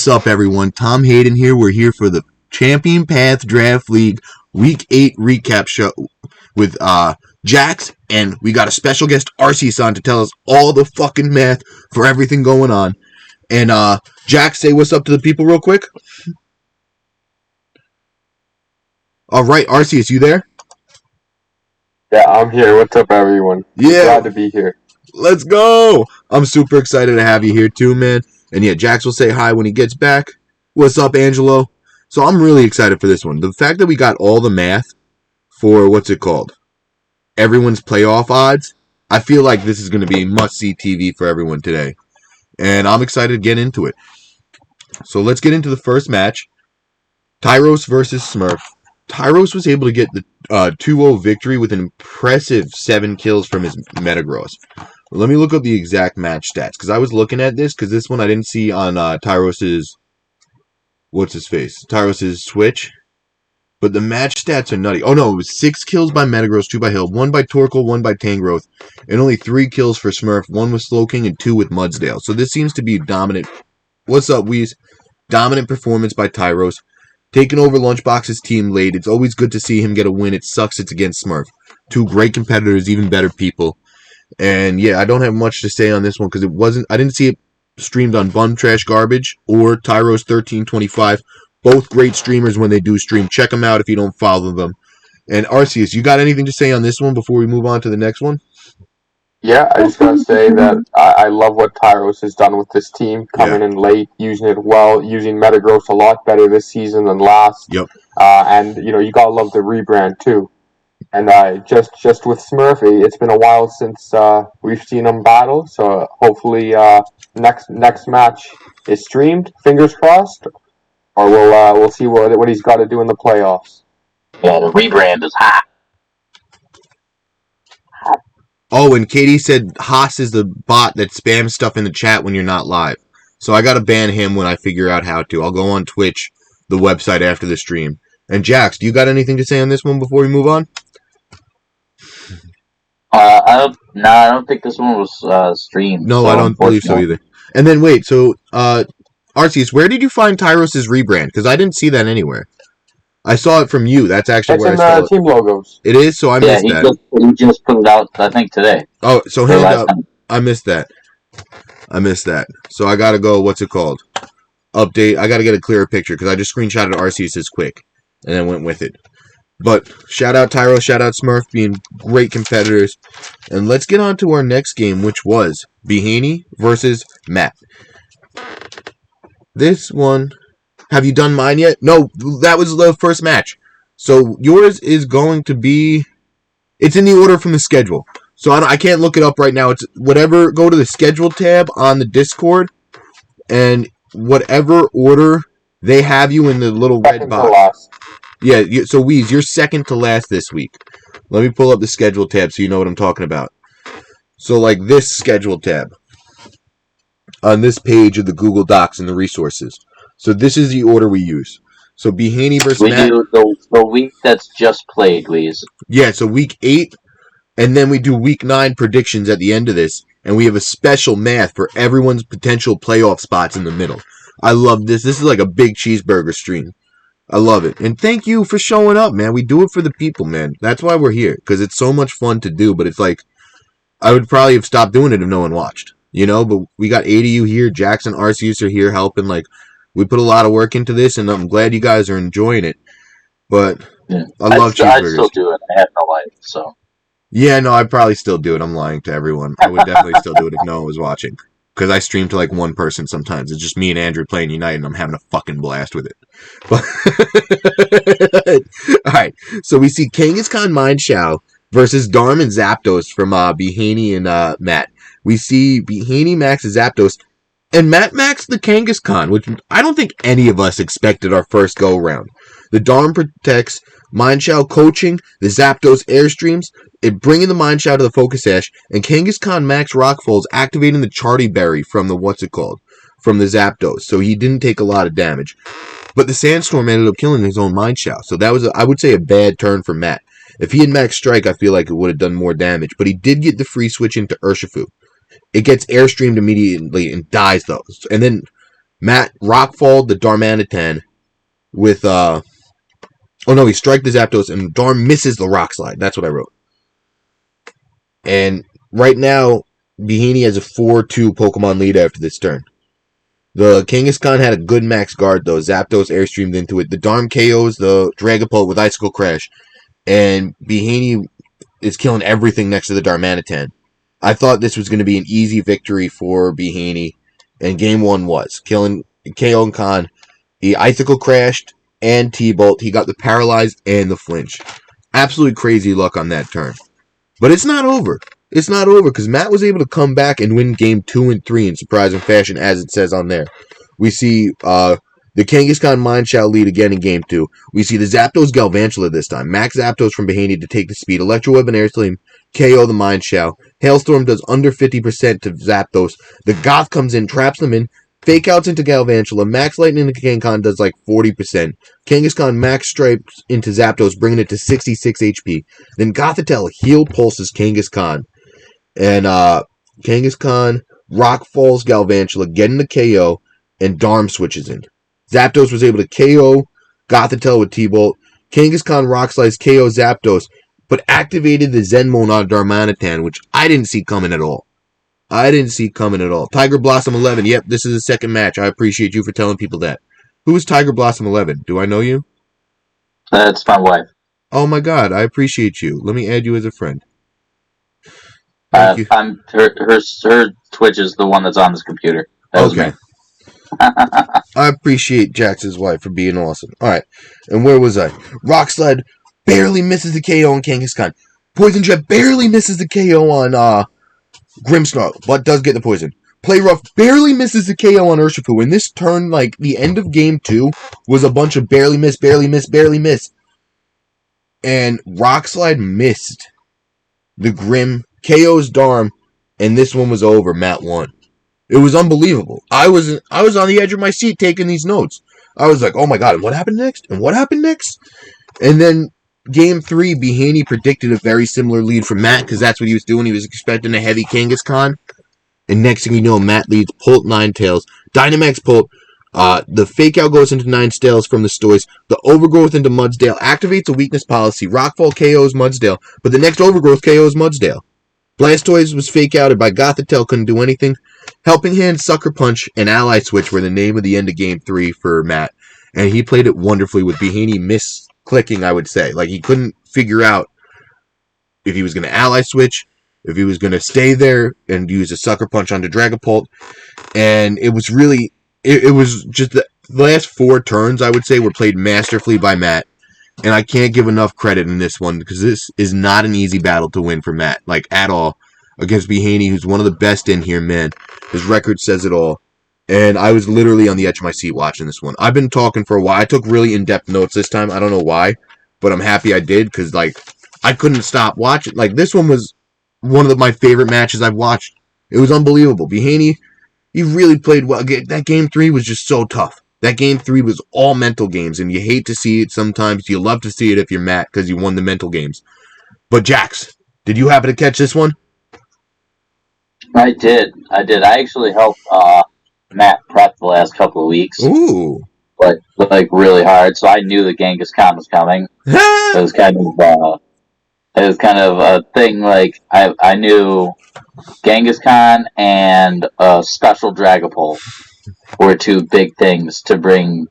What's up, everyone? Tom Hayden here. We're here for the Champion Path Draft League Week 8 recap show with Jax, and we got a special guest, Arceus, on to tell us all the fucking math for everything going on. And Jax, say what's up to the people real quick. All right, Arceus, you there? Yeah, I'm here. What's up, everyone? Yeah. Glad to be here. Let's go! I'm super excited to have you here too, man. And yeah, Jax will say hi when he gets back. What's up, Angelo? So I'm really excited for this one. The fact that we got all the math for, what's it called? Everyone's playoff odds. I feel like this is going to be must-see TV for everyone today. And I'm excited to get into it. So let's get into the first match. Tyros versus Smurf. Tyros was able to get the 2-0 victory with an impressive 7 kills from his Metagross. Let me look up the exact match stats, because I was looking at this, because this one I didn't see on Tyros's, Tyros's Switch. But the match stats are nutty. Oh no, it was 6 kills by Metagross, 2 by Hill, 1 by Torkoal, 1 by Tangrowth, and only 3 kills for Smurf, 1 with Slowking and 2 with Mudsdale. So this seems to be dominant. What's up, Weeese? Dominant performance by Tyros. Taking over Lunchbox's team late. It's always good to see him get a win. It sucks it's against Smurf. 2 great competitors, even better people. And yeah, I don't have much to say on this one because I didn't see it streamed on Bum Trash Garbage or Tyros 1325. Both great streamers when they do stream. Check them out if you don't follow them. And Arceus, you got anything to say on this one before we move on to the next one? Yeah, I just gotta say that I love what Tyros has done with this team, coming in late, using it well, using Metagross a lot better this season than last. Yep. And you gotta love the rebrand too. And just with Smurf, it's been a while since we've seen him battle. So hopefully next match is streamed. Fingers crossed. Or we'll see what he's got to do in the playoffs. Yeah, the rebrand is hot. Oh, and Katie said Haas is the bot that spams stuff in the chat when you're not live. So I gotta ban him when I figure out how to. I'll go on Twitch, the website, after the stream. And Jax, do you got anything to say on this one before we move on? I don't think this one was streamed. No, so I don't believe so either. And then wait, so Arceus, where did you find Tyros' rebrand? Because I didn't see that anywhere. I saw it from you. That's actually where I saw it. It's in team logos. It is, so I missed that. He just put it out, I think, today. Oh, so hand up. I missed that. So I gotta go, what's it called? Update. I gotta get a clearer picture, because I just screenshotted Arceus' quick, and then went with it. But shout out Tyro, shout out Smurf, being great competitors. And let's get on to our next game, which was Bhanny versus Matt. This one, have you done mine yet? No, that was the first match. So yours is going to be, it's in the order from the schedule. So I can't look it up right now. It's whatever, go to the schedule tab on the Discord, and whatever order they have you in the little red box. Yeah, so Weeese, you're second to last this week. Let me pull up the schedule tab so you know what I'm talking about. So like this schedule tab on this page of the Google Docs and the resources. So this is the order we use. So Bhanny versus Matt. We do the week that's just played, Weeese. Yeah, so week 8, and then we do week 9 predictions at the end of this, and we have a special math for everyone's potential playoff spots in the middle. I love this. This is like a big cheeseburger stream. I love it. And thank you for showing up, man. We do it for the people, man. That's why we're here, because it's so much fun to do, but it's like, I would probably have stopped doing it if no one watched, but we got 8 of you here. Jackson, Arceus are here helping. Like, we put a lot of work into this, and I'm glad you guys are enjoying it. But I love cheeseburgers. I still do it. I have no life, so. Yeah, no, I'd probably still do it. I'm lying to everyone. I would definitely still do it if no one was watching. Because I stream to like one person sometimes. It's just me and Andrew playing Unite, and I'm having a fucking blast with it. But alright, so we see Kangaskhan Mindshao versus Darm and Zapdos from Bhanny and Matt. We see Bhanny maxes Zapdos, and Matt maxed the Kangaskhan, which I don't think any of us expected our first go-around. The Darm protects Mindshao coaching, the Zapdos airstreams, it bringing the Mindshao to the Focus Sash, and Kangaskhan max Rockfalls activating the Charty Berry from the from the Zapdos, so he didn't take a lot of damage. But the Sandstorm ended up killing his own Mindshao, so that was, I would say, a bad turn for Matt. If he had max Strike, I feel like it would have done more damage, but he did get the free switch into Urshifu. It gets airstreamed immediately and dies, though. And then Matt rockfalled the Darmanitan with he strike the Zapdos and Darm misses the Rock Slide. That's what I wrote. And right now, Bhanny has a 4-2 Pokemon lead after this turn. The Kangaskhan had a good max guard though. Zapdos airstreamed into it. The Darm KOs the Dragapult with Icicle Crash. And Bhanny is killing everything next to the Darmanitan. I thought this was going to be an easy victory for Bhanny. And game 1 was. Killing KO Khan. He Icicle Crashed and T-Bolt. He got the Paralyzed and the Flinch. Absolutely crazy luck on that turn. But it's not over. It's not over because Matt was able to come back and win game 2 and 3 in surprising fashion, as it says on there. We see the Kangaskhan Mindshell lead again in game 2. We see the Zapdos Galvantula this time. Max Zapdos from Bhanny to take the speed. Electro Web and Air Slam KO the Mindshell. Hailstorm does under 50% to Zapdos. The Goth comes in, traps them in. Fake outs into Galvantula. Max Lightning into Kangaskhan does like 40%. Kangaskhan max stripes into Zapdos, bringing it to 66 HP. Then Gothitelle heal pulses Kangaskhan. And Kangaskhan rock falls Galvantula, getting the KO, and Darm switches in. Zapdos was able to KO Gothitelle with T-Bolt. Kangaskhan rock slice KO Zapdos, but activated the Zenmon on Darmanitan, which I didn't see coming at all. Tiger Blossom 11. Yep, this is the second match. I appreciate you for telling people that. Who is Tiger Blossom 11? Do I know you? That's my wife. Oh my god, I appreciate you. Let me add you as a friend. Thank you. Her Twitch is the one that's on this computer. That was me. I appreciate Jax's wife for being awesome. Alright, and where was I? Rock Slide barely misses the KO on Kangaskhan. Poison Jet barely misses the KO on Grimmsnarl, but does get the poison. Play Rough barely misses the KO on Urshifu. And this turn, like, the end of game 2 was a bunch of barely miss. And Rock Slide missed the Grim, KO's Darm, and this one was over. Matt won. It was unbelievable. I was on the edge of my seat taking these notes. I was like, oh my god, and what happened next? And then game 3, Bhanny predicted a very similar lead from Matt, because that's what he was doing. He was expecting a heavy Kangaskhan. And next thing you know, Matt leads Pult Ninetales. Dynamax Pult. The fake out goes into Ninetales from the Stoys. The Overgrowth into Mudsdale. Activates a weakness policy. Rockfall KOs Mudsdale. But the next Overgrowth KOs Mudsdale. Blastoise was fake outed by Gothitelle. Couldn't do anything. Helping Hand, Sucker Punch, and Ally Switch were the name of the end of game 3 for Matt. And he played it wonderfully with Bhanny misclicking, I would say. Like, he couldn't figure out if he was going to Ally Switch, if he was going to stay there and use a Sucker Punch onto Dragapult. And it was really, it was just the last 4 turns, I would say, were played masterfully by Matt. And I can't give enough credit in this one, because this is not an easy battle to win for Matt, like, at all. Against Bhanny, who's one of the best in here, man. His record says it all. And I was literally on the edge of my seat watching this one. I've been talking for a while. I took really in-depth notes this time. I don't know why, but I'm happy I did, because, like, I couldn't stop watching. Like, this one was one of my favorite matches I've watched. It was unbelievable. Bhanny, he really played well. That game 3 was just so tough. That game 3 was all mental games, and you hate to see it sometimes. You love to see it if you're Matt, because you won the mental games. But, Jax, did you happen to catch this one? I did. I actually helped Matt prep the last couple of weeks. Ooh. But like really hard, so I knew the Kangaskhan was coming. It was kind of a thing. Like I knew Kangaskhan and Special Dragapult were 2 big things to bring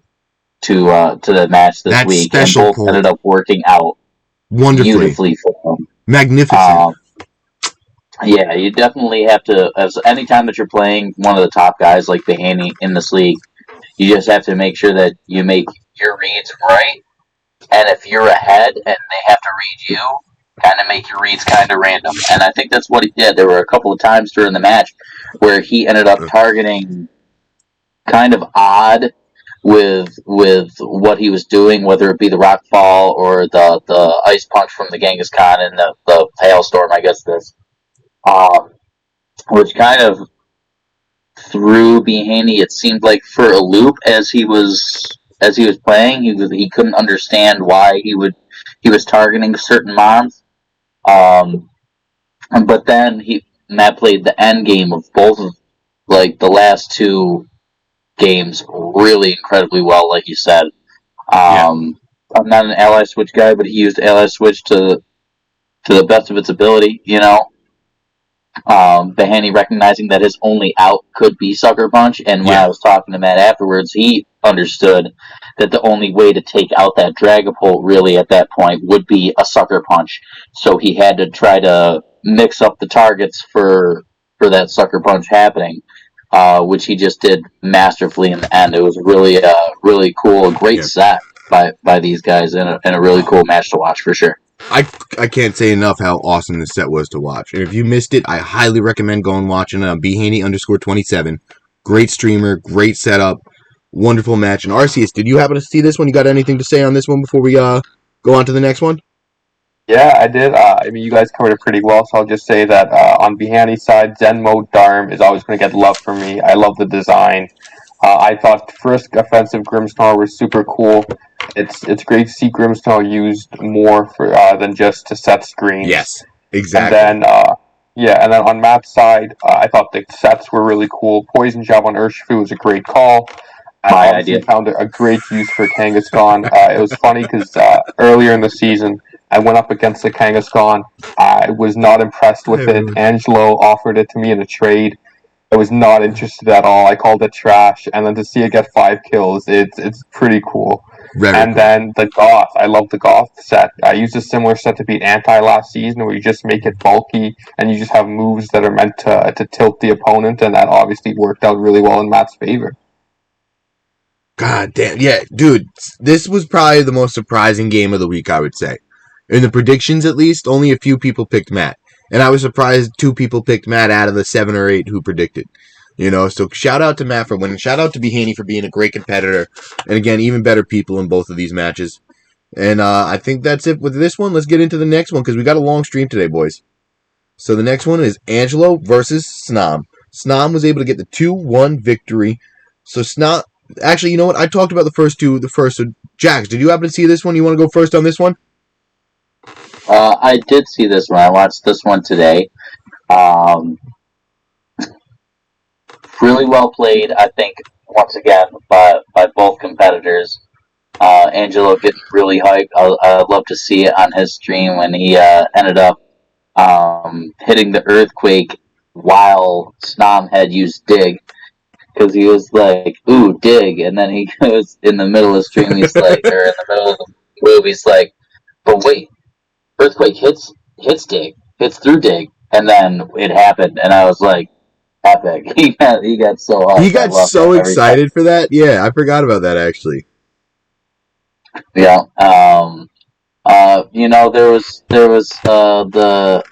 to the match this week, and both ended up working out beautifully for them. Magnificent. Yeah, you definitely have to. As any time that you're playing one of the top guys like Bhanny in this league, you just have to make sure that you make your reads right. And if you're ahead and they have to read you, kind of make your reads kind of random. And I think that's what he did. There were a couple of times during the match where he ended up targeting kind of odd with what he was doing, whether it be the Rock Fall or the Ice Punch from the Kangaskhan and the Hailstorm, I guess this. Which kind of threw Bhanny, it seemed like, for a loop as he was playing. He couldn't understand why he was targeting certain mons. But then Matt played the end game of both of, like, the last 2 games really incredibly well, like you said. I'm not an ally switch guy, but he used ally switch to the best of its ability, Bhanny recognizing that his only out could be Sucker Punch, and when I was talking to Matt afterwards, he understood that the only way to take out that Dragapult really at that point would be a Sucker Punch. So he had to try to mix up the targets for that Sucker Punch happening, which he just did masterfully in the end. It was really cool, a great set by these guys, and a really cool match to watch for sure. I can't say enough how awesome this set was to watch. And if you missed it, I highly recommend going watching Bhanny_27. Great streamer, great setup, wonderful match. And Arceus, did you happen to see this one? You got anything to say on this one before we go on to the next one? Yeah, I did. I mean, you guys covered it pretty well, so I'll just say that on Bhanny's side, Zen Mode Darm is always going to get love from me. I love the design. I thought first offensive Grimmsnarl was super cool. It's great to see Grimmsnarl used more for than just to set screens. Yes, exactly. And then on Matt's side, I thought the sets were really cool. Poison Jab on Urshifu was a great call. My I idea. Found a great use for Kangaskhan. It was funny because earlier in the season, I went up against the Kangaskhan. I was not impressed with it. Angelo offered it to me in a trade. I was not interested at all. I called it trash. And then to see it get 5 kills, it's pretty cool. Then the Goth. I love the Goth set. I used a similar set to beat Anti last season where you just make it bulky and you just have moves that are meant to tilt the opponent, and that obviously worked out really well in Matt's favor. God damn. Yeah, dude, this was probably the most surprising game of the week, I would say. In the predictions, at least, only a few people picked Matt. And I was surprised 2 people picked Matt out of the 7 or 8 who predicted. So shout out to Matt for winning. Shout out to Bhanny for being a great competitor. And again, even better people in both of these matches. And I think that's it with this one. Let's get into the next one because we got a long stream today, boys. So the next one is Angelo versus Snom. Snom was able to get the 2-1 victory. So Snom... Actually, you know what? I talked about the first two. So Jax, did you happen to see this one? You want to go first on this one? I did see this one. I watched this one today. Really well played, I think, once again, by both competitors. Angelo getting really hyped. I'd love to see it on his stream when he ended up hitting the Earthquake while Snom had used Dig. Because he was like, ooh, Dig. And then he goes in the middle of the stream, he's like, or in the middle of the move, he's like, but wait, Earthquake hits Dig, hits through Dig. And then it happened, and I was like, epic. He got so hyped. He got so excited for that? Yeah, I forgot about that, actually. Yeah. There was the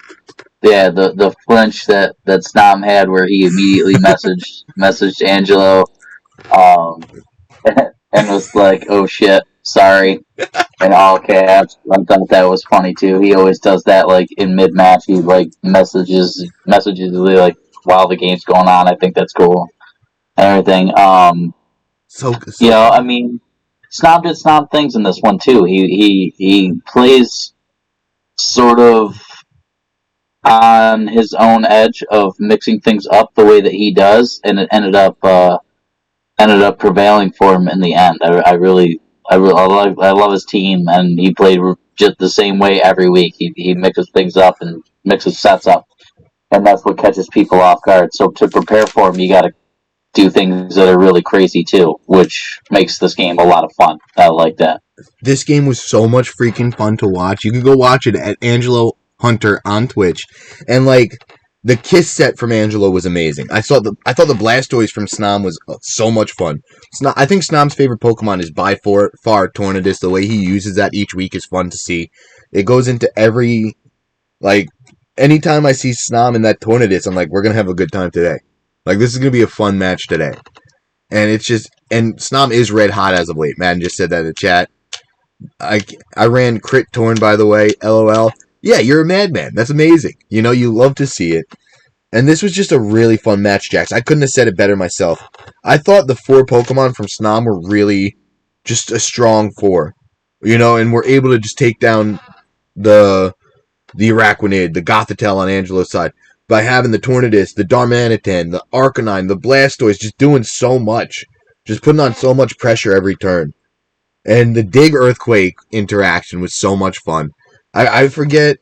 flinch that Snom had where he immediately messaged Angelo, and was like, "Oh shit, sorry," in all caps. I thought that was funny too. He always does that, like in mid match. He like messages like while the game's going on. I think that's cool. And everything. I mean, Snom did Snom things in this one too. He plays sort of on his own edge of mixing things up the way that he does, and it ended up prevailing for him in the end. I love his team, and he played just the same way every week. He mixes things up and mixes sets up, and that's what catches people off guard. So to prepare for him, you got to do things that are really crazy too, which makes this game a lot of fun. I like that. This game was so much freaking fun to watch. You can go watch it at Angelo Hunter on Twitch, and like the Kiss set from Angelo was amazing. I thought the Blastoise from Snom was so much fun. I think Snom's favorite Pokemon is by far Tornadus. The way he uses that each week is fun to see. It goes into every anytime I see Snom in that Tornadus, I'm like, we're gonna have a good time today. Like, this is gonna be a fun match today. And Snom is red hot as of late. Madden just said that in the chat. I ran Crit Torn, by the way. LOL. Yeah, you're a madman. That's amazing. You love to see it. And this was just a really fun match, Jax. I couldn't have said it better myself. I thought the 4 Pokemon from Snom were really just a strong 4. And we're able to just take down the Araquanid, the Gothitelle on Angelo's side by having the Tornadus, the Darmanitan, the Arcanine, the Blastoise just doing so much. just putting on so much pressure every turn. And the Dig Earthquake interaction was so much fun. I forget.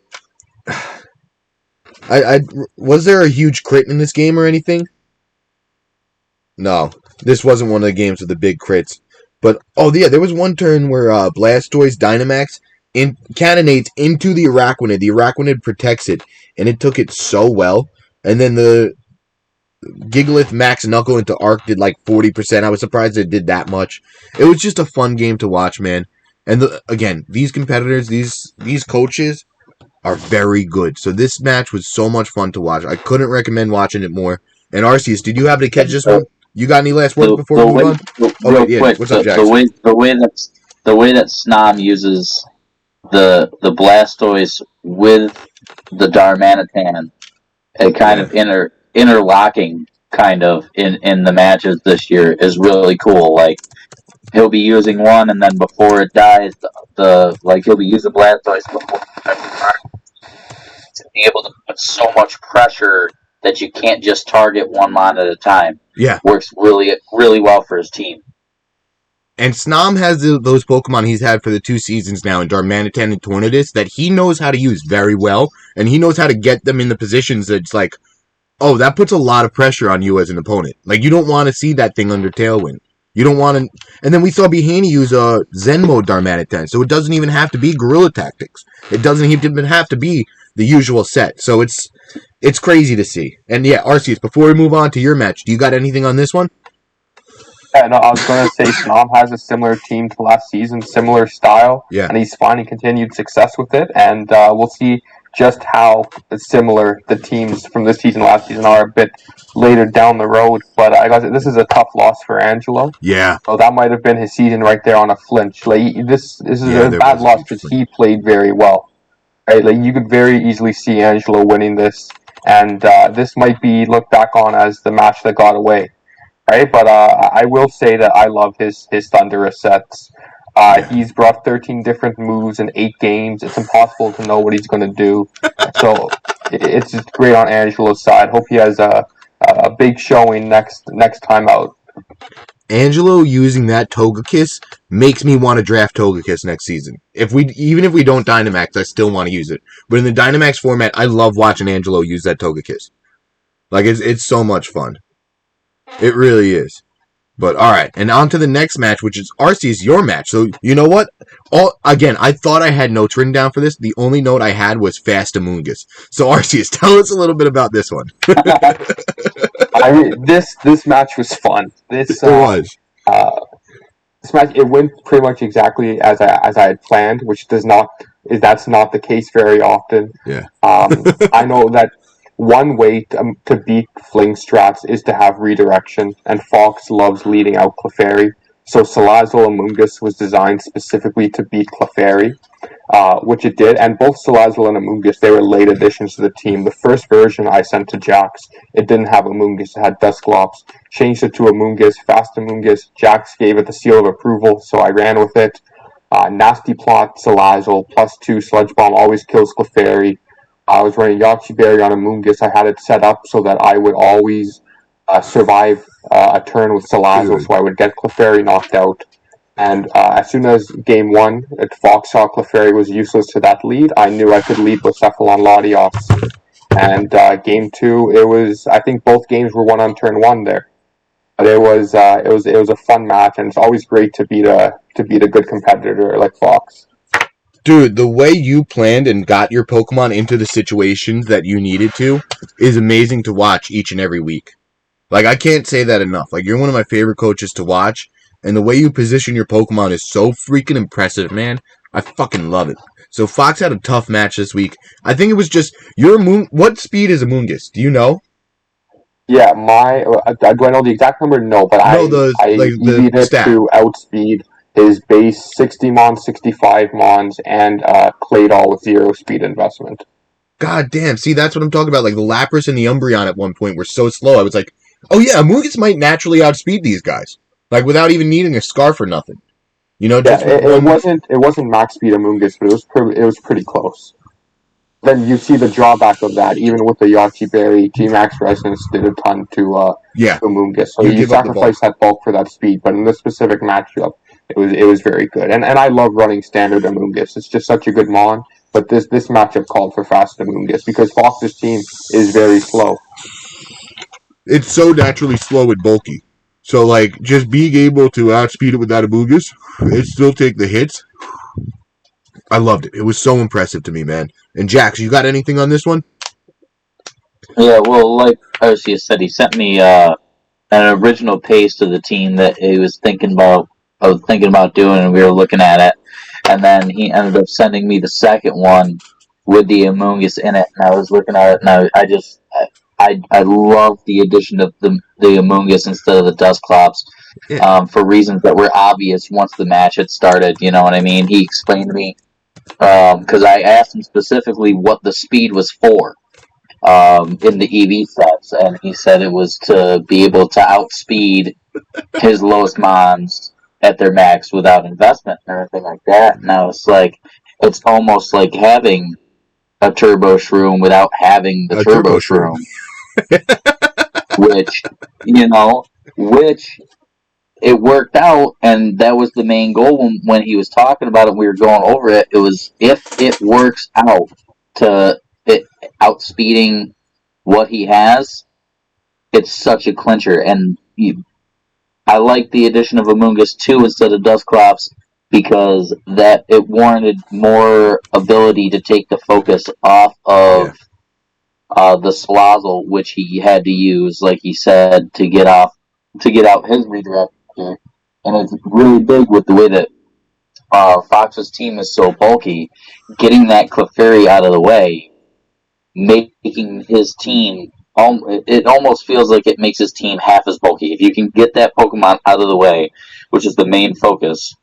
Was there a huge crit in this game or anything? No, this wasn't one of the games with the big crits. But yeah, there was one turn where Blastoise Dynamax cannonades into the Araquanid. The Araquanid protects it, and it took it so well. And then the Gigalith Max Knuckle into Arc did like 40%. I was surprised it did that much. It was just a fun game to watch, man. And again, these competitors, these coaches are very good. So this match was so much fun to watch. I couldn't recommend watching it more. And Arceus, did you happen to catch this one? You got any last words before we move on? Real quick, what's up, Jax? The way that Snom uses the Blastoise with the Darmanitan, it kind of interlocking kind of in the matches this year is really cool. Like he'll be using one, and then before it dies, he'll be using Blastoise before to be able to put so much pressure that you can't just target one mon at a time. Yeah, works really really well for his team. And Snom has those Pokemon he's had for the 2 seasons now in Darmanitan and Tornadus that he knows how to use very well, and he knows how to get them in the positions that's like, oh, that puts a lot of pressure on you as an opponent. Like, you don't want to see that thing under Tailwind. You don't want to... And then we saw Bhanny use Zen Mode Darmanitan, so it doesn't even have to be Guerrilla Tactics. It doesn't even have to be the usual set. So it's crazy to see. And yeah, Arceus, before we move on to your match, do you got anything on this one? Yeah, no, I was going to say Snom has a similar team to last season, similar style, and he's finding continued success with it, and we'll see just how similar the teams from this season and last season are a bit later down the road, but I guess this is a tough loss for Angelo. Yeah. So that might have been his season right there on a flinch. Like, this is a bad loss because he played very well. Right? Like, you could very easily see Angelo winning this, and this might be looked back on as the match that got away. Right, but I will say that I love his Thundurus sets. He's brought 13 different moves in 8 games. It's impossible to know what he's going to do. So it's just great on Angelo's side. Hope he has a big showing next time out. Angelo using that Togekiss makes me want to draft Togekiss next season. Even if we don't Dynamax, I still want to use it. But in the Dynamax format, I love watching Angelo use that Togekiss. Like, it's so much fun. It really is. But alright, and on to the next match, which is Arceus, your match. So, you know what? Again, I thought I had notes written down for this. The only note I had was Fast Amoonguss. So, Arceus, tell us a little bit about this one. This match was fun. It was. This match, it went pretty much exactly as I had planned, which that's not the case very often. Yeah. I know that one way to beat Fling strats is to have redirection, and Fox loves leading out Clefairy. So Salazzle Amoonguss was designed specifically to beat Clefairy, which it did. And both Salazzle and Amoonguss, they were late additions to the team. The first version I sent to Jax, it didn't have Amoonguss, it had Dusclops. Changed it to Amoonguss, Fast Amoonguss. Jax gave it the seal of approval, so I ran with it. Nasty Plot, Salazzle, +2 Sludge Bomb always kills Clefairy. I was running Yachi Berry on Amoonguss. I had it set up so that I would always survive a turn with Salazzle, so I would get Clefairy knocked out. And as soon as game 1, Fox saw Clefairy was useless to that lead, I knew I could lead with Cephalon Latios. And game 2, I think both games were won on turn 1 there. But it was a fun match, and it's always great to beat a good competitor like Fox. Dude, the way you planned and got your Pokemon into the situations that you needed to is amazing to watch each and every week. Like, I can't say that enough. Like, you're one of my favorite coaches to watch, and the way you position your Pokemon is so freaking impressive, man. I fucking love it. So, Fox had a tough match this week. I think it was just, what speed is Amoonguss? Do you know? Yeah, do I know the exact number? No, but I needed it to outspeed his base 60 Mons, 65 Mons, and Claydol with 0 speed investment. God damn. See, that's what I'm talking about. Like, the Lapras and the Umbreon at one point were so slow. I was like, oh yeah, Amoonguss might naturally outspeed these guys. Like, without even needing a Scarf or nothing. You know, it wasn't max speed Amoonguss, but it was pretty close. then you see the drawback of that. Even with the Yachi Berry, G-Max Resonance did a ton to Amoonguss. So you give up the bulk. sacrifice that bulk for that speed. But in this specific matchup, it was very good. And I love running standard Amoonguss. It's just such a good mon. But this matchup called for fast Amoonguss because Fox's team is very slow. It's so naturally slow and bulky. So, like, just being able to outspeed it with that Amoonguss and still take the hits, I loved it. It was so impressive to me, man. And Jax, you got anything on this one? Yeah, well, like Arceus said, he sent me an original paste of the team that he was thinking about doing, and we were looking at it. And then he ended up sending me the second one with the Amoonguss in it, and I was looking at it, and I love the addition of the Amoonguss instead of the Dusclops, for reasons that were obvious once the match had started. You know what I mean? He explained to me, because I asked him specifically what the speed was for in the EV sets, and he said it was to be able to outspeed his lowest mons at their max without investment and everything like that. And I was like, it's almost like having a turbo shroom without having the turbo shroom. which it worked out, and that was the main goal when he was talking about it. We were going over it. It was, if it works out to it outspeeding what he has, it's such a clincher. And I like the addition of Amoonguss 2 instead of Dusclops because that it warranted more ability to take the focus off of the Salazzle, which he had to use, like he said, to get out his redirect. And it's really big with the way that Fox's team is so bulky. Getting that Clefairy out of the way, making his team, it almost feels like it makes his team half as bulky. If you can get that Pokemon out of the way, which is the main focus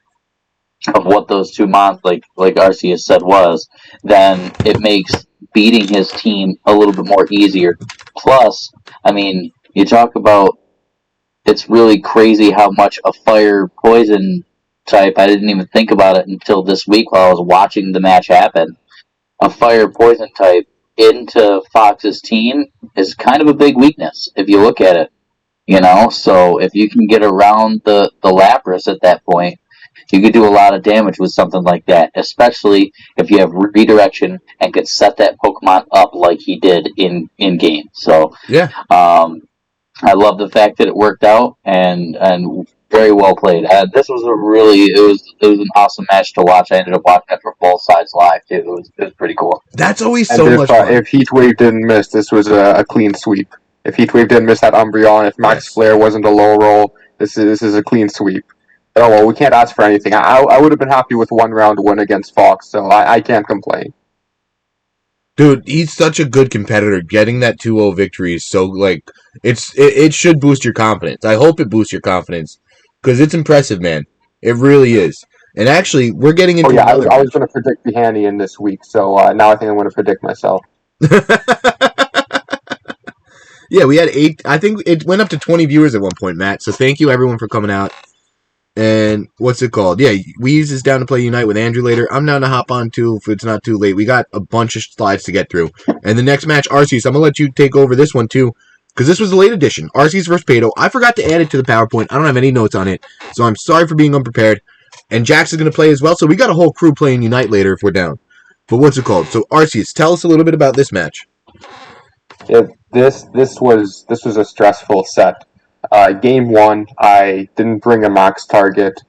of what those two mons, like Arceus said, was, then it makes beating his team a little bit more easier. Plus, I mean, you talk about, it's really crazy how much a fire poison type, I didn't even think about it until this week while I was watching the match happen. A fire poison type into Fox's team is kind of a big weakness if you look at it. So if you can get around the Lapras at that point, you could do a lot of damage with something like that, especially if you have redirection and could set that Pokemon up like he did in game. So I love the fact that it worked out and very well played. This was it was an awesome match to watch. I ended up watching it for both sides live too. It was pretty cool. That's always much fun. If Heatwave didn't miss, this was a clean sweep. If Heatwave didn't miss that Umbreon, if Max Flare wasn't a low roll, this is a clean sweep. Oh well, we can't ask for anything. I would have been happy with 1 round win against Fox, so I can't complain. Dude, he's such a good competitor. Getting that 2-0 victory is so, like, it should boost your confidence. I hope it boosts your confidence because it's impressive, man. It really is. And actually, we're getting into. I was going to predict Bhanny in this week, so now I think I'm going to predict myself. Yeah, we had 8. I think it went up to 20 viewers at one point, Matt. So thank you everyone for coming out. And what's it called? Yeah, Weeese is down to play Unite with Andrew later. I'm down to hop on too if it's not too late. We got a bunch of slides to get through. And the next match, Arceus, I'm going to let you take over this one too, because this was a late edition. Arceus versus Pato. I forgot to add it to the PowerPoint. I don't have any notes on it, so I'm sorry for being unprepared. And Jax is going to play as well, so we got a whole crew playing Unite later if we're down. But what's it called? So Arceus, tell us a little bit about this match. Yeah, this was a stressful set. Game 1, I didn't bring a max target.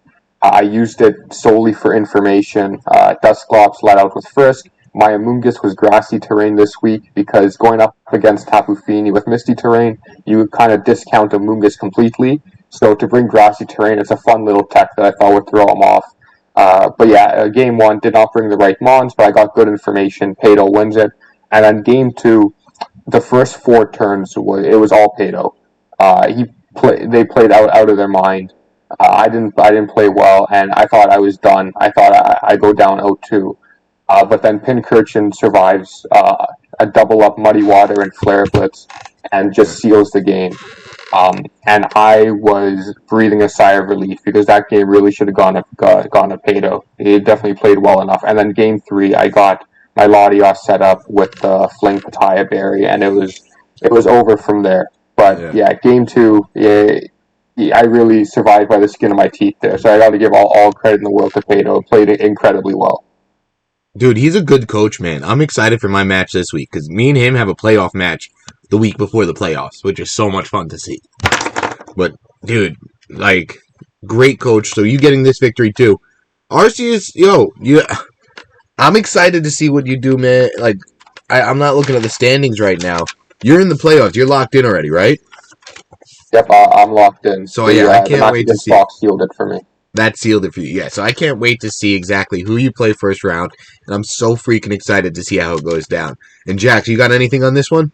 I used it solely for information. Dusclops let out with Frisk. My Amoonguss was grassy terrain this week because going up against Tapu Fini with misty terrain, you kind of discount Amoonguss completely. So to bring grassy terrain, it's a fun little tech that I thought would throw him off. But yeah, Game 1 did not bring the right mons, but I got good information. Pato wins it. And then Game 2, the first 4 turns, it was all Pato. They played out of their mind. I didn't play well, and I thought I was done. I thought I go down 0-2. But then Pincurchin survives a double up Muddy Water and Flare Blitz and just seals the game. And I was breathing a sigh of relief because that game really should have gone to Pato. He definitely played well enough. And then Game 3, I got my Latios set up with the Fling Pataya Berry, and it was over from there. But yeah, game 2, I really survived by the skin of my teeth there. So I got to give all credit in the world to Pato. Played it incredibly well. Dude, he's a good coach, man. I'm excited for my match this week because me and him have a playoff match the week before the playoffs, which is so much fun to see. But, dude, like, great coach. So you getting this victory too. Arceus, I'm excited to see what you do, man. Like, I'm not looking at the standings right now. You're in the playoffs. You're locked in already, right? Yep, I'm locked in. So, I can't wait to see. Fox sealed it for me. That sealed it for you. Yeah, so I can't wait to see exactly who you play first round, and I'm so freaking excited to see how it goes down. And Jax, you got anything on this one?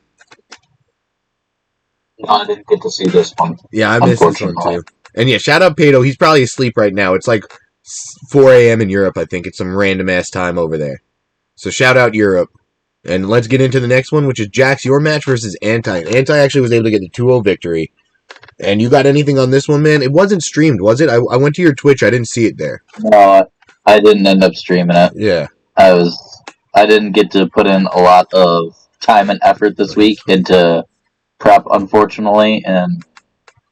No, I didn't get to see this one. Yeah, I missed this one too. And yeah, shout out Pato. He's probably asleep right now. It's like 4 a.m. in Europe, I think. It's some random ass time over there. So shout out Europe. And let's get into the next one, which is Jax, your match versus Anti. Anti actually was able to get the 2-0 victory. And you got anything on this one, man? It wasn't streamed, was it? I went to your Twitch. I didn't see it there. No, I didn't end up streaming it. Yeah. I didn't get to put in a lot of time and effort this week into prep, unfortunately, and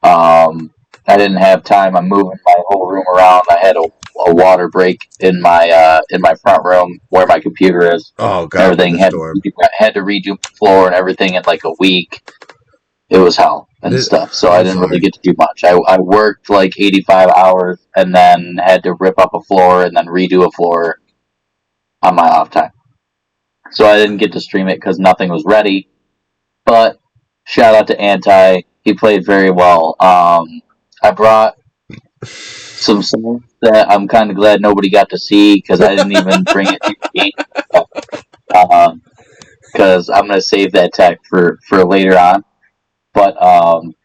I didn't have time. I'm moving my whole room around. I had a water break in my front room where my computer is. Oh god, everything had to redo the floor and everything in like a week. It was hell and stuff. So I didn't really get to do much. I worked like 85 hours and then had to rip up a floor and then redo a floor on my off time. So I didn't get to stream it because nothing was ready. But shout out to Anti. He played very well. I brought some songs that I'm kind of glad nobody got to see because I didn't even bring it to the game. Because I'm going to save that tech for later on. But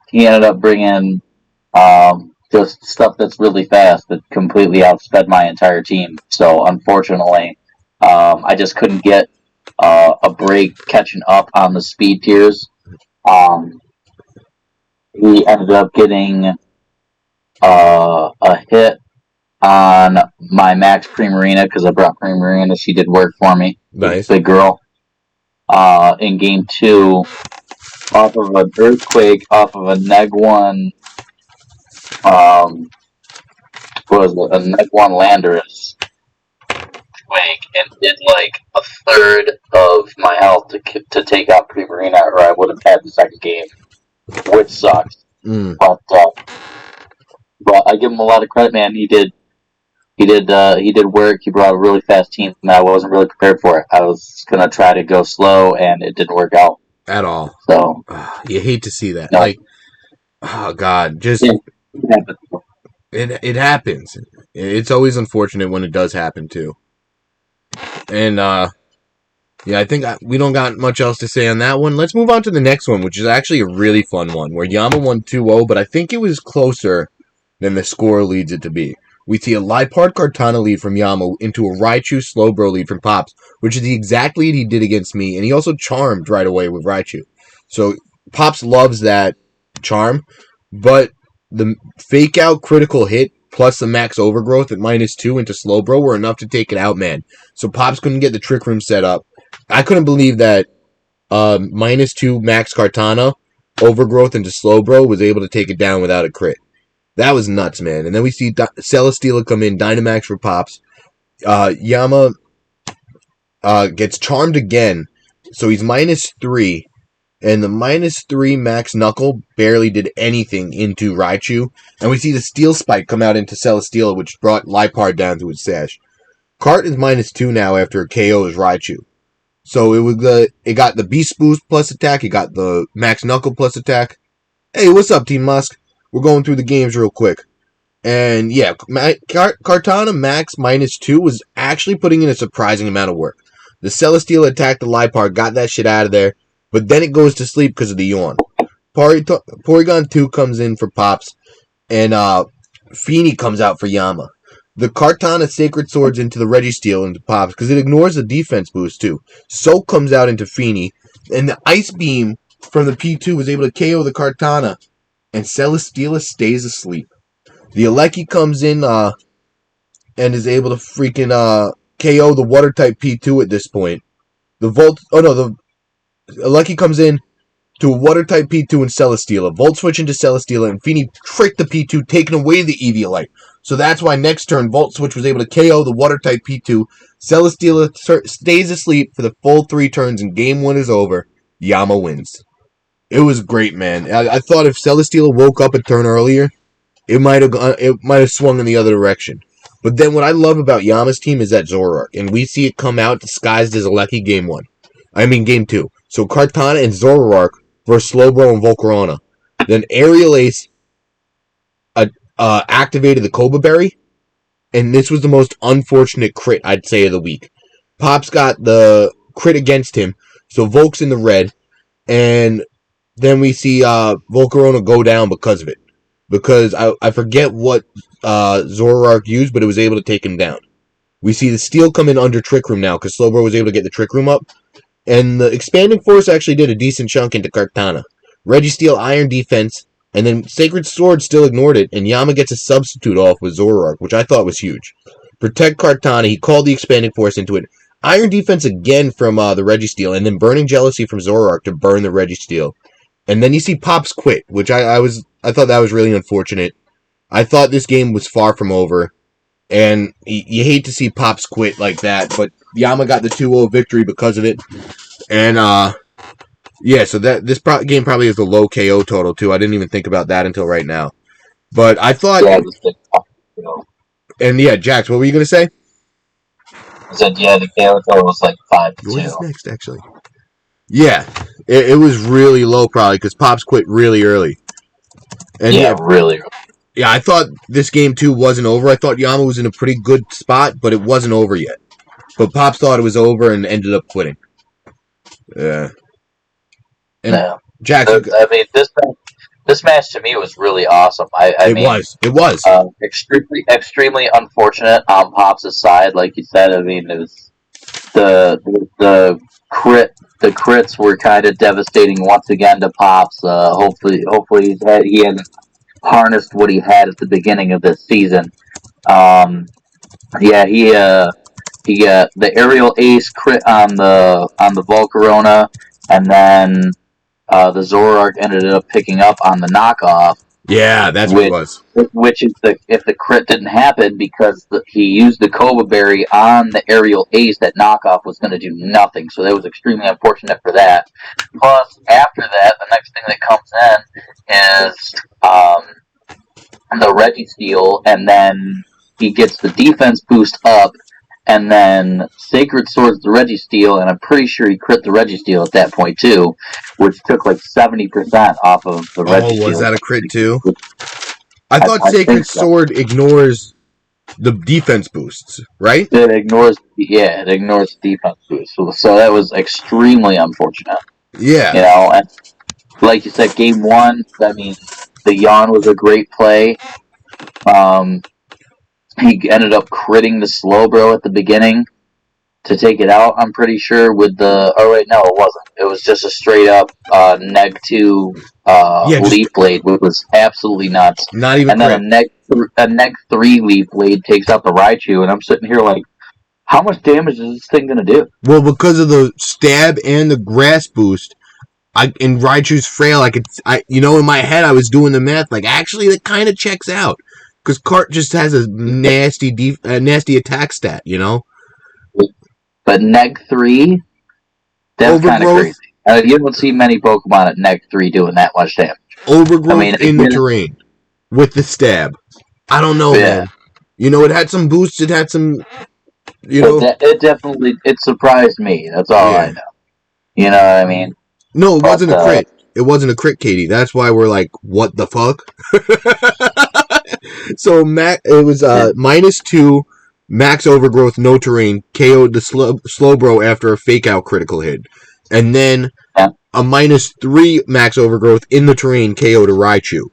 he ended up bringing just stuff that's really fast that completely outsped my entire team. So unfortunately, I just couldn't get a break catching up on the speed tiers. He ended up getting a hit on my Max Primarina because I brought Primarina. She did work for me. Nice. Big girl. In game 2, off of an Earthquake, off of a Neg 1, what was it? A Neg 1 Landorus Quake, and did like a third of my health to take out Primarina, or I would have had the second game, which sucks. But I give him a lot of credit, man. He did work. He brought a really fast team, and I wasn't really prepared for it. I was gonna try to go slow, and it didn't work out at all. So you hate to see that. No. Like, oh god, just it happens. It's always unfortunate when it does happen too. And yeah, I think we don't got much else to say on that one. Let's move on to the next one, which is actually a really fun one, where Yama won 2-0, but I think it was closer than the score leads it to be. We see a Liepard Kartana lead from Yama into a Raichu Slowbro lead from Pops, which is the exact lead he did against me, and he also charmed right away with Raichu. So Pops loves that charm, but the fake out critical hit plus the max overgrowth at -2 into Slowbro were enough to take it out, man. So Pops couldn't get the Trick Room set up. I couldn't believe that -2 max Kartana overgrowth into Slowbro was able to take it down without a crit. That was nuts, man. And then we see Celesteela come in, Dynamax for Pops. Yama gets charmed again, so he's -3. And the -3 max Knuckle barely did anything into Raichu. And we see the Steel Spike come out into Celesteela, which brought Liepard down to its sash. Cart is -2 now after KO is Raichu. So it got the Beast Boost plus attack, it got the Max Knuckle plus attack. Hey, what's up, Team Musk? We're going through the games real quick. And yeah, Kartana Max -2 was actually putting in a surprising amount of work. The Celesteela attacked the Liepard, got that shit out of there, but then it goes to sleep because of the yawn. Porygon 2 comes in for Pops, and Feeny comes out for Yama. The Kartana Sacred Swords into the Registeel into Pops because it ignores the defense boost too. Soak comes out into Feeny, and the Ice Beam from the P2 was able to KO the Kartana, and Celesteela stays asleep. The Alecki comes in and is able to freaking KO the Water-type P2 at this point. The Volt. Oh no, the Lucky comes in to a Water type P2 and Celesteela. Volt switch into Celesteela, and Feeny tricked the P2, taking away the Eviolite. So that's why next turn Volt switch was able to KO the Water type P2. Celesteela stays asleep for the full 3 turns, and game 1 is over. Yama wins. It was great, man. I thought if Celesteela woke up a turn earlier, it might have swung in the other direction. But then what I love about Yama's team is that Zoroark, and we see it come out disguised as a Lucky game 2. So Kartana and Zoroark versus Slowbro and Volcarona. Then Aerial Ace activated the Koba Berry, and this was the most unfortunate crit, I'd say, of the week. Pops got the crit against him, so Volk's in the red, and then we see Volcarona go down because of it. Because I forget what Zoroark used, but it was able to take him down. We see the Steel come in under Trick Room now, because Slowbro was able to get the Trick Room up. And the Expanding Force actually did a decent chunk into Kartana. Registeel Iron Defense, and then Sacred Sword still ignored it, and Yama gets a substitute off with Zoroark, which I thought was huge. Protect Kartana, he called the Expanding Force into it. Iron Defense again from the Registeel, and then Burning Jealousy from Zoroark to burn the Registeel. And then you see Pops quit, which I thought that was really unfortunate. I thought this game was far from over, and you hate to see Pops quit like that, but Yama got the 2-0 victory because of it. And yeah, so this game probably is the low KO total too. I didn't even think about that until right now. But I thought, and yeah, Jax, what were you gonna say? I said, yeah, the KO total was like 5-2. What's next, actually? Yeah, it was really low probably because Pops quit really early. And yeah, really. Yeah, I thought this game too wasn't over. I thought Yama was in a pretty good spot, but it wasn't over yet. But Pops thought it was over and ended up quitting. Yeah. And no. Jax, I mean, this match to me was really awesome. It was. Extremely unfortunate on Pops' side, like you said. I mean, it was the crits were kind of devastating once again to Pops. Hopefully he hadn't harnessed what he had at the beginning of this season. Yeah, he got the Aerial Ace crit on the Volcarona, and then the Zoroark ended up picking up on the knockoff. Yeah, that's what it was. Which is if the crit didn't happen because he used the Koba Berry on the Aerial Ace, that knockoff was going to do nothing. So that was extremely unfortunate for that. Plus, after that, the next thing that comes in is the Registeel, and then he gets the defense boost up, and then Sacred Swords the Registeel, and I'm pretty sure he crit the Registeel at that point too, which took like 70% off of the Registeel. Oh, was that a crit too? I thought Sacred Sword ignores the defense boosts, right? It ignores the defense boost. So that was extremely unfortunate. Yeah. You know, and like you said, game 1, I mean, the yawn was a great play. He ended up critting the Slowbro at the beginning to take it out, I'm pretty sure, with the... Oh, wait, no, it wasn't. It was just a straight-up Neg-2 Leaf Blade, which was absolutely nuts. Not even and then a Neg-3 Leaf Blade takes out the Raichu, and I'm sitting here like, how much damage is this thing going to do? Well, because of the stab and the grass boost, in Raichu's frail, in my head, I was doing the math, like, actually, that kind of checks out. Because Cart just has a nasty attack stat, you know? But Neg-3, that's kind of crazy. You don't see many Pokemon at Neg-3 doing that much damage. Overgrowth in the terrain with the stab. I don't know, man. You know, it had some boosts, it had some, It surprised me. That's all I know. You know what I mean? No, it wasn't a crit. It wasn't a crit, Katie. That's why we're like, what the fuck? So it was -2 max overgrowth, no terrain, KO'd the Slowbro after a fake out critical hit. And then a -3 max overgrowth in the terrain, KO'd a Raichu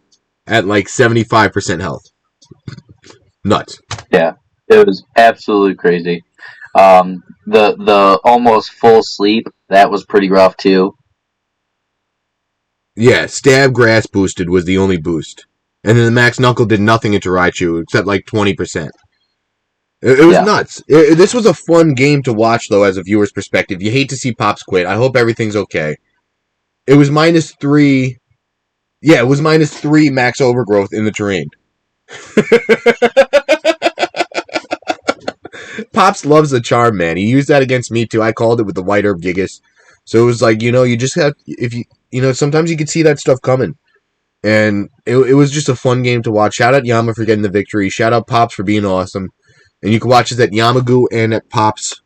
at like 75% health. Nuts. Yeah, it was absolutely crazy. The almost full sleep, that was pretty rough too. Yeah, stab grass boosted was the only boost. And then the Max Knuckle did nothing into Raichu, except like 20%. It was nuts. This was a fun game to watch, though, as a viewer's perspective. You hate to see Pops quit. I hope everything's okay. It was -3. Yeah, it was -3 max overgrowth in the terrain. Pops loves the charm, man. He used that against me, too. I called it with the white herb gigas. So it was like, you just have, sometimes you can see that stuff coming. And it was just a fun game to watch. Shout out Yama for getting the victory. Shout out Pops for being awesome. And you can watch this at Yamagoo and at Pops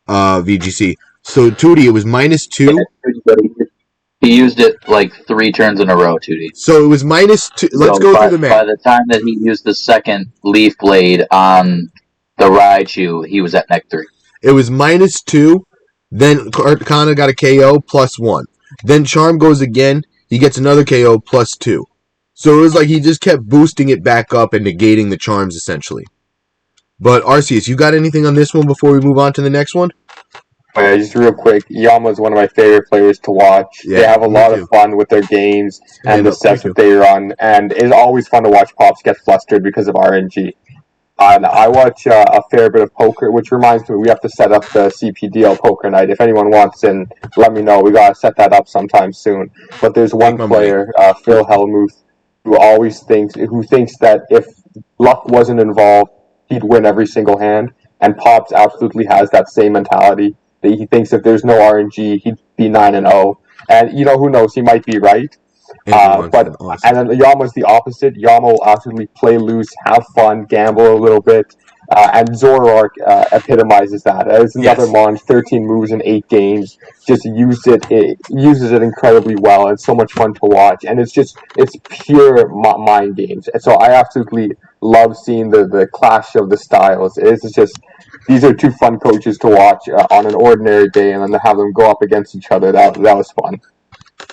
VGC. So, Tootie, it was -2. He used it like 3 turns in a row, Tootie. So it was -2. Let's go through the math. By the time that he used the second Leaf Blade on the Raichu, he was at neck 3. It was -2. Then Kana got a KO +1. Then Charm goes again. He gets another KO +2. So it was like he just kept boosting it back up and negating the charms, essentially. But, Arceus, you got anything on this one before we move on to the next one? Yeah, just real quick, Yama is one of my favorite players to watch. Yeah, they have a lot of fun with their games and the sets that they run, and it's always fun to watch Pops get flustered because of RNG. And I watch a fair bit of poker, which reminds me we have to set up the CPDL poker night. If anyone wants in, let me know. We gotta set that up sometime soon. But there's one player, Phil Hellmuth, who thinks that if luck wasn't involved, he'd win every single hand. And Pops absolutely has that same mentality. That he thinks if there's no RNG, he'd be 9-0. And who knows? He might be right. And then Yama's the opposite. Yama will absolutely play loose, have fun, gamble a little bit. And Zoroark epitomizes that. It's another Monge, 13 moves in 8 games. Just uses it incredibly well. It's so much fun to watch. And it's pure mind games. And so I absolutely love seeing the clash of the styles. It's just, these are 2 fun coaches to watch on an ordinary day, and then to have them go up against each other, that was fun.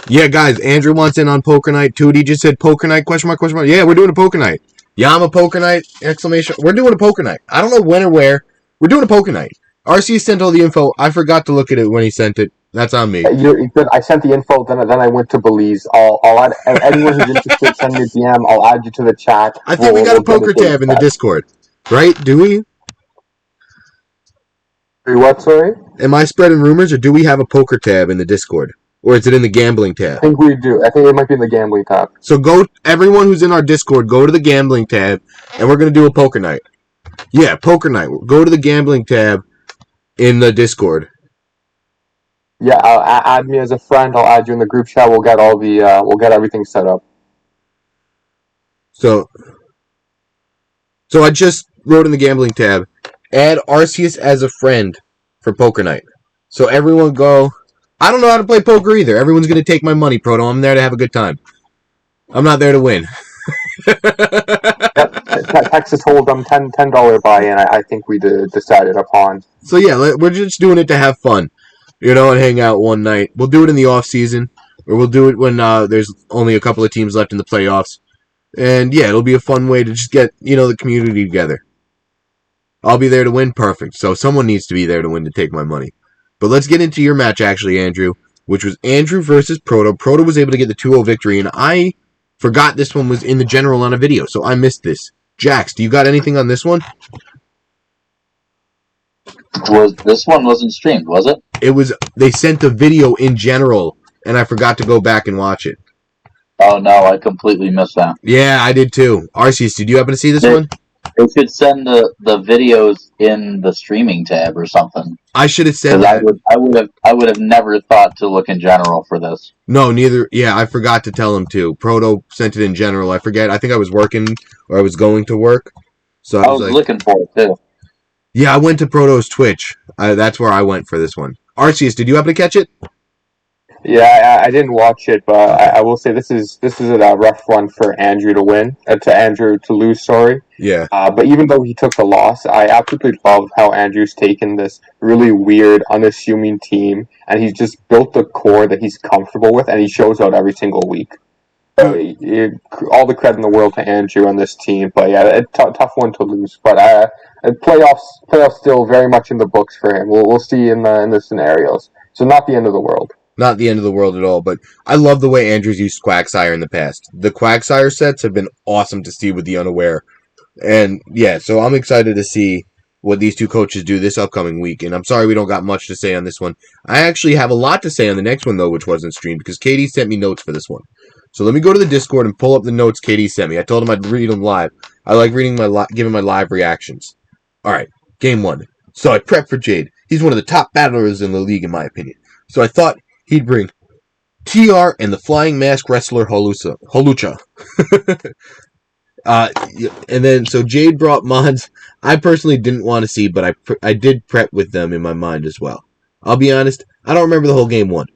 Yeah, guys, Andrew wants in on Poker Night. Tootie just said Poker Night, question mark. Yeah, we're doing a Poker Night. Yama Poker Night, exclamation. We're doing a Poker Night. I don't know when or where. We're doing a Poker Night. RC sent all the info. I forgot to look at it when he sent it. That's on me. I sent the info, then I went to Belize. I'll add anyone who's interested, send me a DM. I'll add you to the chat. I think we got a poker tab in the Discord. Right? Do we? What, sorry? Am I spreading rumors, or do we have a poker tab in the Discord? Or is it in the gambling tab? I think we do. I think it might be in the gambling tab. So everyone who's in our Discord, go to the gambling tab, and we're going to do a poker night. Yeah, poker night. Go to the gambling tab in the Discord. Yeah, add me as a friend. I'll add you in the group chat. We'll get everything set up. So I just wrote in the gambling tab, add Arceus as a friend for poker night. So everyone go. I don't know how to play poker either. Everyone's going to take my money, Proto. I'm there to have a good time. I'm not there to win. Texas Hold'em, $10 buy-in, I think we decided upon. So yeah, we're just doing it to have fun, and hang out one night. We'll do it in the off season, or we'll do it when there's only a couple of teams left in the playoffs. And yeah, it'll be a fun way to just get the community together. I'll be there to win, perfect. So someone needs to be there to win to take my money. But let's get into your match, actually, Andrew, which was Andrew versus Proto. Proto was able to get the 2-0 victory, and I forgot this one was in the general on a video, so I missed this. Jax, do you got anything on this one? This one wasn't streamed, was it? It was. They sent the video in general, and I forgot to go back and watch it. Oh, no, I completely missed that. Yeah, I did too. Arceus, did you happen to see this one? They should send the videos in the streaming tab or something. I should have said that. I would have never thought to look in general for this. No, neither. Yeah, I forgot to tell him to. Proto sent it in general. I forget. I think I was working or I was going to work. So I was looking for it too. Yeah, I went to Proto's Twitch. That's where I went for this one. Arceus, did you happen to catch it? Yeah, I didn't watch it, but I will say this is a rough one for Andrew to win, to Andrew to lose. Sorry. Yeah. But even though he took the loss, I absolutely love how Andrew's taken this really weird, unassuming team, and he's just built the core that he's comfortable with, and he shows out every single week. All the credit in the world to Andrew and this team, but yeah, a tough one to lose. But playoffs still very much in the books for him. We'll see in the scenarios. So not the end of the world. Not the end of the world at all, but I love the way Andrew's used Quagsire in the past. The Quagsire sets have been awesome to see with the Unaware. And yeah, so I'm excited to see what these two coaches do this upcoming week. And I'm sorry we don't got much to say on this one. I actually have a lot to say on the next one, though, which wasn't streamed, because Katie sent me notes for this one. So let me go to the Discord and pull up the notes Katie sent me. I told him I'd read them live. I like reading giving my live reactions. All right, game 1. So I prepped for Jade. He's one of the top battlers in the league, in my opinion. So I thought he'd bring TR and the Flying Mask Wrestler Holucha. And then, so Jade brought mods I personally didn't want to see, but I did prep with them in my mind as well. I'll be honest, I don't remember the whole game 1,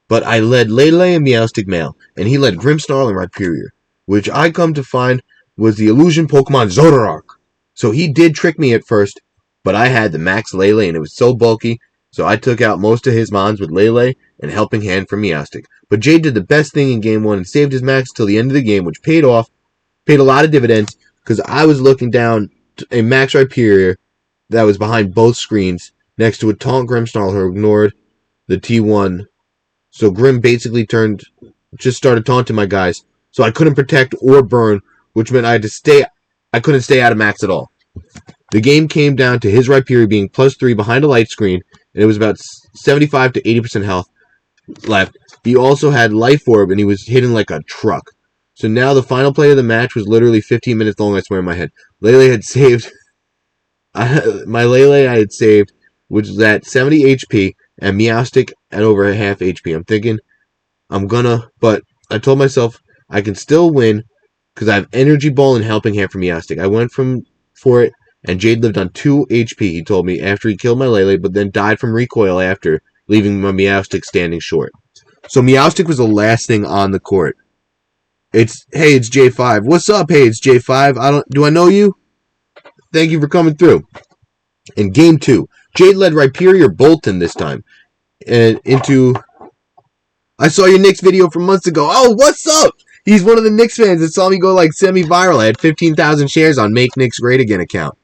but I led Lele and Meowstic Male, and he led Grimmsnarl and Rhyperior, which I come to find was the illusion Pokemon Zoroark. So he did trick me at first, but I had the max Lele, and it was so bulky, so I took out most of his mons with Lele and Helping Hand from Meowstic. But Jade did the best thing in game 1 and saved his max till the end of the game, which paid off. Paid a lot of dividends, because I was looking down a max Rhyperior that was behind both screens next to a taunt Grimmsnarl who ignored the T1. So Grim basically just started taunting my guys. So I couldn't protect or burn, which meant I couldn't stay out of max at all. The game came down to his Rhyperior being +3 behind a light screen, and it was about 75 to 80% health left. He also had Life Orb, and he was hitting like a truck. So now the final play of the match was literally 15 minutes long, I swear in my head. Lele had saved... my Lele I had saved, which was at 70 HP, and Meowstic at over a half HP. I'm thinking, but I told myself I can still win, because I have Energy Ball and Helping Hand for Meowstic. I went for it, and Jade lived on 2 HP, he told me, after he killed my Lele, but then died from recoil after, leaving my Meowstic standing short. So Meowstic was the last thing on the court. It's J5. What's up? Hey, it's J5. Do I know you? Thank you for coming through. In game 2, Jade led Rhyperior Bolton this time. And I saw your Knicks video from months ago. Oh, what's up? He's one of the Knicks fans that saw me go like semi-viral. I had 15,000 shares on Make Knicks Great Again account.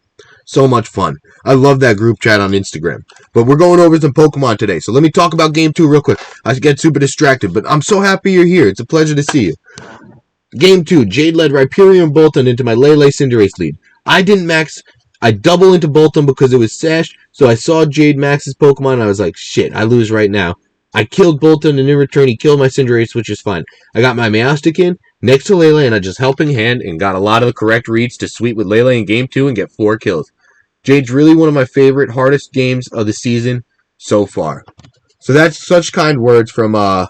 So much fun. I love that group chat on Instagram. But we're going over some Pokemon today. So let me talk about game 2 real quick. I get super distracted, but I'm so happy you're here. It's a pleasure to see you. Game 2, Jade led Rhyperior and Bolton into my Lele Cinderace lead. I didn't max. I double into Bolton because it was Sash, so I saw Jade max's Pokemon, and I was like, shit, I lose right now. I killed Bolton, and in return, he killed my Cinderace, which is fine. I got my Meowstic in, next to Lele, and I just Helping Hand, and got a lot of the correct reads to sweep with Lele in Game 2 and get 4 kills. Jade's really one of my favorite, hardest games of the season so far. So that's such kind words from, from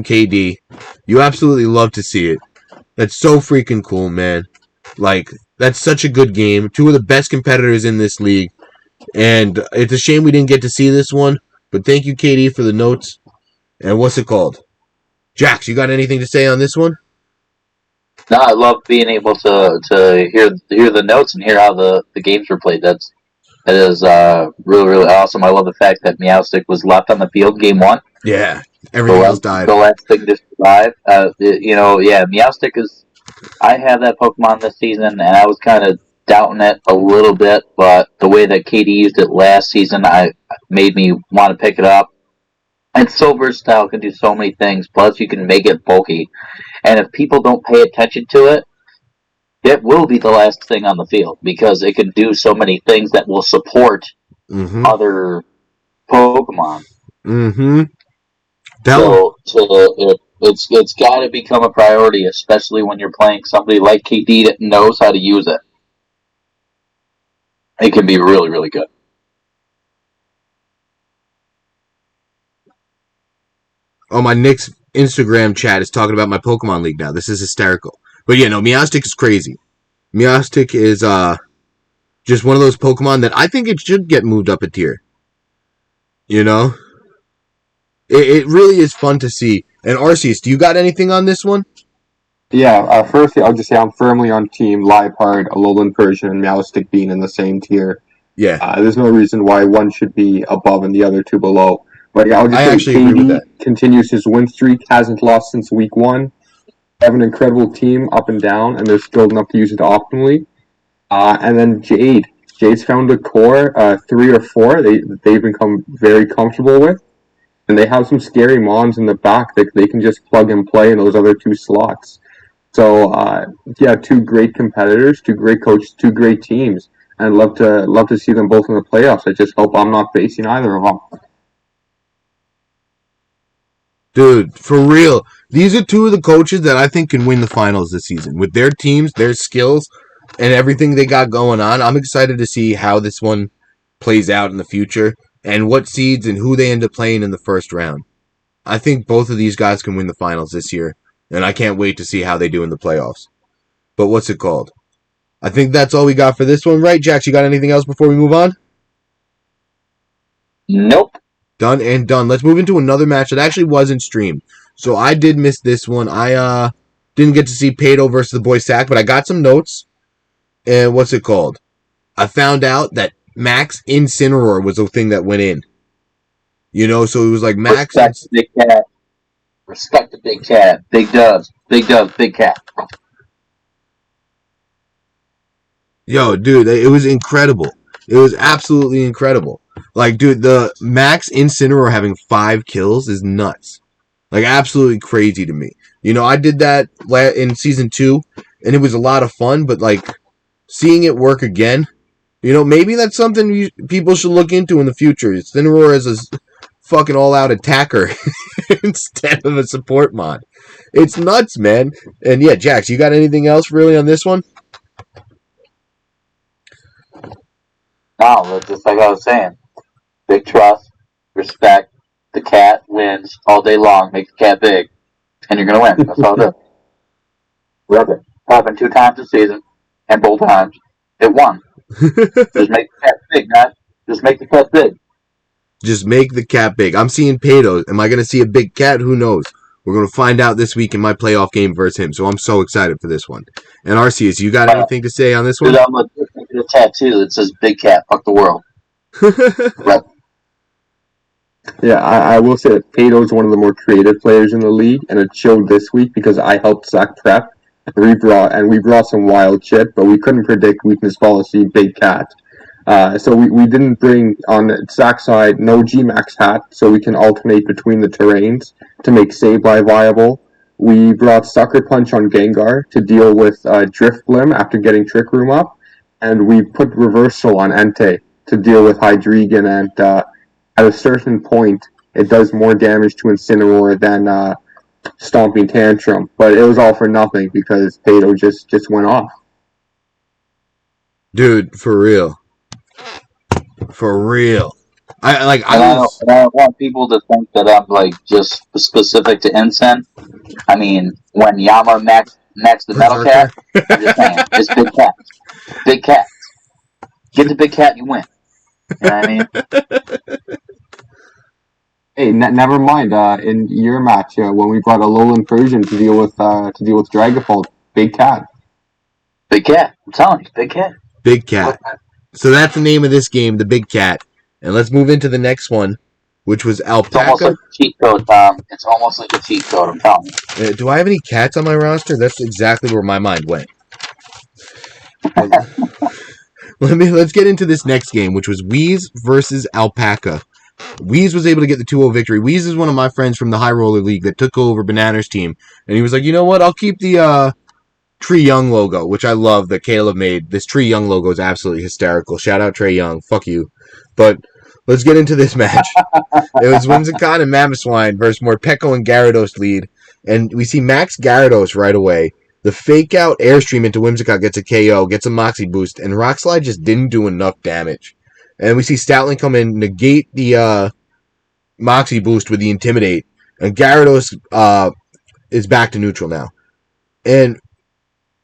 KD. You absolutely love to see it. That's so freaking cool, man. Like, that's such a good game. 2 of the best competitors in this league. And it's a shame we didn't get to see this one. But thank you, KD, for the notes. And Jax, you got anything to say on this one? No, I love being able to hear the notes and hear how the games were played. That is really, really awesome. I love the fact that Meowstic was left on the field game 1. Yeah, everything else died. The last thing to survive. Meowstic is... I have that Pokemon this season, and I was kind of doubting it a little bit, but the way that KD used it last season made me want to pick it up. It's so versatile, can do so many things, plus you can make it bulky. And if people don't pay attention to it, it will be the last thing on the field, because it can do so many things that will support other Pokemon. Mm-hmm. It's got to become a priority, especially when you're playing somebody like KD that knows how to use it. It can be really, really good. Oh, my Knicks Instagram chat is talking about my Pokemon League now. This is hysterical. But yeah, no, Meowstic is crazy. Meowstic is just one of those Pokemon that I think it should get moved up a tier. You know? It really is fun to see. And Arceus, do you got anything on this one? Yeah, firstly, I'll just say I'm firmly on Team Liepard, Alolan Persian, and Meowstic being in the same tier. Yeah. There's no reason why one should be above and the other two below. But yeah, I'll just say actually agree with that. Continues his win streak, hasn't lost since week 1. They have an incredible team up and down, and they're skilled enough to use it optimally. And then Jade. Jade's found a core, 3 or 4, they've become very comfortable with. And they have some scary mons in the back that they can just plug and play in those other 2 slots. So, 2 great competitors, 2 great coaches, 2 great teams. and love to see them both in the playoffs. I just hope I'm not facing either of them. Dude, for real. These are two of the coaches that I think can win the finals this season. With their teams, their skills, and everything they got going on, I'm excited to see how this one plays out in the future and what seeds and who they end up playing in the first round. I think both of these guys can win the finals this year, and I can't wait to see how they do in the playoffs. But what's it called? I think that's all we got for this one, right, Jax? You got anything else before we move on? Nope. Done and done. Let's move into another match that actually wasn't streamed. So I did miss this one. I didn't get to see Pato versus the BoySakk, but I got some notes. And what's it called? I found out that Max Incineroar was the thing that went in. You know, so it was like Max. Respect the big cat. Respect the big cat. Big dubs. Big dubs. Big cat. Yo, dude, it was incredible. It was absolutely incredible. Like, dude, the Max Incineroar having 5 kills is nuts. Like, absolutely crazy to me. You know, I did that in Season 2, and it was a lot of fun, but, like, seeing it work again, you know, maybe that's something people should look into in the future. Incineroar as a fucking all-out attacker instead of a support mod. It's nuts, man. And, yeah, Jax, you got anything else really on this one? No, just like I was saying. Big trust, respect. The cat wins all day long. Make the cat big, and you're gonna win. That's all it is. Rub it. Happened 2 times this season, and both times it won. Just make the cat big, guys. Just make the cat big. Just make the cat big. I'm seeing Pato. Am I going to see a big cat? Who knows? We're going to find out this week in my playoff game versus him. So I'm so excited for this one. And Arceus, you got anything to say on this one? Dude, I'm going to get a tattoo that says "Big Cat, fuck the world." Right. Yeah, I will say that Pato is one of the more creative players in the league, and it showed this week because I helped Sakk prep. We brought some wild shit, but we couldn't predict weakness policy Big Cat. So we didn't bring on Sack's side no G-Max hat, so we can alternate between the terrains to make Sableye viable. We brought Sucker Punch on Gengar to deal with Drift Blim after getting Trick Room up, and we put Reversal on Entei to deal with Hydreigon, and at a certain point, it does more damage to Incineroar than Stomping Tantrum, but it was all for nothing because Pato just went off. Dude, for real. For real. I don't want people to think that I'm like just specific to Incen. I mean, when Yama maxed the Metal Cat, I'm just saying, it's Big Cat. Big Cat. Get the Big Cat, you win. You know what I mean? Hey, never mind. In your match, when we brought a Alolan Persian to deal with Dragapult, Big Cat. Big Cat. I'm telling you, Big Cat. Big Cat. So that's the name of this game, the Big Cat. And let's move into the next one, which was Alpaca. It's almost like a cheat code, Tom. It's almost like a cheat code, I'm telling you. Do I have any cats on my roster? That's exactly where my mind went. Let's get into this next game, which was Weeese versus Alpaca. Weeese was able to get the 2-0 victory. Weeese is one of my friends from the High Roller League that took over Banana's team. And he was like, you know what? I'll keep the Tree Young logo, which I love that Caleb made. This Tree Young logo is absolutely hysterical. Shout out Trey Young. Fuck you. But let's get into this match. It was Whimsicott and Mamoswine versus Morpeko and Gyarados lead. And we see Max Gyarados right away. The fake out airstream into Whimsicott gets a KO, gets a Moxie boost, and Rock Slide just didn't do enough damage. And we see Stoutland come in, negate the Moxie boost with the Intimidate. And Gyarados is back to neutral now. And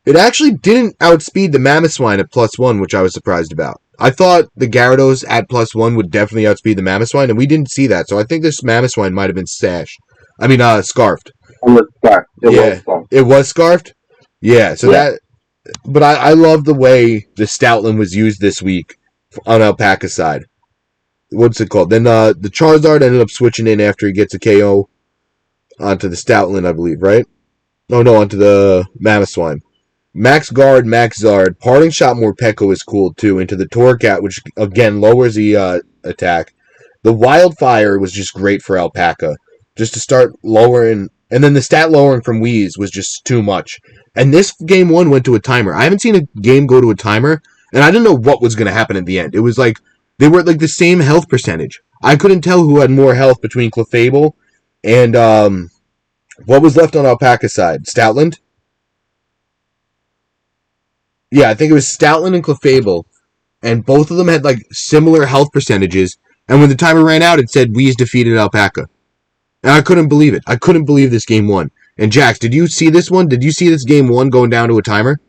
it actually didn't outspeed the Mamoswine at +1, which I was surprised about. I thought the Gyarados at +1 would definitely outspeed the Mamoswine, and we didn't see that. So I think this Mamoswine might have been scarfed. It was scarfed. It was scarfed? Yeah, so yeah. But I love the way the Stoutland was used this week on Alpaca's side. What's it called? Then the Charizard ended up switching in after he gets a KO onto the Stoutland, I believe, right? Oh, no, onto the Mamoswine. Max Guard, Max Zard. Parting Shot Morpeko is cool, too, into the Torcat, which, again, lowers the attack. The Wildfire was just great for Alpaca. Just to start lowering... And then the stat lowering from Weeese was just too much. And this game 1 went to a timer. I haven't seen a game go to a timer And I didn't know what was going to happen at the end. It was like, they were like the same health percentage. I couldn't tell who had more health between Clefable and, what was left on Alpaca's side? Stoutland? Yeah, I think it was Stoutland and Clefable. And both of them had like similar health percentages. And when the timer ran out, it said Weeese defeated Alpaca. And I couldn't believe it. I couldn't believe this game won. And Jax, did you see this one? Did you see this game 1 going down to a timer?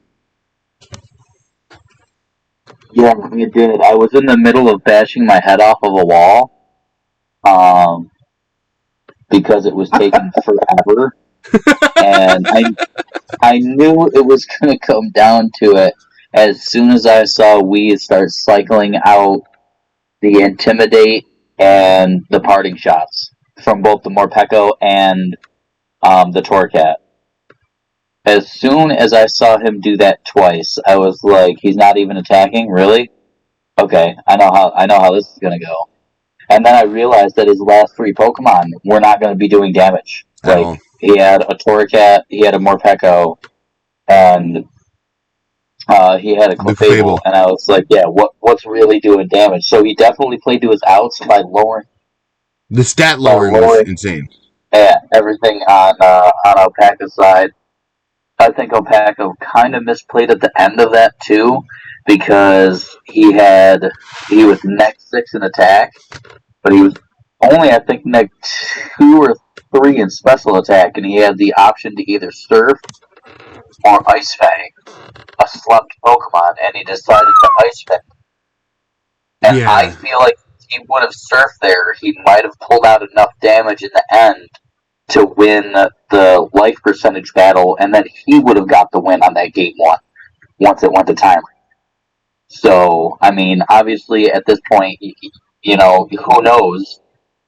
Yeah, it did. I was in the middle of bashing my head off of a wall, because it was taking forever, and I knew it was going to come down to it as soon as I saw Weeese start cycling out the Intimidate and the parting shots from both the Morpeko and the Torcat. As soon as I saw him do that twice, I was like, he's not even attacking? Really? Okay, I know how this is gonna go. And then I realized that his last 3 Pokemon were not gonna be doing damage. Like, he had a Torcat, he had a Morpeko, and he had a Clefable, and I was like, yeah, what's really doing damage? So he definitely played to his outs by lowering... The stat lowering was insane. Yeah, everything on Alpaca's side. I think Alpaca kind of misplayed at the end of that too, because he was next 6 in attack, but he was only, I think, next 2 or 3 in special attack, and he had the option to either Surf or Ice Fang, a slumped Pokemon, and he decided to Ice Fang. And yeah. I feel like if he would have Surfed there, he might have pulled out enough damage in the end to win the life percentage battle, and then he would have got the win on that game 1 once it went to timer. So, I mean, obviously at this point, you know, who knows?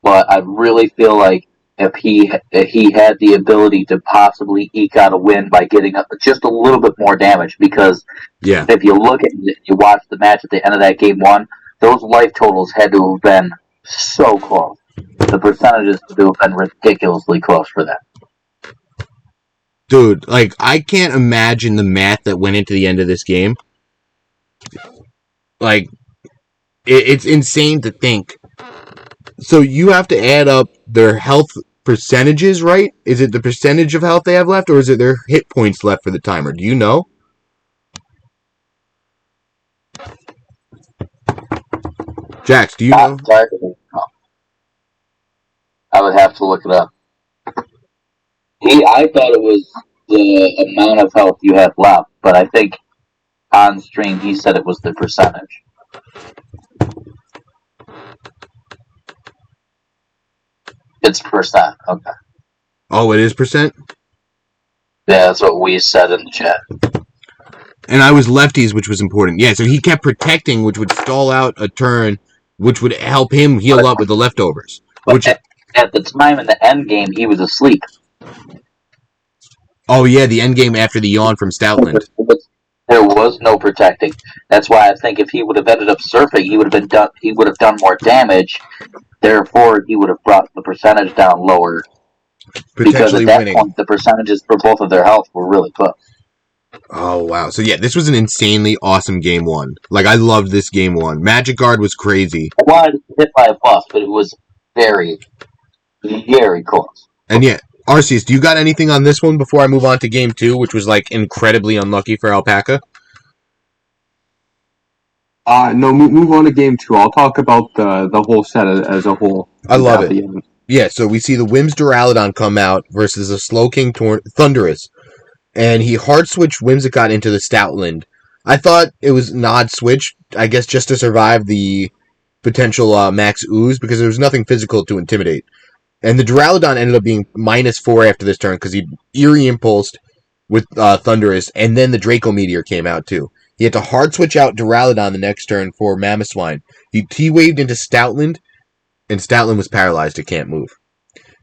But I really feel like if he had the ability to possibly eke out a win by getting just a little bit more damage, because if you look at it, you watch the match at the end of that game 1, those life totals had to have been so close. The percentages would have been ridiculously close for them. Dude, like, I can't imagine the math that went into the end of this game. Like, it's insane to think. So you have to add up their health percentages, right? Is it the percentage of health they have left, or is it their hit points left for the timer? Do you know? Jax, do you know? I would have to look it up. I thought it was the amount of health you have left, but I think on stream he said it was the percentage. It's percent, okay. Oh, it is percent? Yeah, that's what we said in the chat. And I was lefties, which was important. Yeah, so he kept protecting, which would stall out a turn, which would help him heal up with the leftovers. Which at the time in the end game, he was asleep. Oh yeah, the end game after the yawn from Stoutland. There was no protecting. That's why I think if he would have ended up surfing, he would have done more damage. Therefore, he would have brought the percentage down lower. Because at that point, the percentages for both of their health were really close. Oh wow! So yeah, this was an insanely awesome game 1. Like, I loved this game 1. Magic Guard was crazy. I wanted to hit by a bus, but it was very, very close. And yeah, Arceus, do you got anything on this one before I move on to game 2, which was like incredibly unlucky for Alpaca? No, move on to game 2. I'll talk about the whole set as a whole. I love it. Yeah, so we see the Whim's Duraludon come out versus a Slowking Thundurus. And he hard switched Whimsicott into the Stoutland. I thought it was an odd switch, I guess just to survive the potential max ooze, because there was nothing physical to intimidate. And the Duraludon ended up being -4 after this turn, because he Eerie Impulsed with Thundurus, and then the Draco Meteor came out too. He had to hard switch out Duraludon the next turn for Mamoswine. He T-waved into Stoutland, and Stoutland was paralyzed, it can't move.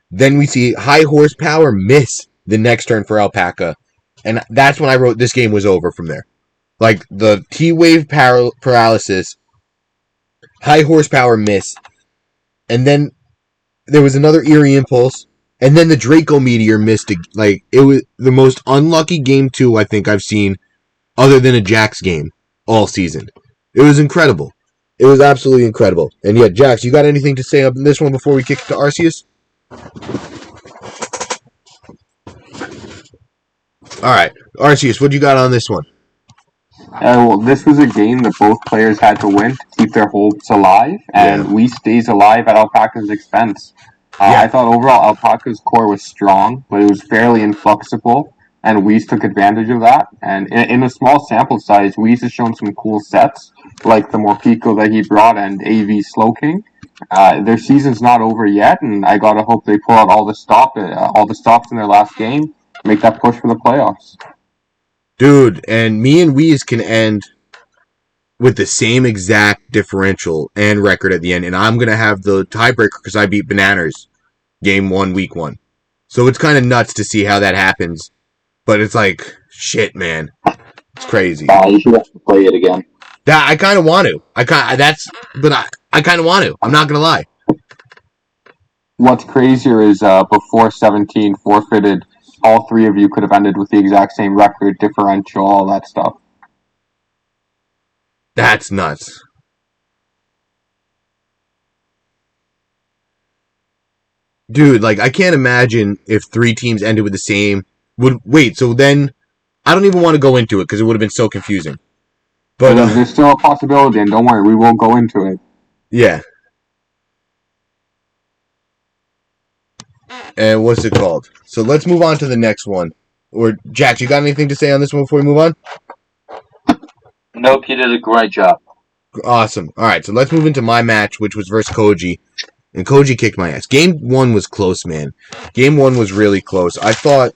Then we see High Horsepower miss the next turn for Alpaca, and that's when I wrote this game was over from there. Like, the T-wave paralysis, High Horsepower miss, and then there was another Eerie Impulse, and then the Draco Meteor missed. Like, it was the most unlucky game 2 I think I've seen, other than a Jax game, all season. It was incredible. It was absolutely incredible. And yeah, Jax, you got anything to say on this one before we kick it to Arceus? All right, Arceus, what you got on this one? Well, this was a game that both players had to win to keep their hopes alive, and Weeese stays alive at Alpaca's expense. I thought overall Alpaca's core was strong, but it was fairly inflexible, and Weeese took advantage of that. And in a small sample size, Weeese has shown some cool sets, like the Morpeko that he brought and AV Slowking. Their season's not over yet, and I gotta hope they pull out all the stops in their last game, make that push for the playoffs. Dude, and me and Weeese can end with the same exact differential and record at the end, and I'm going to have the tiebreaker because I beat Bananas game 1, week 1. So it's kind of nuts to see how that happens, but it's like, shit, man. It's crazy. You should have to play it again. Yeah, I kind of want to. I kind of want to. I'm not going to lie. What's crazier is before 17 forfeited, all three of you could have ended with the exact same record, differential, all that stuff. That's nuts. Dude, like, I can't imagine if 3 teams ended with the same... Wait, so then... I don't even want to go into it because it would have been so confusing. But there's still a possibility, and don't worry, we won't go into it. Yeah. And what's it called? So let's move on to the next one. Or, Jax, you got anything to say on this one before we move on? Nope, you did a great job. Awesome. All right, so let's move into my match, which was versus Koji. And Koji kicked my ass. Game 1 was close, man. Game 1 was really close. I thought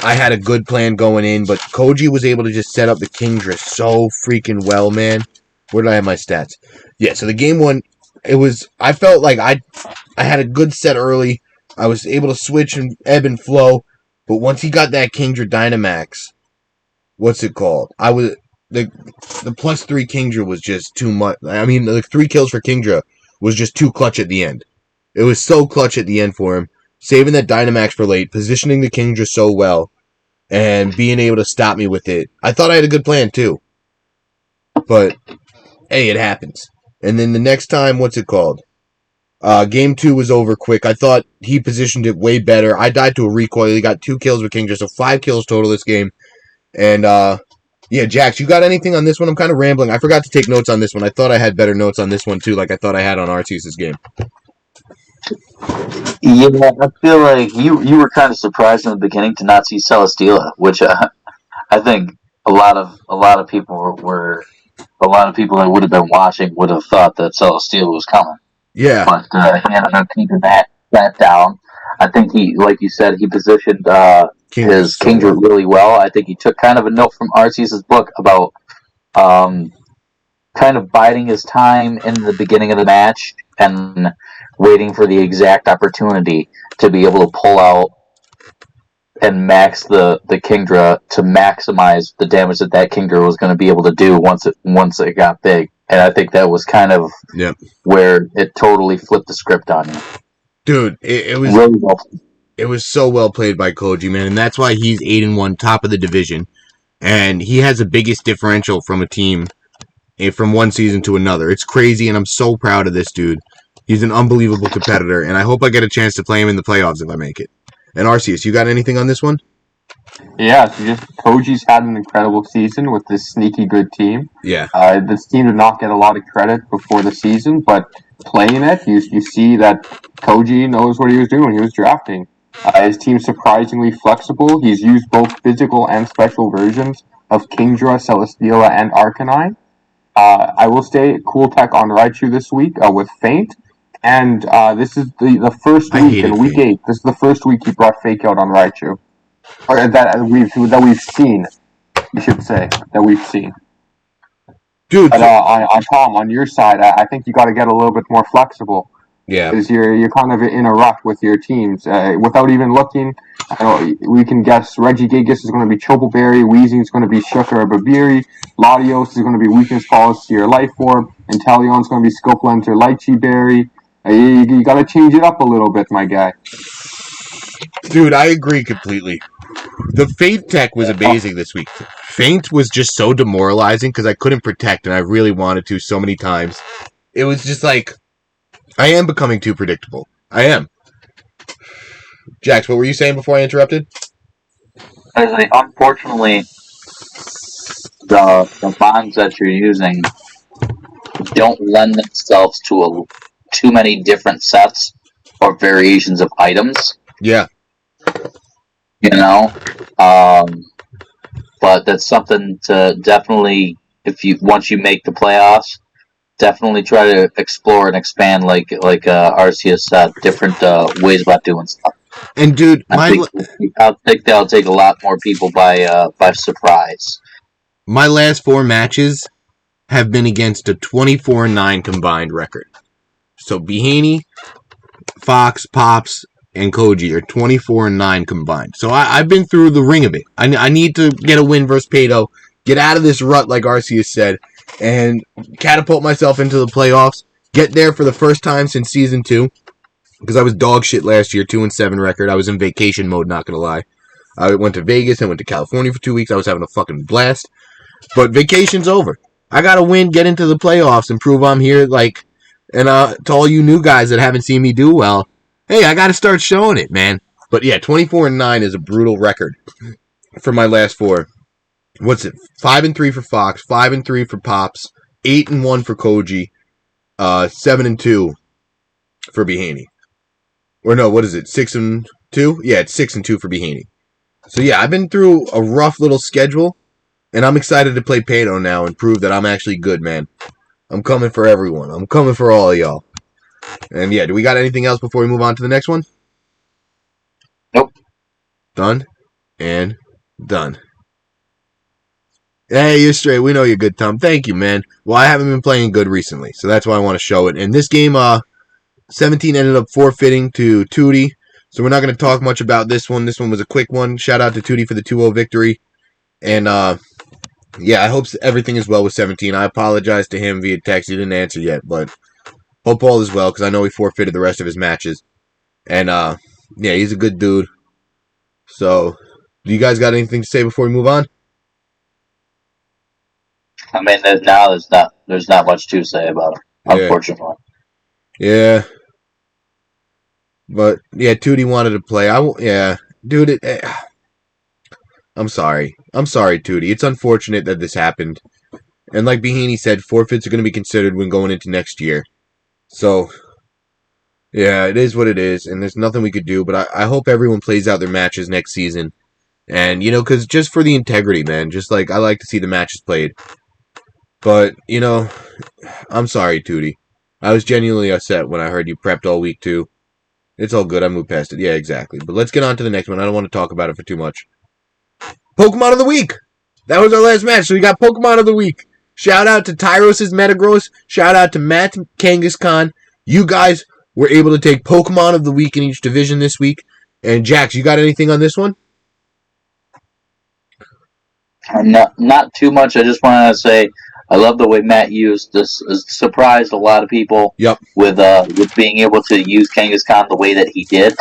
I had a good plan going in, but Koji was able to just set up the Kingdra so freaking well, man. Where did I have my stats? Yeah, so the game 1, I felt like I had a good set early. I was able to switch and ebb and flow, but once he got that Kingdra Dynamax, what's it called? The +3 Kingdra was just too much. I mean, the 3 kills for Kingdra was just too clutch at the end. It was so clutch at the end for him, saving that Dynamax for late, positioning the Kingdra so well, and being able to stop me with it. I thought I had a good plan too, but hey, it happens. And then the next time, what's it called? Game 2 was over quick. I thought he positioned it way better. I died to a recoil. He got 2 kills with Kingdra, so 5 kills total this game. And, yeah, Jax, you got anything on this one? I'm kind of rambling. I forgot to take notes on this one. I thought I had better notes on this one, too, like I thought I had on Arceus' game. Yeah, I feel like you were kind of surprised in the beginning to not see Celesteela, which I think a lot of people that would have been watching would have thought that Celesteela was coming. Yeah. But he ended up keeping that down. I think he, like you said, he positioned his Kingdra really well. I think he took kind of a note from Arceus' book about kind of biding his time in the beginning of the match and waiting for the exact opportunity to be able to pull out and max the Kingdra to maximize the damage that Kingdra was going to be able to do once it got big. And I think that was kind of where it totally flipped the script on you. Dude, it was really well. It was so well played by Koji, man, and that's why he's 8-1, top of the division, and he has the biggest differential from a team from one season to another. It's crazy, and I'm so proud of this dude. He's an unbelievable competitor, and I hope I get a chance to play him in the playoffs if I make it. And Arceus, you got anything on this one? Yeah, so just Koji's had an incredible season with this sneaky good team. Yeah. This team did not get a lot of credit before the season, but playing it, you see that Koji knows what he was doing when he was drafting. His team's surprisingly flexible. He's used both physical and special versions of Kingdra, Celesteela, and Arcanine. I will say cool tech on Raichu this week with Feint. And this is the first week in week 8. This is the first week he brought Fake Out on Raichu. Or that we've seen, you should say, that we've seen. Dude, but on Tom, on your side, I think you got to get a little bit more flexible. Yeah, because you're kind of in a rut with your teams. Without even looking, we can guess Reggie Gigas is going to be Choppleberry, Weezing is going to be Shucker or Babiri, Latios is going to be Weakness Policy or Life Orb, and Talion's going to be Scope Lens or Lychee Berry. You got to change it up a little bit, my guy. Dude, I agree completely. The Fate tech was amazing this week. Feint was just so demoralizing because I couldn't protect and I really wanted to so many times. It was just like, I am becoming too predictable. I am. Jax, what were you saying before I interrupted? Unfortunately, the bonds that you're using don't lend themselves to too many different sets or variations of items. Yeah. You know, but that's something to definitely, once you make the playoffs, definitely try to explore and expand, like Arceus said, different ways about doing stuff. And dude, I think that'll take a lot more people by surprise. My last 4 matches have been against a 24-9 combined record. So Bhanny, Fox, Pops, and Koji are 24-9 combined. So I've been through the ring of it. I need to get a win versus Pato, get out of this rut like Arceus said, and catapult myself into the playoffs. Get there for the first time since Season 2. Because I was dog shit last year, 2-7 record. I was in vacation mode, not gonna lie. I went to Vegas, I went to California for 2 weeks. I was having a fucking blast. But vacation's over. I gotta win, get into the playoffs, and prove I'm here, like, and to all you new guys that haven't seen me do well, hey, I gotta start showing it, man. But yeah, 24-9 is a brutal record for my last 4. What's it? 5-3 for Fox, 5-3 for Pops, 8-1 for Koji, 7-2 for Bhanny. Or no, what is it? 6-2? Yeah, it's 6-2 for Bhanny. So yeah, I've been through a rough little schedule, and I'm excited to play Pato now and prove that I'm actually good, man. I'm coming for everyone. I'm coming for all of y'all. And yeah, do we got anything else before we move on to the next one? Nope. Done and done. Hey, you're straight. We know you're good, Tom. Thank you, man. Well, I haven't been playing good recently, so that's why I want to show it. And this game, 17 ended up forfeiting to Tootie, so we're not going to talk much about this one. This one was a quick one. Shout out to Tootie for the 2-0 victory. And, yeah, I hope everything is well with 17. I apologize to him via text. He didn't answer yet, but hope all is well, because I know he forfeited the rest of his matches. And, yeah, he's a good dude. So, do you guys got anything to say before we move on? I mean, there's not much to say about him, unfortunately. Yeah. But, yeah, Tootie wanted to play. Dude, I'm sorry. I'm sorry, Tootie. It's unfortunate that this happened. And like Bhanny said, forfeits are going to be considered when going into next year. So, yeah, it is what it is, and there's nothing we could do, but I hope everyone plays out their matches next season. And, you know, because just for the integrity, man, just like I like to see the matches played. But, you know, I'm sorry, Tootie. I was genuinely upset when I heard you prepped all week, too. It's all good. I moved past it. Yeah, exactly. But let's get on to the next one. I don't want to talk about it for too much. Pokemon of the Week! That was our last match, so we got Pokemon of the Week. Shout out to Tyros' Metagross. Shout out to Matt Kangaskhan. You guys were able to take Pokemon of the Week in each division this week. And Jax, you got anything on this one? Not too much. I just wanted to say I love the way Matt used this. Surprised a lot of people. Yep. With being able to use Kangaskhan the way that he did,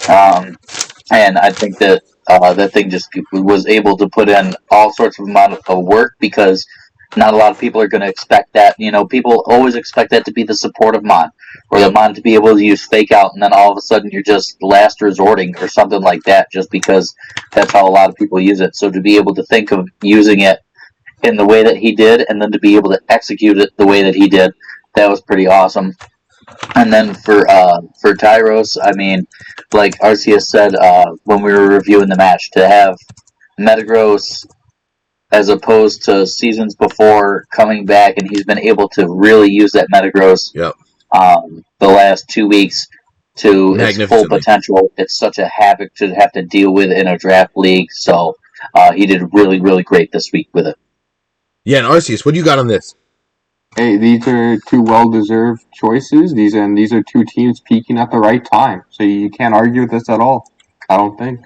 and I think that that thing just was able to put in all sorts of amount of work, because not a lot of people are going to expect that. You know, people always expect that to be the supportive mon, or the mon to be able to use fake out, and then all of a sudden you're just last resorting or something like that, just because that's how a lot of people use it. So to be able to think of using it in the way that he did, and then to be able to execute it the way that he did, that was pretty awesome. And then for Tyros, I mean, like Arceus said when we were reviewing the match, to have Metagross as opposed to seasons before coming back, and he's been able to really use that Metagross the last 2 weeks to its full potential. It's such a havoc to have to deal with in a draft league, so he did really, really great this week with it. Yeah, and Arceus, what do you got on this? Hey, these are 2 well-deserved choices. These are 2 teams peaking at the right time. So you can't argue with this at all, I don't think.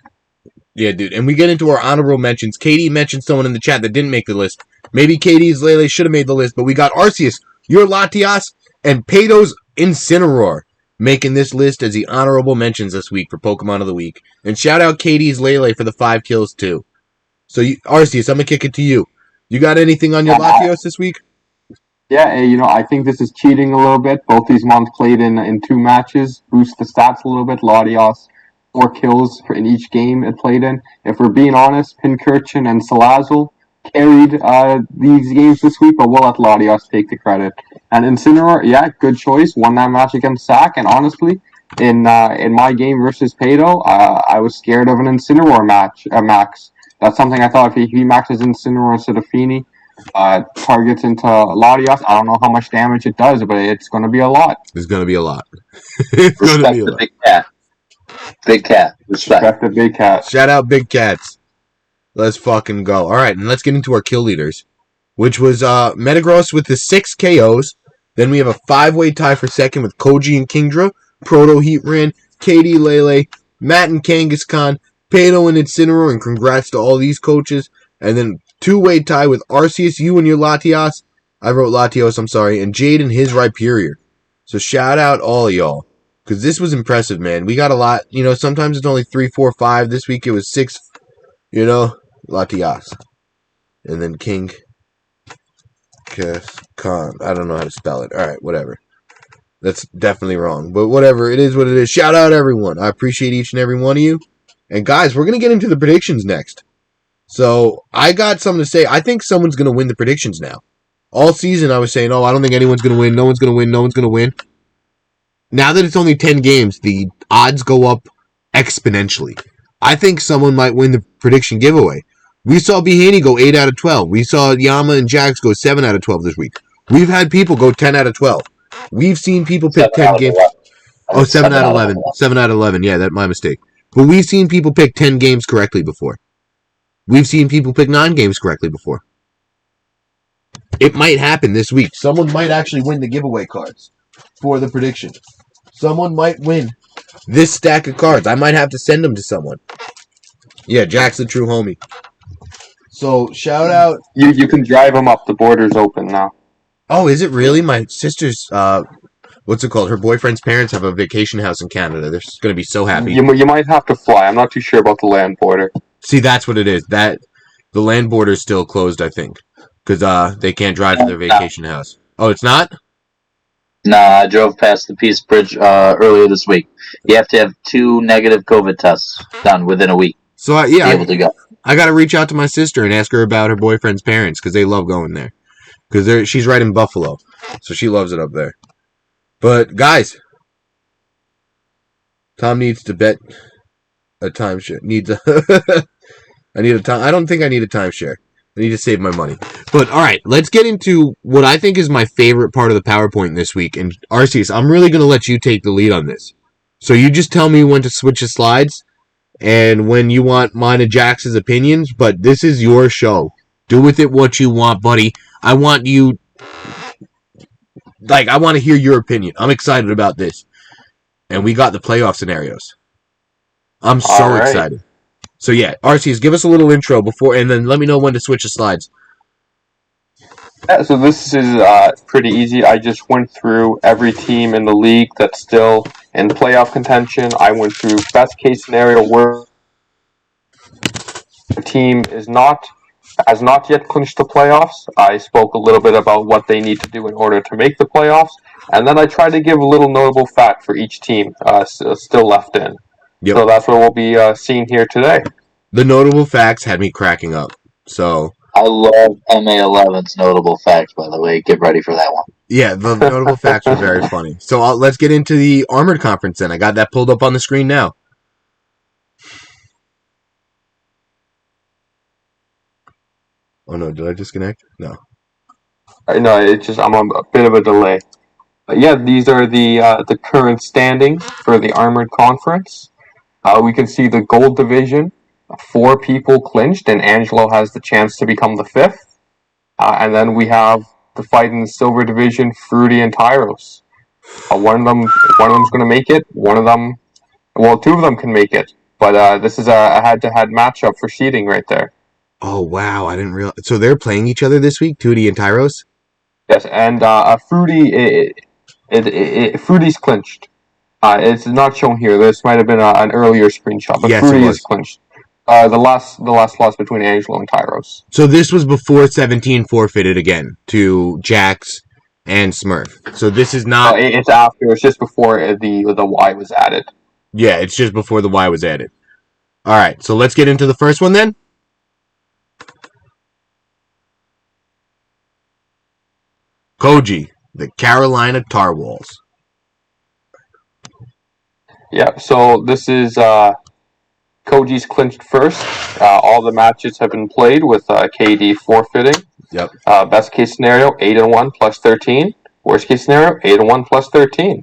Yeah, dude. And we get into our honorable mentions. Katie mentioned someone in the chat that didn't make the list. Maybe Katie's Lele should have made the list, but we got Arceus, your Latias, and Pato's Incineroar making this list as the honorable mentions this week for Pokemon of the Week. And shout out Katie's Lele for the 5 kills, too. So, Arceus, I'm going to kick it to you. You got anything on your Latios this week? Yeah, I think this is cheating a little bit. Both these mons played in 2 matches, boost the stats a little bit. Latios, 4 kills in each game it played in. If we're being honest, Pincurchin and Salazzle carried these games this week, but we'll let Latios take the credit. And Incineroar, yeah, good choice. Won that match against Sakk, and honestly, in my game versus Pato, I was scared of an Incineroar max. That's something I thought if he maxes Incineroar instead of Feeny, targets into Latios. I don't know how much damage it does, but it's going to be a lot. It's going to be a lot. It's going to be a lot. Big cat. Big cat. Respect the big cat. Shout out big cats. Let's fucking go. All right, and let's get into our kill leaders, which was Metagross with the 6 KOs. Then we have a 5-way tie for second with Koji and Kingdra, Proto, Heatran, Katie, Lele, Matt and Kangaskhan, Pato and Incineroar, and congrats to all these coaches. And then 2-way tie with Arceus, you and your Latios. I wrote Latios, I'm sorry, and Jade and his Rhyperior. So shout out all of y'all, because this was impressive, man. We got a lot. Sometimes it's only 3, 4, 5. This week it was 6, Latios. And then King Khan. I don't know how to spell it. All right, whatever. That's definitely wrong. But whatever. It is what it is. Shout out everyone. I appreciate each and every one of you. And guys, we're going to get into the predictions next. So I got something to say. I think someone's going to win the predictions now. All season I was saying, I don't think anyone's going to win. No one's going to win. No one's going to win. Now that it's only 10 games, the odds go up exponentially. I think someone might win the prediction giveaway. We saw Bhanny go 8 out of 12. We saw Yama and Jax go 7 out of 12 this week. We've had people go 10 out of 12. We've seen people pick 10 games. 7 out of 11. 7 out of 11. Yeah, that's my mistake. But we've seen people pick 10 games correctly before. We've seen people pick 9 games correctly before. It might happen this week. Someone might actually win the giveaway cards for the prediction. Someone might win this stack of cards. I might have to send them to someone. Yeah, Jack's the true homie. So, shout out. You can drive them up. The border's open now. Oh, is it really? My sister's, what's it called? Her boyfriend's parents have a vacation house in Canada. They're going to be so happy. You might have to fly. I'm not too sure about the land border. See, that's what it is. The land border is still closed, I think, because they can't drive to their vacation house. Oh, it's not? No, I drove past the Peace Bridge earlier this week. You have to have 2 negative COVID tests done within a week. So, to be able to go. I got to reach out to my sister and ask her about her boyfriend's parents because they love going there. Because she's right in Buffalo, so she loves it up there. But, guys, Tom needs to bet a timeshare. I don't think I need a timeshare. I need to save my money. But, all right, let's get into what I think is my favorite part of the PowerPoint this week. And, Arceus, I'm really going to let you take the lead on this. So you just tell me when to switch the slides and when you want mine and Jax's opinions, but this is your show. Do with it what you want, buddy. I want you... I want to hear your opinion. I'm excited about this. And we got the playoff scenarios. I'm so excited. So yeah, Arceus, give us a little intro before, and then let me know when to switch the slides. Yeah, so this is pretty easy. I just went through every team in the league that's still in playoff contention. I went through best case scenario where the team has not yet clinched the playoffs. I spoke a little bit about what they need to do in order to make the playoffs, and then I tried to give a little notable fact for each team still left in. Yep. So that's what we'll be seeing here today. The notable facts had me cracking up. So I love MA11's notable facts, by the way. Get ready for that one. Yeah, the notable facts were very funny. So let's get into the Armored Conference then. I got that pulled up on the screen now. Oh no, did I disconnect? No. No, it's just I'm on a bit of a delay. But yeah, these are the current standing for the Armored Conference. We can see the Gold Division, 4 people clinched, and Angelo has the chance to become the 5th. And then we have the fight in the Silver Division, Fruity and Tyros. One of them's going to make it. 2 of them can make it. But this is a head-to-head matchup for seeding right there. Oh wow, I didn't realize. So they're playing each other this week, Tootie and Tyros? Yes, and Fruity, Fruity's clinched. It's not shown here. This might have been an earlier screenshot, but yes, Fruity is clinched. The last loss between Angelo and Tyros. So this was before 17 forfeited again to Jax and Smurf. So this is not. It's after. It's just before the Y was added. Yeah, it's just before the Y was added. All right, so let's get into the first one then. Koji, the Carolina Tarwals. Yeah, so this is Koji's clinched first. All the matches have been played with KD forfeiting. Yep. Best case scenario, 8-1 plus 13. Worst case scenario, 8-1 plus 13.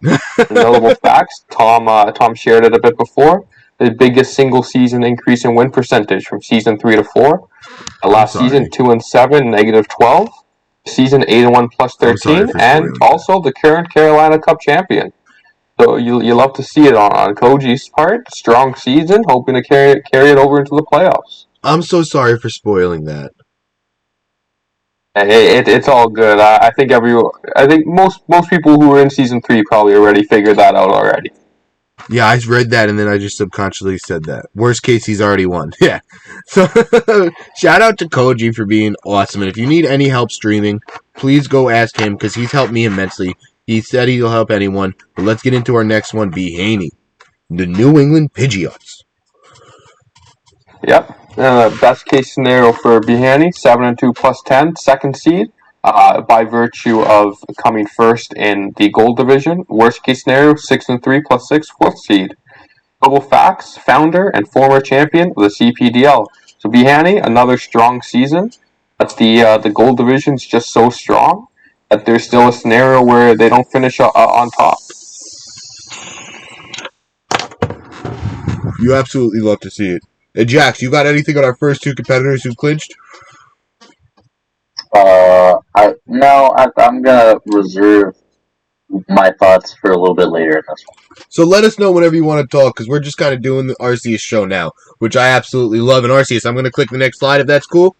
Notable facts, Tom shared it a bit before. The biggest single season increase in win percentage from season 3 to 4. Last season, 2-7, negative 12. Season 8-1 plus 13, and also the current Carolina Cup champion. So you love to see it on Koji's part. Strong season, hoping to carry it over into the playoffs. I'm so sorry for spoiling that. It's all good. I think most people who were in season 3 probably already figured that out already. Yeah, I read that and then I just subconsciously said that. Worst case, he's already won. Yeah. So shout out to Koji for being awesome. And if you need any help streaming, please go ask him because he's helped me immensely. He said he'll help anyone. But let's get into our next one, Bhanny, the New England Pidgeots. Yep. Best case scenario for Bhanny, 7-2 plus 10, second seed. By virtue of coming first in the gold division. Worst case scenario, 6-3 plus 6, fourth seed. Global facts, founder and former champion of the CPDL. So Bhanny, another strong season, but the gold division is just so strong that there's still a scenario where they don't finish on top. You absolutely love to see it. And Jax, you got anything on our first two competitors who clinched? I'm gonna reserve my thoughts for a little bit later in this one. So let us know whenever you want to talk, because we're just kind of doing the Arceus show now, which I absolutely love. And Arceus, I'm going to click the next slide if that's cool.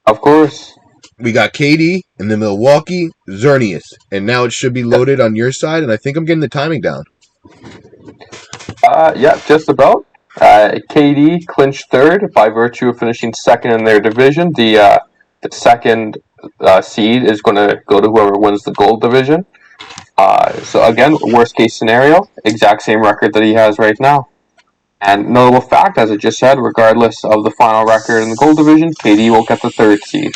Of course. We got KD and the Milwaukee Xerneas, and now it should be loaded on your side, and I think I'm getting the timing down. Yeah, just about. KD clinched third by virtue of finishing second in their division. The second seed is going to go to whoever wins the gold division. So again, worst case scenario, exact same record that he has right now. And notable fact, as I just said, regardless of the final record in the gold division, KD will get the third seed.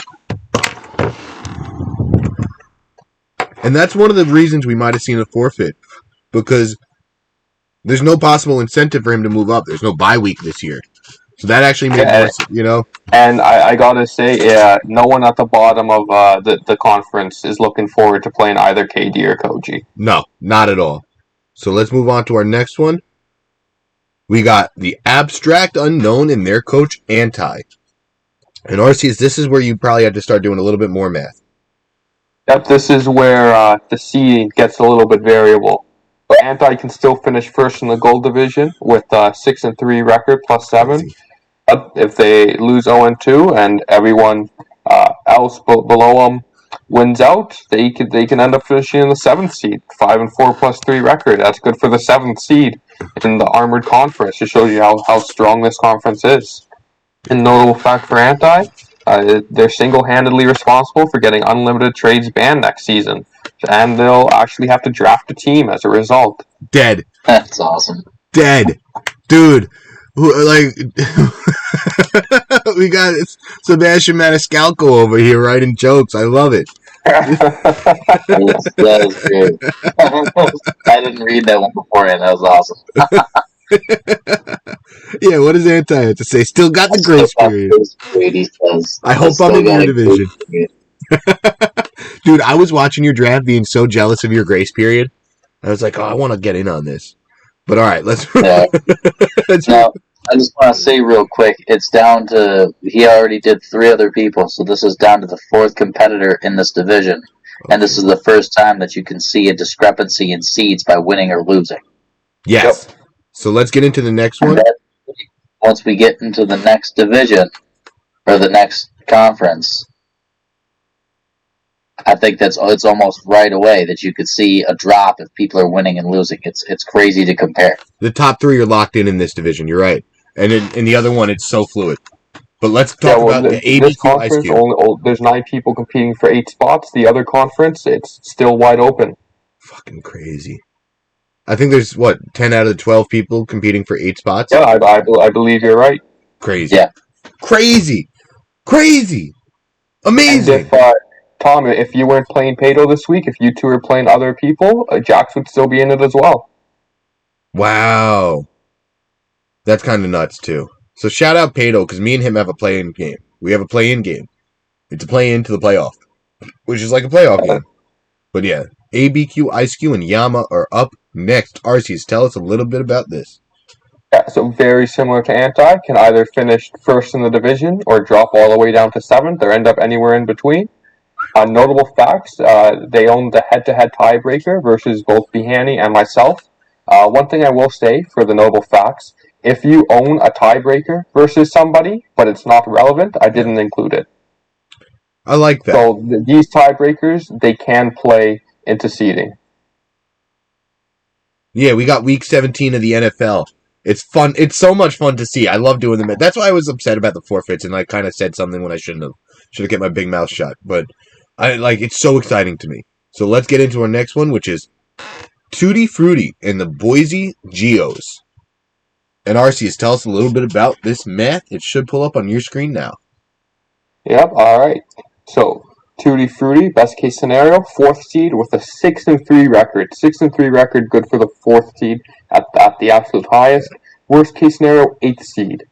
And that's one of the reasons we might have seen a forfeit, because there's no possible incentive for him to move up. There's no bye week this year. So that actually made more sense, you know? And I gotta say, no one at the bottom of the conference is looking forward to playing either KD or Koji. No, not at all. So let's move on to our next one. We got the Abstract Unknown and their coach, Anti. And Arceus, this is where you probably have to start doing a little bit more math. Yep, this is where the seeding gets a little bit variable. But Anti can still finish first in the gold division with 6-3 record plus 7. But if they lose 0-2 and everyone else below them wins out, they can end up finishing in the 7th seed, 5-4 plus 3 record. That's good for the 7th seed in the Armored Conference. It shows you how strong this conference is. And notable fact for Anti, they're single-handedly responsible for getting unlimited trades banned next season. And they'll actually have to draft a team as a result. Dead. That's awesome. Dead. Dude. Like, we got Sebastian Maniscalco over here writing jokes. I love it. Yes, that is great. I didn't read that one beforehand. That was awesome. Yeah, what does Anti have to say? Still got the grace period. I hope I'm in your division. Dude, I was watching your draft being so jealous of your grace period. I was like, oh, I want to get in on this. But all right, let's... Yeah. Now, I just want to say real quick, it's down to... He already did 3 other people, so this is down to the 4th competitor in this division. Okay. And this is the first time that you can see a discrepancy in seeds by winning or losing. Yes. Yep. So let's get into the next one. Once we get into the next division, or the next conference... I think it's almost right away that you could see a drop if people are winning and losing. It's crazy to compare. The top 3 are locked in this division. You're right. And in the other one, it's so fluid. But let's Yeah, talk well, about the this ABQ Ice conference, Cube. there's 9 people competing for 8 spots. The other conference, it's still wide open. Fucking crazy. I think there's, 10 out of the 12 people competing for 8 spots? Yeah, I believe you're right. Crazy. Yeah. Crazy. Crazy. And Amazing. if, Tom, if you weren't playing Pato this week, if you two were playing other people, Jax would still be in it as well. Wow. That's kind of nuts, too. So shout out Pato, because me and him have a play-in game. We have a play-in game. It's a play-in to the playoff, which is like a playoff game. But yeah, ABQ, IceQ, and Yama are up next. Arceus, tell us a little bit about this. Yeah, so very similar to Anti, can either finish first in the division or drop all the way down to 7th or end up anywhere in between. Notable facts, they own the head-to-head tiebreaker versus both Bhanny and myself. One thing I will say for the notable facts, if you own a tiebreaker versus somebody, but it's not relevant, I didn't include it. I like that. So these tiebreakers, they can play into seeding. Yeah, we got week 17 of the NFL. It's fun. It's so much fun to see. I love doing them. That's why I was upset about the forfeits, and I kind of said something when I shouldn't have. Should have kept my big mouth shut. But it's so exciting to me. So let's get into our next one, which is Tutti Frutti and the Boise Geos. And Arceus, tell us a little bit about this math. It should pull up on your screen now. Yep, alright. So, Tutti Frutti, best case scenario, 4th seed with a 6-3 record. 6-3 record, good for the 4th seed at the absolute highest. Worst case scenario, 8th seed.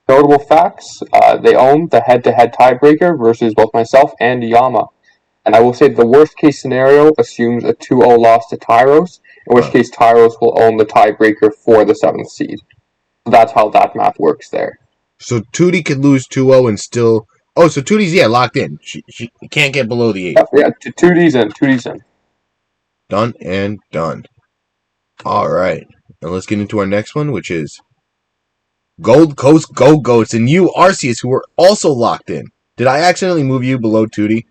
Notable facts, they own the head-to-head tiebreaker versus both myself and Yama. And I will say the worst case scenario assumes a 2-0 loss to Tyros, in which case Tyros will own the tiebreaker for the 7th seed. So that's how that math works there. So Tutti could lose 2-0 and still... Oh, so Tutti's, locked in. She can't get below the 8. Yeah, 2D's in. Done and done. All right. Now let's get into our next one, which is Gold Coast Go Goats and you, Arceus, who are also locked in. Did I accidentally move you below Tutti?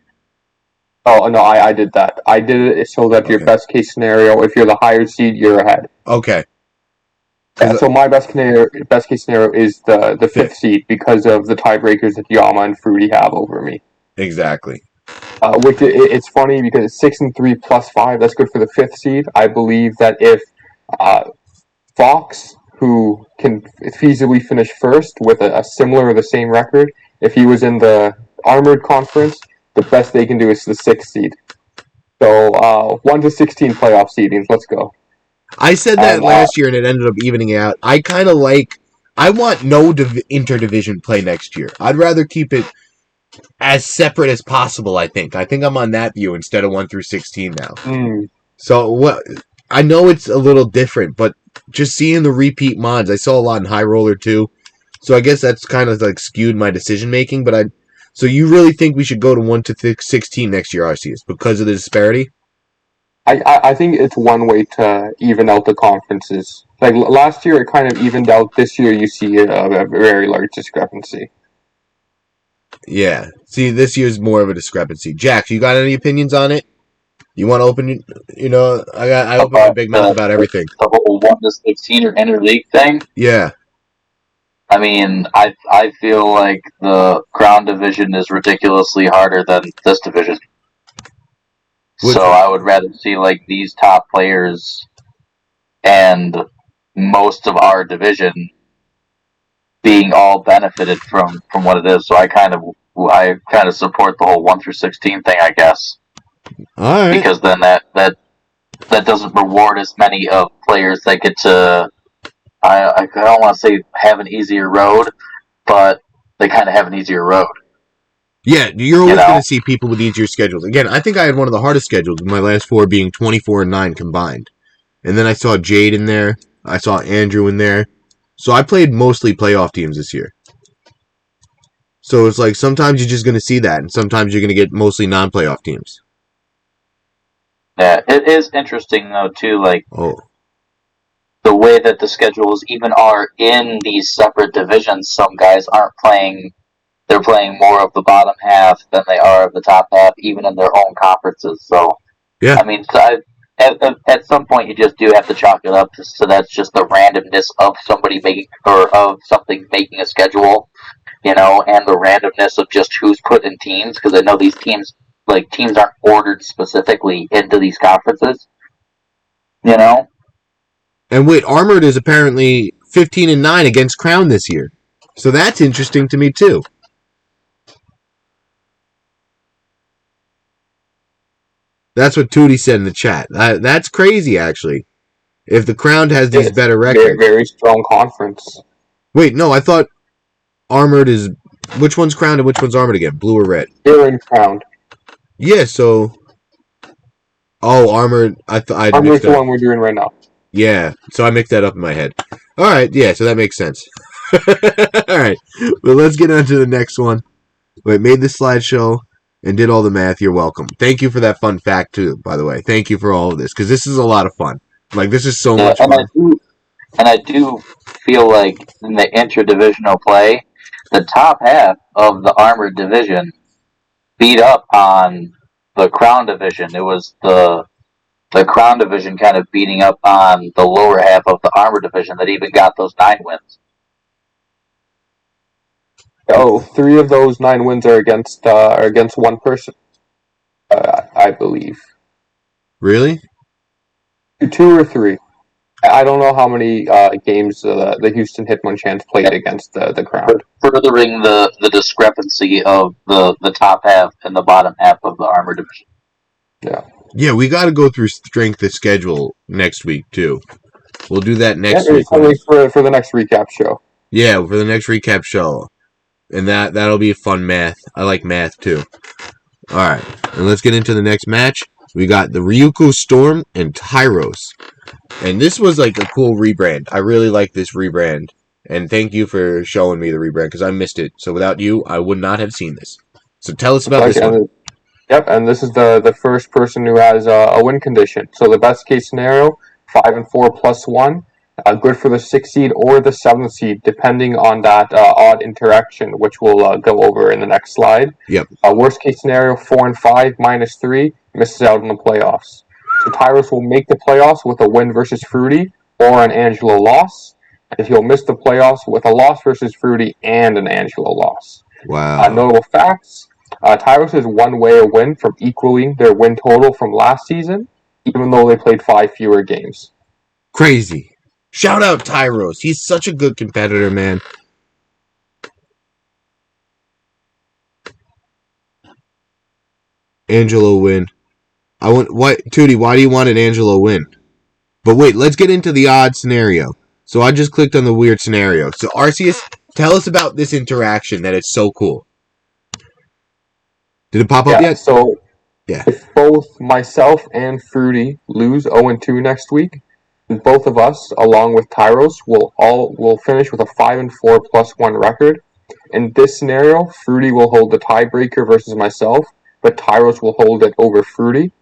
Oh, no, I did that. I did it so that your best case scenario, if you're the higher seed, you're ahead. Okay. Yeah, so my best case scenario is the 5th seed because of the tiebreakers that Yama and Fruity have over me. Exactly. Which it's funny because it's 6-3 plus 5. That's good for the 5th seed. I believe that if Fox, who can feasibly finish first with a similar or the same record, if he was in the Armored Conference, the best they can do is the 6th seed. So 1-16 playoff seedings. Let's go. I said that last year and it ended up evening out. I kind of I want no interdivision play next year. I'd rather keep it as separate as possible, I think. I think I'm on that view instead of 1-16 now. So I know it's a little different, but just seeing the repeat mods, I saw a lot in High Roller too. So I guess that's kind of skewed my decision making. But so you really think we should go to 1-16 next year, Arceus, because of the disparity? I think it's one way to even out the conferences. Like last year, it kind of evened out. This year, you see a very large discrepancy. Yeah. See, this year's more of a discrepancy. Jack, you got any opinions on it? You want to open? I open my big mouth about everything. The whole 1-16 or interleague thing. Yeah. I mean, I feel like the Crown division is ridiculously harder than this division. So I would rather see these top players and most of our division being all benefited from what it is. So I kind of support the whole 1-16 thing, I guess. All right. Because then that doesn't reward as many of players that get to I don't want to say have an easier road, but they kind of have an easier road. Yeah, you're always going to see people with easier schedules. Again, I think I had one of the hardest schedules, with my last 4 being 24-9 combined. And then I saw Jade in there. I saw Andrew in there. So I played mostly playoff teams this year. So it's sometimes you're just going to see that, and sometimes you're going to get mostly non-playoff teams. Yeah, it is interesting, though, too, the way that the schedules even are in these separate divisions. Some guys aren't playing... They're playing more of the bottom half than they are of the top half, even in their own conferences. So, yeah. I mean, at some point you just do have to chalk it up so that's just the randomness of somebody making or of something making a schedule, and the randomness of just who's put in teams, because I know these teams aren't ordered specifically into these conferences, And wait, Armored is apparently 15-9 against Crown this year. So that's interesting to me too. That's what Tootie said in the chat. That's crazy, actually. If the Crown has these better records. Very, very strong conference. Wait, no, I thought Armored is... Which one's Crowned and which one's Armored again? Blue or red? They're in Crowned. Yeah, so... Oh, Armored... Armored's the one we're doing right now. Yeah, so I mixed that up in my head. Alright, yeah, so that makes sense. Alright, well, let's get on to the next one. Wait, made the slideshow and did all the math. You're welcome. Thank you for that fun fact, too, by the way. Thank you for all of this, because this is a lot of fun. Like, this is so much fun. I do feel like in the interdivisional play, the top half of the Armored division beat up on the Crown division. It was the Crown division kind of beating up on the lower half of the Armored division that even got those 9 wins. Oh, 3 of those 9 wins are against one person, I believe. Really? 2 or 3. I don't know how many games the Houston Hitmonchan played against the Crown. Furthering the discrepancy of the top half and the bottom half of the Armored division. Yeah. Yeah, we got to go through strength of schedule next week, too. We'll do that next week. For the next recap show. Yeah, for the next recap show. And that'll be fun math. I like math, too. Alright, and let's get into the next match. We got the Ryuko Storm and Tyros. And this was like a cool rebrand. I really like this rebrand. And thank you for showing me the rebrand, because I missed it. So without you, I would not have seen this. So tell us about this one. Yep, and this is the first person who has a win condition. So the best case scenario, 5-4 plus 1. Good for the 6th seed or the 7th seed, depending on that odd interaction, which we'll go over in the next slide. Yep. Worst case scenario, 4-5 minus 3, misses out on the playoffs. So Tyros will make the playoffs with a win versus Fruity or an Angelo loss, and he'll miss the playoffs with a loss versus Fruity and an Angelo loss. Wow. Notable facts, Tyros is one way a win from equaling their win total from last season, even though they played 5 fewer games. Crazy. Shout out Tyros. He's such a good competitor, man. Angelo win. Tootie, why do you want an Angelo win? But wait, let's get into the odd scenario. So I just clicked on the weird scenario. So Arceus, tell us about this interaction that is so cool. Did it pop up yet? So yeah. If both myself and Fruity lose 0-2 next week, both of us, along with Tyros, will finish with a 5-4 plus 1 record. In this scenario, Fruity will hold the tiebreaker versus myself, but Tyros will hold it over Fruity.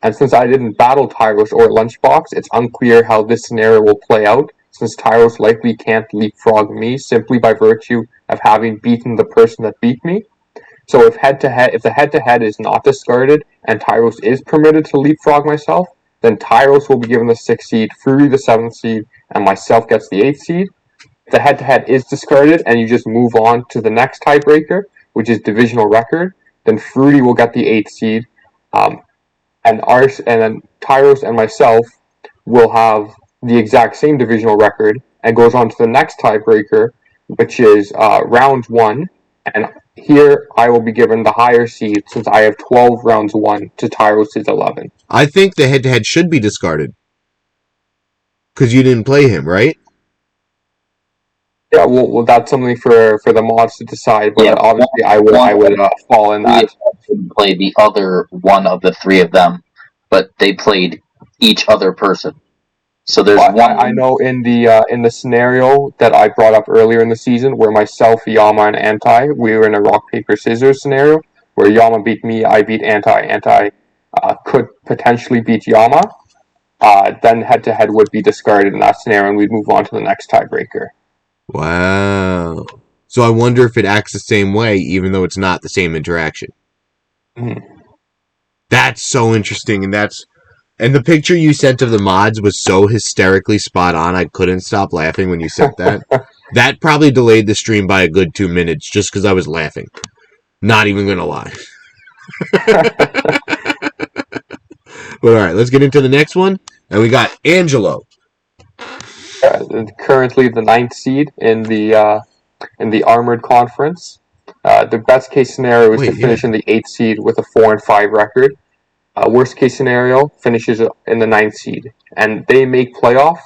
And since I didn't battle Tyros or Lunchbox, it's unclear how this scenario will play out, since Tyros likely can't leapfrog me simply by virtue of having beaten the person that beat me. So if the head-to-head is not discarded and Tyros is permitted to leapfrog myself, then Tyros will be given the 6th seed, Fruity the 7th seed, and myself gets the 8th seed. If the head-to-head is discarded and you just move on to the next tiebreaker, which is divisional record, then Fruity will get the 8th seed, and then Tyros and myself will have the exact same divisional record and goes on to the next tiebreaker, which is round 1, and here I will be given the higher seed since I have 12 rounds won to Tyros' 11. I think the head-to-head should be discarded. Because you didn't play him, right? Yeah, well, that's something for the mods to decide, but obviously I would fall in that. We played the other one of the 3 of them, but they played each other person. So there's one. I know in the scenario that I brought up earlier in the season, where myself, Yama, and Anti, we were in a rock paper scissors scenario, where Yama beat me, I beat Anti. Anti could potentially beat Yama. Then head to head would be discarded in that scenario, and we'd move on to the next tiebreaker. Wow. So I wonder if it acts the same way, even though it's not the same interaction. Mm-hmm. That's so interesting, and that's And the picture you sent of the mods was so hysterically spot on, I couldn't stop laughing when you sent that. That probably delayed the stream by a good 2 minutes just because I was laughing. Not even going to lie. But alright, let's get into the next one. And we got Angelo. Currently the 9th seed in the Armored Conference. The best case scenario is to finish in the 8th seed with a 4-5 record. Worst case scenario finishes in the 9th seed, and they make playoff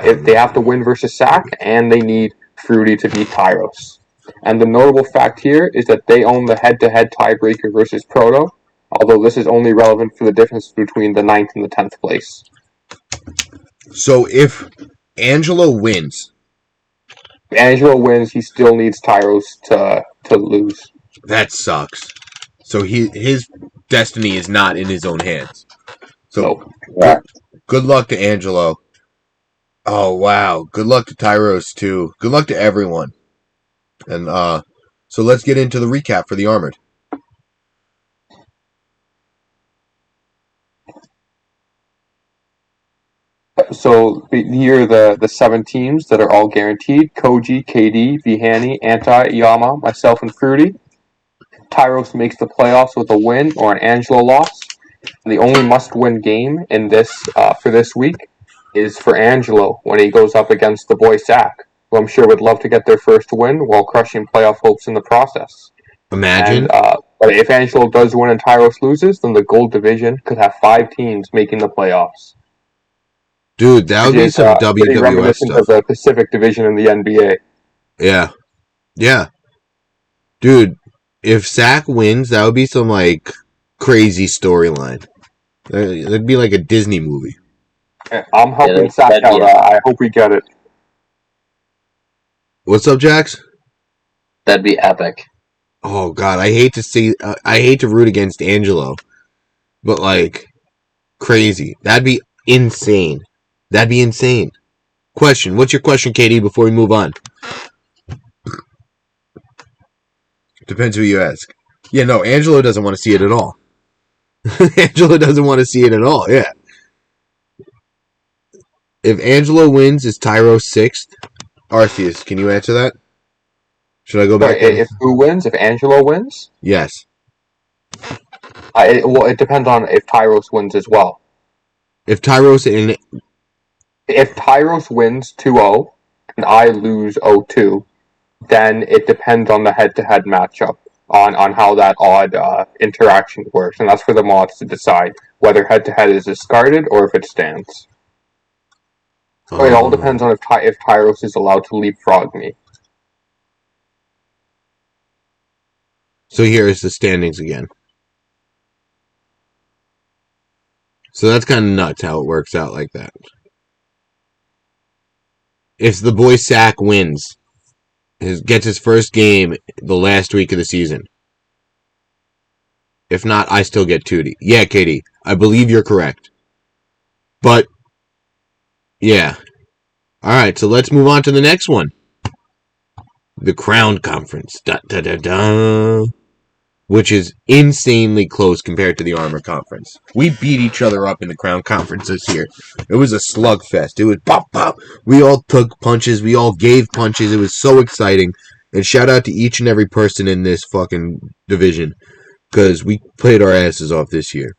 if they have to win versus SAC, and they need Fruity to beat Tyros. And the notable fact here is that they own the head-to-head tiebreaker versus Proto, although this is only relevant for the difference between the 9th and the 10th place. So if Angelo wins, he still needs Tyros to lose. That sucks. So his destiny is not in his own hands. So good luck to Angelo. Oh wow. Good luck to Tyros too. Good luck to everyone. And so let's get into the recap for the Armored. So here are the 7 teams that are all guaranteed: Koji, KD, Bhanny, Anti, Yama, myself, and Fruity. Tyros makes the playoffs with a win or an Angelo loss. And the only must-win game in this for this week is for Angelo when he goes up against the BoySakk, who I'm sure would love to get their first win while crushing playoff hopes in the process. Imagine. And, but if Angelo does win and Tyros loses, then the Gold Division could have 5 teams making the playoffs. Dude, that would be some WWF stuff. Of the Pacific Division in the NBA. Yeah. Yeah. Dude, if SAC wins, that would be some, like, crazy storyline. That'd be like a Disney movie. I'm helping SAC out. I hope we get it. What's up, Jax? That'd be epic. Oh, God, I hate to root against Angelo. But, like, crazy. That'd be insane. That'd be insane. Question. What's your question, Katie, before we move on? Depends who you ask. Yeah, no, Angelo doesn't want to see it at all. Angelo doesn't want to see it at all, yeah. If Angelo wins, is Tyros 6th? Arceus, can you answer that? Should I go back? If who wins? If Angelo wins? Yes. It depends on if Tyros wins as well. If Tyros wins 2-0 and I lose 0-2, then it depends on the head-to-head matchup on how that odd interaction works, and that's for the mods to decide whether head-to-head is discarded or if it stands. It all depends on if Tyros is allowed to leapfrog me. So here is the standings again. So that's kind of nuts how it works out like that. If the BoySakk wins, gets his first game the last week of the season. If not, I still get Tootie. Yeah, Katie, I believe you're correct. But, yeah. Alright, so let's move on to the next one. The Crown Conference. Which is insanely close compared to the Armor Conference. We beat each other up in the Crown Conference this year. It was a slugfest. It was pop, pop. We all took punches. We all gave punches. It was so exciting. And shout out to each and every person in this fucking division. Because we played our asses off this year.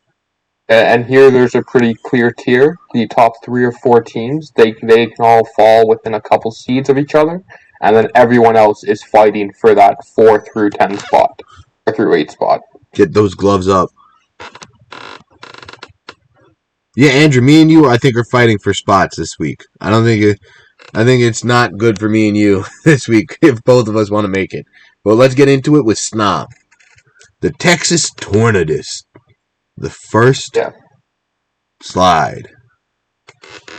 And here there's a pretty clear tier. The top 3 or 4 teams, they can all fall within a couple seeds of each other. And then everyone else is fighting for that 4 through 10 spot. Or through 8 spot. Get those gloves up. Yeah, Andrew, me and you, I think, are fighting for spots this week. I think it's not good for me and you this week if both of us want to make it. But let's get into it with Snom. The Texas Tornadus. The first slide.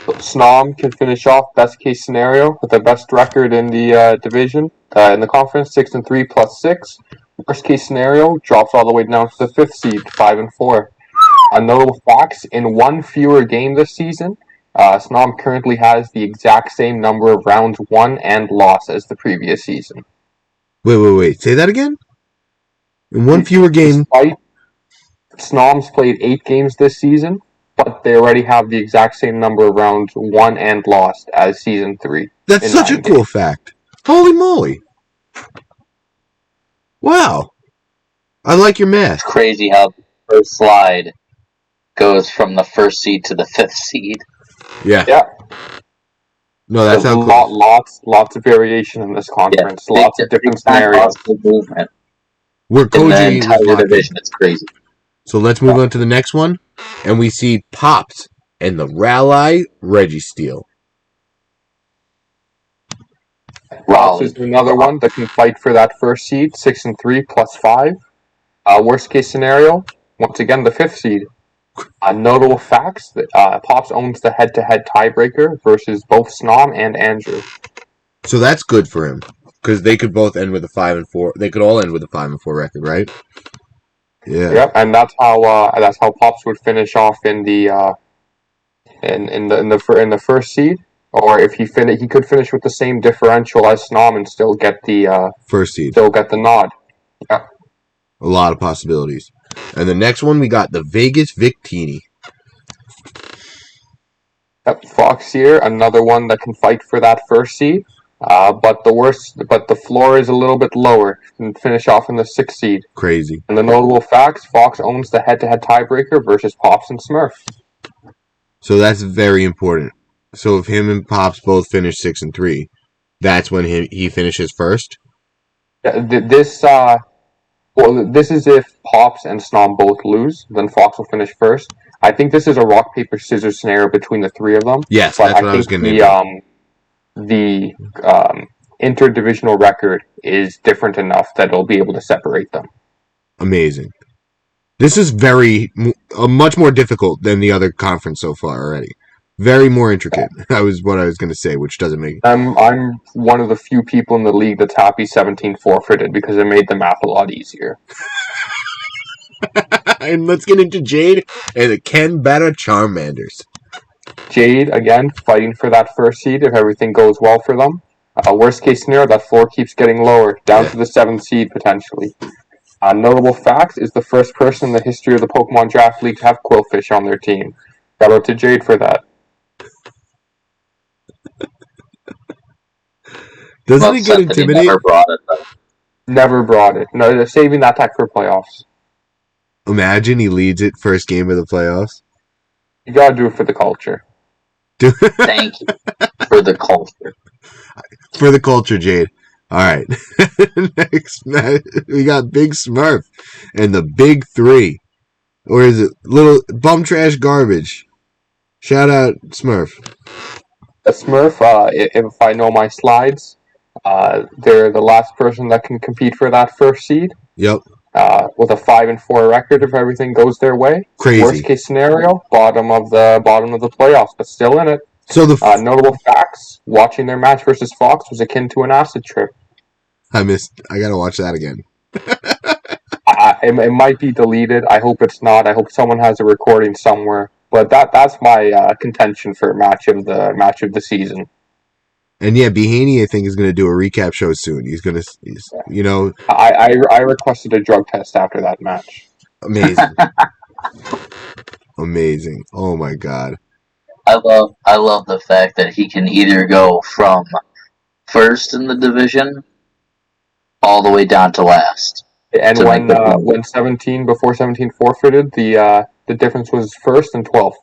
Snom can finish off best case scenario with the best record in the division, in the conference, 6-3 plus 6. Worst case scenario drops all the way down to the 5th seed, 5-4. Notable facts: in one fewer game this season, Snom currently has the exact same number of rounds won and lost as the previous season. Wait. Say that again? In one fewer game. Despite Snom's played 8 games this season, but but they already have the exact same number of rounds won and lost as Season 3. That's such a cool fact. Holy moly. Wow. I like your math. It's crazy how the first slide goes from the first seed to the 5th seed. Yeah. Yeah. No, that's There's how cool. lots of variation in this conference. Yeah, Lots of different scenarios. Movement We're in the Koji was entire locked in. division. It's crazy. So let's move on to the next one. And we see Pops and the Rally Registeel. Pops is another one that can fight for that first seed, 6 and 3 plus 5. Worst case scenario, once again the 5th seed. Notable facts that Pops owns the head-to-head tiebreaker versus both Snom and Andrew. So that's good for him because they could both end with a 5 and 4. They could all end with a 5 and 4 record, right? Yeah. Yep, and that's how Pops would finish off in the first seed. Or if he could finish with the same differential as Snom and still get the first seed. Still get the nod. Yeah. A lot of possibilities. And the next one we got the Vegas Victini. Yep, Fox here, another one that can fight for that first seed. But the floor is a little bit lower and finish off in the 6th seed. Crazy. And the notable facts: Fox owns the head-to-head tiebreaker versus Pops and Smurf. So that's very important. So if him and Pops both finish 6 and 3, that's when he finishes first. Yeah, this is if Pops and Snom both lose, then Fox will finish first. I think this is a rock paper scissors scenario between the 3 of them. Yes, but that's what I was getting into. The interdivisional record is different enough that it'll be able to separate them. Amazing. This is much more difficult than the other conference so far already. Very more intricate. That was what I was going to say, which doesn't make... I'm one of the few people in the league that's happy 17 forfeited because it made the math a lot easier. And let's get into Jade and the Ken Bata Charmanders. Jade, again, fighting for that first seed if everything goes well for them. Worst case scenario, that floor keeps getting lower, down to the 7th seed potentially. Notable fact is the first person in the history of the Pokemon Draft League to have Quillfish on their team. Shout out to Jade for that. Doesn't it get intimidating? Never brought it, though. Never brought it. No, they're saving that tech for playoffs. Imagine he leads it first game of the playoffs. You gotta do it for the culture. Thank you for the culture. For the culture, Jade. All right. Next, we got Big Smurf and the Big 3. Or is it Little Bum Trash Garbage? Shout out Smurf. The Smurf, if I know my slides, they're the last person that can compete for that first seed. Yep. With a 5 and 4 record if everything goes their way. Crazy. Worst case scenario, bottom of the playoffs, but still in it. So notable facts: watching their match versus Fox was akin to an acid trip. I gotta watch that again. It might be deleted. I hope it's not. I hope someone has a recording somewhere. But that's my contention for match of the season. And yeah, Bhanny, I think, is going to do a recap show soon. I requested a drug test after that match. Amazing. Amazing. Oh my god. I love the fact that he can either go from first in the division all the way down to last. And when 17 forfeited, the difference was first and 12th.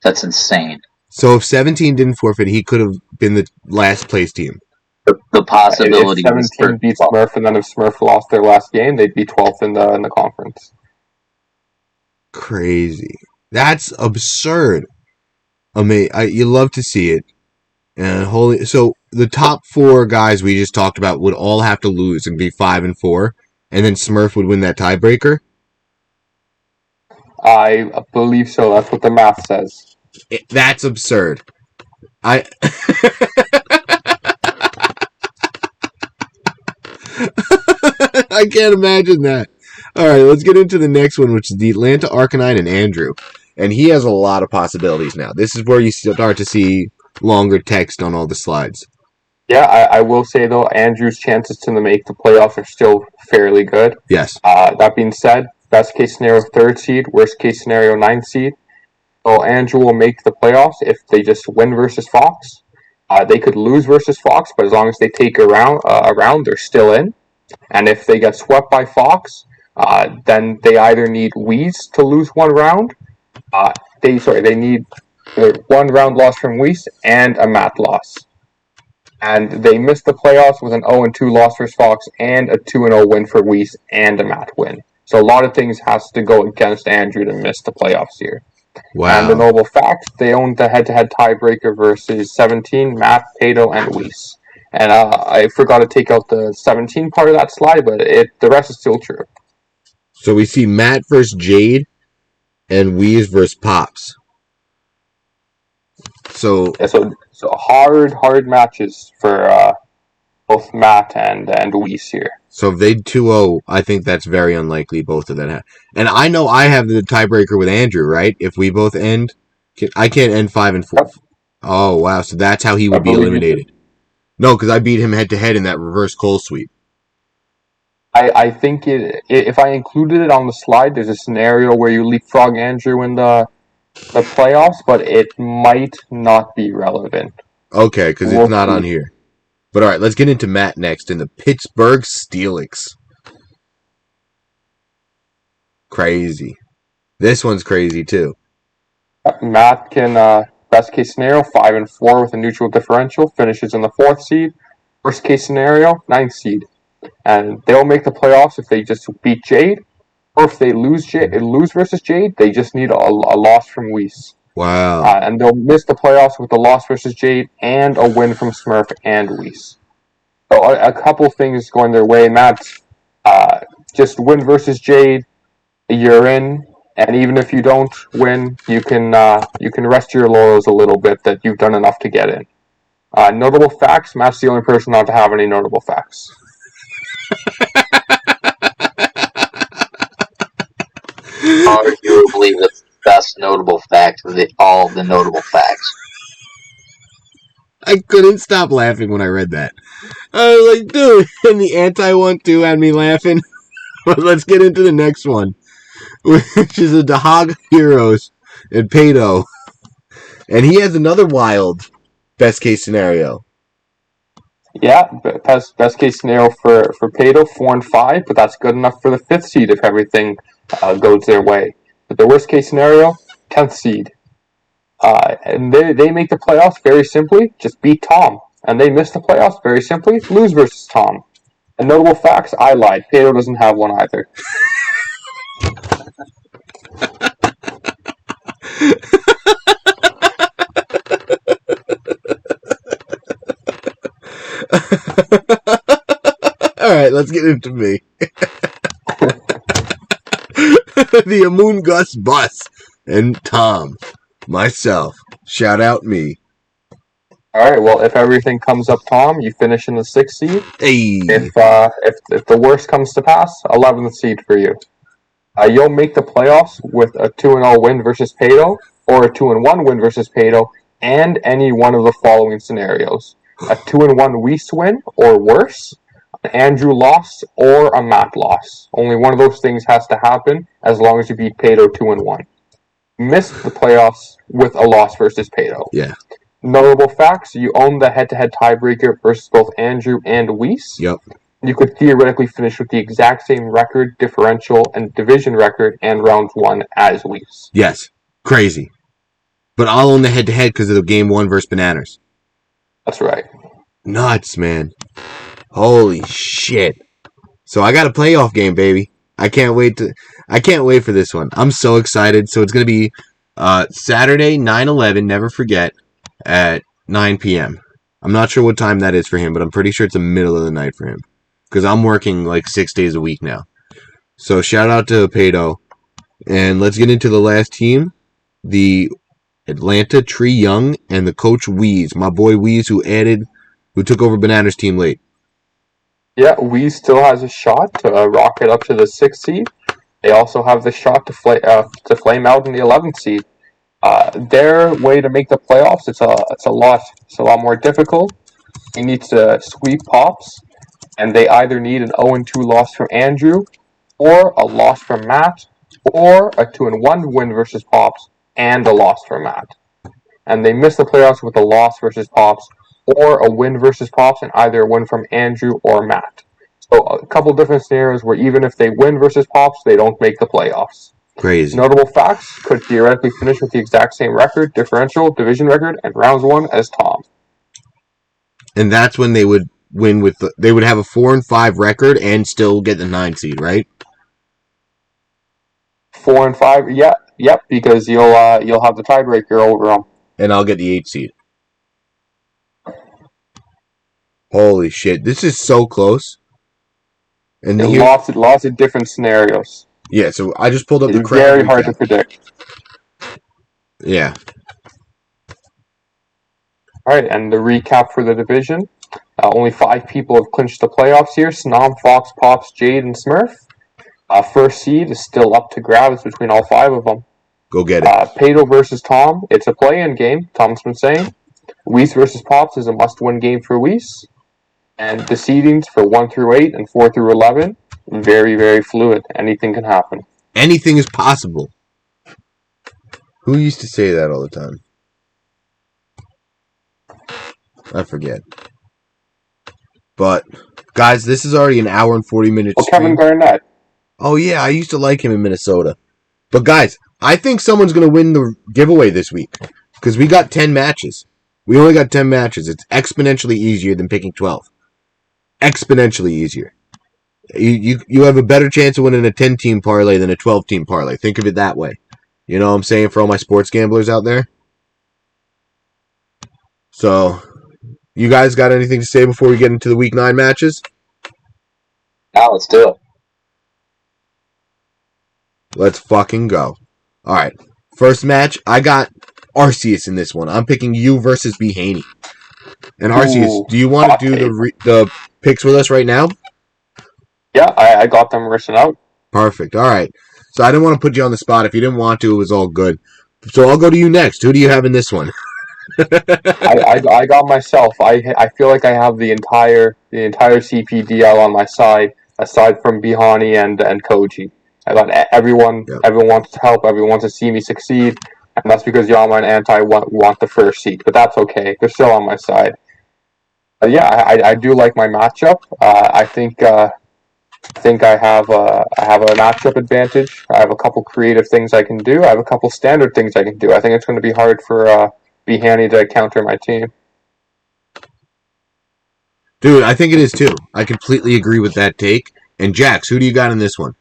That's insane. So if 17 didn't forfeit, he could have been the last place team. The possibility. If 17 beats Smurf, and then if Smurf lost their last game, they'd be 12th in the conference. Crazy. That's absurd. You love to see it. And so the top 4 guys we just talked about would all have to lose and be 5 and 4, and then Smurf would win that tiebreaker. I believe so. That's what the math says. That's absurd. I can't imagine that. All right, let's get into the next one, which is the Atlanta Arcanine and Andrew. And he has a lot of possibilities now. This is where you start to see longer text on all the slides. Yeah, I will say, though, Andrew's chances to make the playoffs are still fairly good. Yes. That being said, best case scenario 3rd seed, worst case scenario 9th seed. So Andrew will make the playoffs if they just win versus Fox. They could lose versus Fox, but as long as they take a round, they're still in. And if they get swept by Fox, then they either need Weeese to lose one round. They need 1 round loss from Weeese and a mat loss. And they missed the playoffs with an 0-2 loss for Fox and a 2-0 win for Weeese and a mat win. So a lot of things has to go against Andrew to miss the playoffs here. Wow. And the notable fact, they owned the head-to-head tiebreaker versus 17, Matt, Pato, and Weeese. And I forgot to take out the 17 part of that slide, but the rest is still true. So we see Matt versus Jade and Weeese versus Pops. So hard matches for both Matt and Weeese here. So if they 2-0, I think that's very unlikely both of them. And I know I have the tiebreaker with Andrew, right? If we both end, I can't end 5-4. Yep. Oh, wow. So that's how he would be eliminated. No, because I beat him head-to-head in that reverse coal sweep. I think if I included it on the slide, there's a scenario where you leapfrog Andrew in the playoffs, but it might not be relevant. Okay, because it's not on here. But all right, let's get into Matt next in the Pittsburgh Steelix. Crazy. This one's crazy too. Matt can, best case scenario, 5-4 with a neutral differential, finishes in the 4th seed. Worst case scenario, 9th seed. And they'll make the playoffs if they just beat Jade, or if they lose versus Jade, they just need a loss from Weeese. Wow. And they'll miss the playoffs with a loss versus Jade and a win from Smurf and Weeese. So a couple things going their way. Matt, just win versus Jade, you're in. And even if you don't win, you can rest your laurels a little bit that you've done enough to get in. Notable facts, Matt's the only person not to have any notable facts. Arguably the best notable fact of all the notable facts. I couldn't stop laughing when I read that. I was like, dude, and the anti one too had me laughing. But let's get into the next one, which is a Dahog Heroes and Pato. And he has another wild best case scenario. Yeah, best case scenario for Pato, 4-5, but that's good enough for the 5th seed if everything goes their way. But the worst case scenario, 10th seed. And they make the playoffs very simply, just beat Tom. And they miss the playoffs very simply, lose versus Tom. And notable facts, I lied. Pato doesn't have one either. Alright, let's get into me. The Amun Gus Bus and Tom. Myself. Shout out me. Alright, well, if everything comes up Tom, you finish in the 6th seed. Hey. If the worst comes to pass, 11th seed for you. You'll make the playoffs with a 2-0 win versus Pato, or a 2-1 win versus Pato, and any one of the following scenarios. A 2-1 Weeese win, or worse, an Andrew loss, or a Matt loss. Only one of those things has to happen, as long as you beat Pato 2-1. Missed the playoffs with a loss versus Pato. Yeah. Notable facts, you own the head-to-head tiebreaker versus both Andrew and Weeese. Yep. You could theoretically finish with the exact same record, differential, and division record and round 1 as Weeese. Yes. Crazy. But I'll own the head-to-head because of the game 1 versus Bananas. That's right. Nuts, man. Holy shit. So I got a playoff game, baby. I can't wait for this one. I'm so excited. So it's going to be Saturday, 9/11, never forget, at 9 p.m. I'm not sure what time that is for him, but I'm pretty sure it's the middle of the night for him. Because I'm working like 6 days a week now. So shout out to Pato. And let's get into the last team. The Atlanta Tree Young and the coach Weeese. My boy Weeese who took over Bananas team late. Yeah, Weeese still has a shot to rocket up to the 6th seed. They also have the shot to flame out in the 11th seed. Their way to make the playoffs, it's a lot more difficult. He needs to sweep Pops, and they either need an 0-2 loss from Andrew, or a loss from Matt, or a 2-1 win versus Pops and a loss from Matt. And they missed the playoffs with a loss versus Pops or a win versus Pops and either a win from Andrew or Matt. So a couple different scenarios where even if they win versus Pops, they don't make the playoffs. Crazy. Notable facts: could theoretically finish with the exact same record, differential, division record, and rounds won as Tom. And that's when they would win with they would have a 4-5 record and still get the 9 seed, right? 4 and 5, yep, because you'll have the tiebreaker over them. And I'll get the 8 seed. Holy shit, this is so close. And lots of different scenarios. Yeah, so I just pulled up the crowd. It's very hard to predict. Yeah. All right, and the recap for the division. Only 5 people have clinched the playoffs here. Snom, Fox, Pops, Jade, and Smurf. First seed is still up to grabs between all 5 of them. Go get it. Pato versus Tom. It's a play-in game, Tom's been saying. Weeese versus Pops is a must-win game for Weeese. And the seedings for 1 through 8 and 4 through 11, very, very fluid. Anything can happen. Anything is possible. Who used to say that all the time? I forget. But, guys, this is already an hour and 40 minutes. Oh, Kevin Garnett. Oh, yeah, I used to like him in Minnesota. But, guys, I think someone's going to win the giveaway this week. Because we got 10 matches. We only got 10 matches. It's exponentially easier than picking 12. Exponentially easier. You have a better chance of winning a 10-team parlay than a 12-team parlay. Think of it that way. You know what I'm saying for all my sports gamblers out there? So, you guys got anything to say before we get into the Week 9 matches? Now let's do it. Let's fucking go. Alright, first match, I got Arceus in this one. I'm picking you versus Bhanny. And Arceus, do you want to do the picks with us right now? Yeah, I got them written out. Perfect, alright. So I didn't want to put you on the spot. If you didn't want to, it was all good. So I'll go to you next. Who do you have in this one? I got myself. I feel like I have the entire CPDL on my side, aside from Bhanny and Koji. I got everyone. Yep. Everyone wants to help. Everyone wants to see me succeed, and that's because Yama and Anti want the first seed. But that's okay. They're still on my side. Yeah, I do like my matchup. I think I have a matchup advantage. I have a couple creative things I can do. I have a couple standard things I can do. I think it's going to be hard for Bhanny to counter my team. Dude, I think it is too. I completely agree with that take. And Jax, who do you got in this one?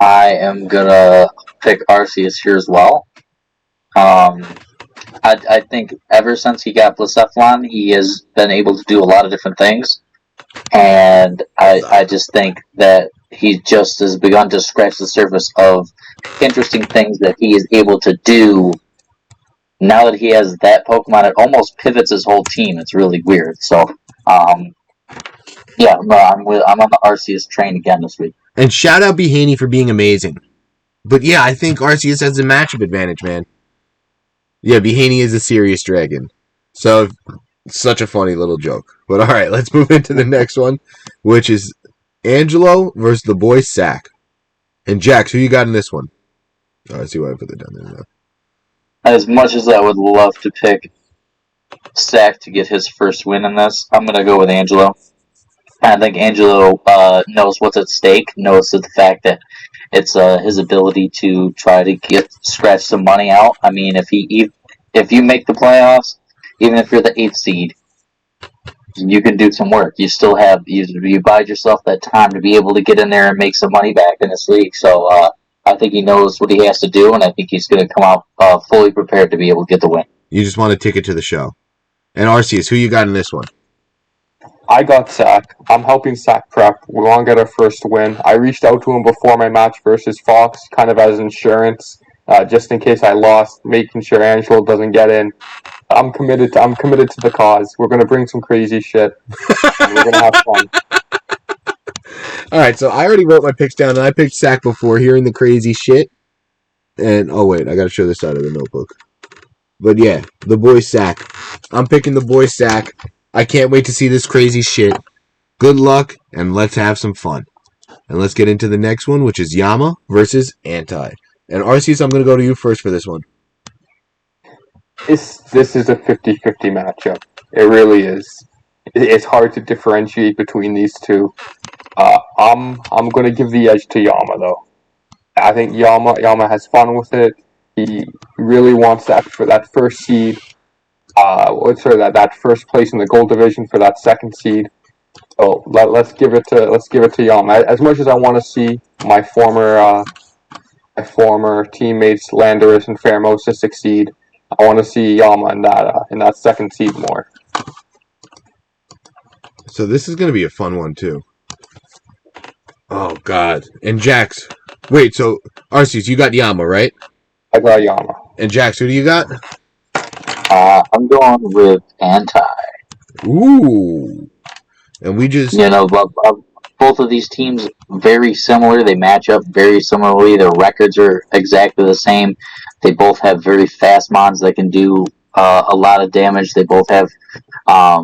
I am gonna pick Arceus here as well. I think ever since he got Blacephalon, he has been able to do a lot of different things. And I just think that he just has begun to scratch the surface of interesting things that he is able to do. Now that he has that Pokemon, it almost pivots his whole team. It's really weird. So, yeah, I'm on the Arceus train again this week. And shout out Bhanny for being amazing. But yeah, I think Arceus has a matchup advantage, man. Yeah, Bhanny is a serious dragon. So, such a funny little joke. But alright, let's move into the next one, which is Angelo versus the BoySakk. And Jax, who you got in this one? Oh, I see why I put that down there now. As much as I would love to pick Sack to get his first win in this, I'm going to go with Angelo. I think Angelo knows what's at stake, knows the fact that it's his ability to try to scratch some money out. I mean, if you make the playoffs, even if you're the 8th seed, you can do some work. You still have you bide yourself that time to be able to get in there and make some money back in this league. So I think he knows what he has to do, and I think he's going to come out fully prepared to be able to get the win. You just want a ticket to the show. And Arceus, who you got in this one? I got Sack. I'm helping Sack prep. We want to get our first win. I reached out to him before my match versus Fox, kind of as insurance, just in case I lost, making sure Angelo doesn't get in. I'm committed to the cause. We're gonna bring some crazy shit. And we're gonna have fun. All right, so I already wrote my picks down, and I picked Sack before hearing the crazy shit. And oh wait, I gotta show this out of the notebook. But yeah, the BoySakk. I'm picking the BoySakk. I can't wait to see this crazy shit. Good luck, and let's have some fun. And let's get into the next one, which is Yama versus Anti. And Arceus, I'm going to go to you first for this one. This is a 50-50 matchup. It really is. It's hard to differentiate between these two. I'm going to give the edge to Yama though. I think Yama has fun with it. He really wants that for that first seed. That first place in the gold division for that second seed. So let's give it to Yama. As much as I want to see my former teammates Landorus and Pheromosa succeed, I want to see Yama in that second seed more. So this is going to be a fun one too. Oh God! And Jax, wait. So Arceus, you got Yama, right? I got Yama. And Jax, who do you got? I'm going with Anti. Ooh. And we just... both of these teams very similar. They match up very similarly. Their records are exactly the same. They both have very fast mons that can do a lot of damage. They both have a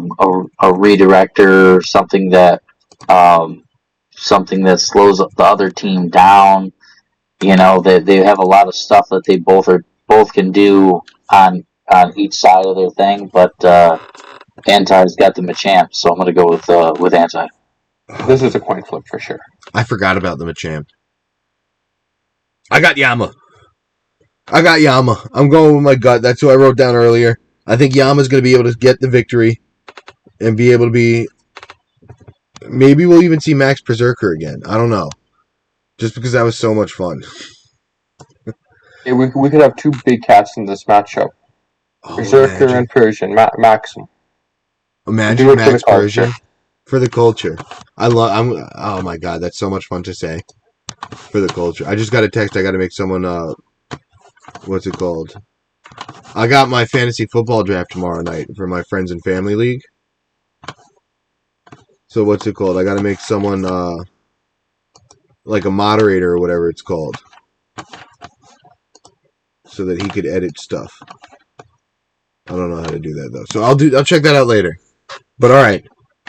redirector, something that slows the other team down. They have a lot of stuff that they both can do on each side of their thing. But Anti's got the Machamp, so I'm going to go with Anti. This is a coin flip for sure. I forgot about the Machamp. I got Yama. I'm going with my gut. That's who I wrote down earlier. I think Yama's going to be able to get the victory and be able to be... Maybe we'll even see Max Berserker again. I don't know. Just because that was so much fun. We could have two big cats in this matchup. Berserker and Persian. Maxim. Imagine Max Persian for the culture. Oh my God, that's so much fun to say. For the culture. I just got a text. I got to make someone... what's it called? I got my fantasy football draft tomorrow night for my friends and family league. So what's it called? I got to make someone like a moderator or whatever it's called, so that he could edit stuff. I don't know how to do that though. So I'll check that out later. But all right,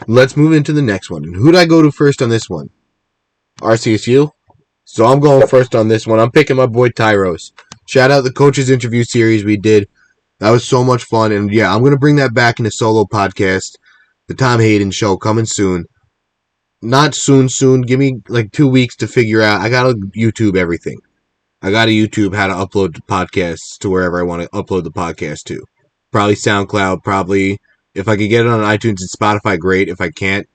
let's move into the next one. And who did I go to first on this one? RCSU. So I'm going first on this one. I'm picking my boy Tyros. Shout out the coaches interview series we did. That was so much fun. And yeah, I'm going to bring that back in a solo podcast. The Tom Hayden show coming soon. Not soon. Give me like 2 weeks to figure out. I got to YouTube everything. I got to YouTube how to upload the podcasts to wherever I want to upload the podcast to. Probably SoundCloud. Probably if I could get it on iTunes and Spotify, great. If I can't,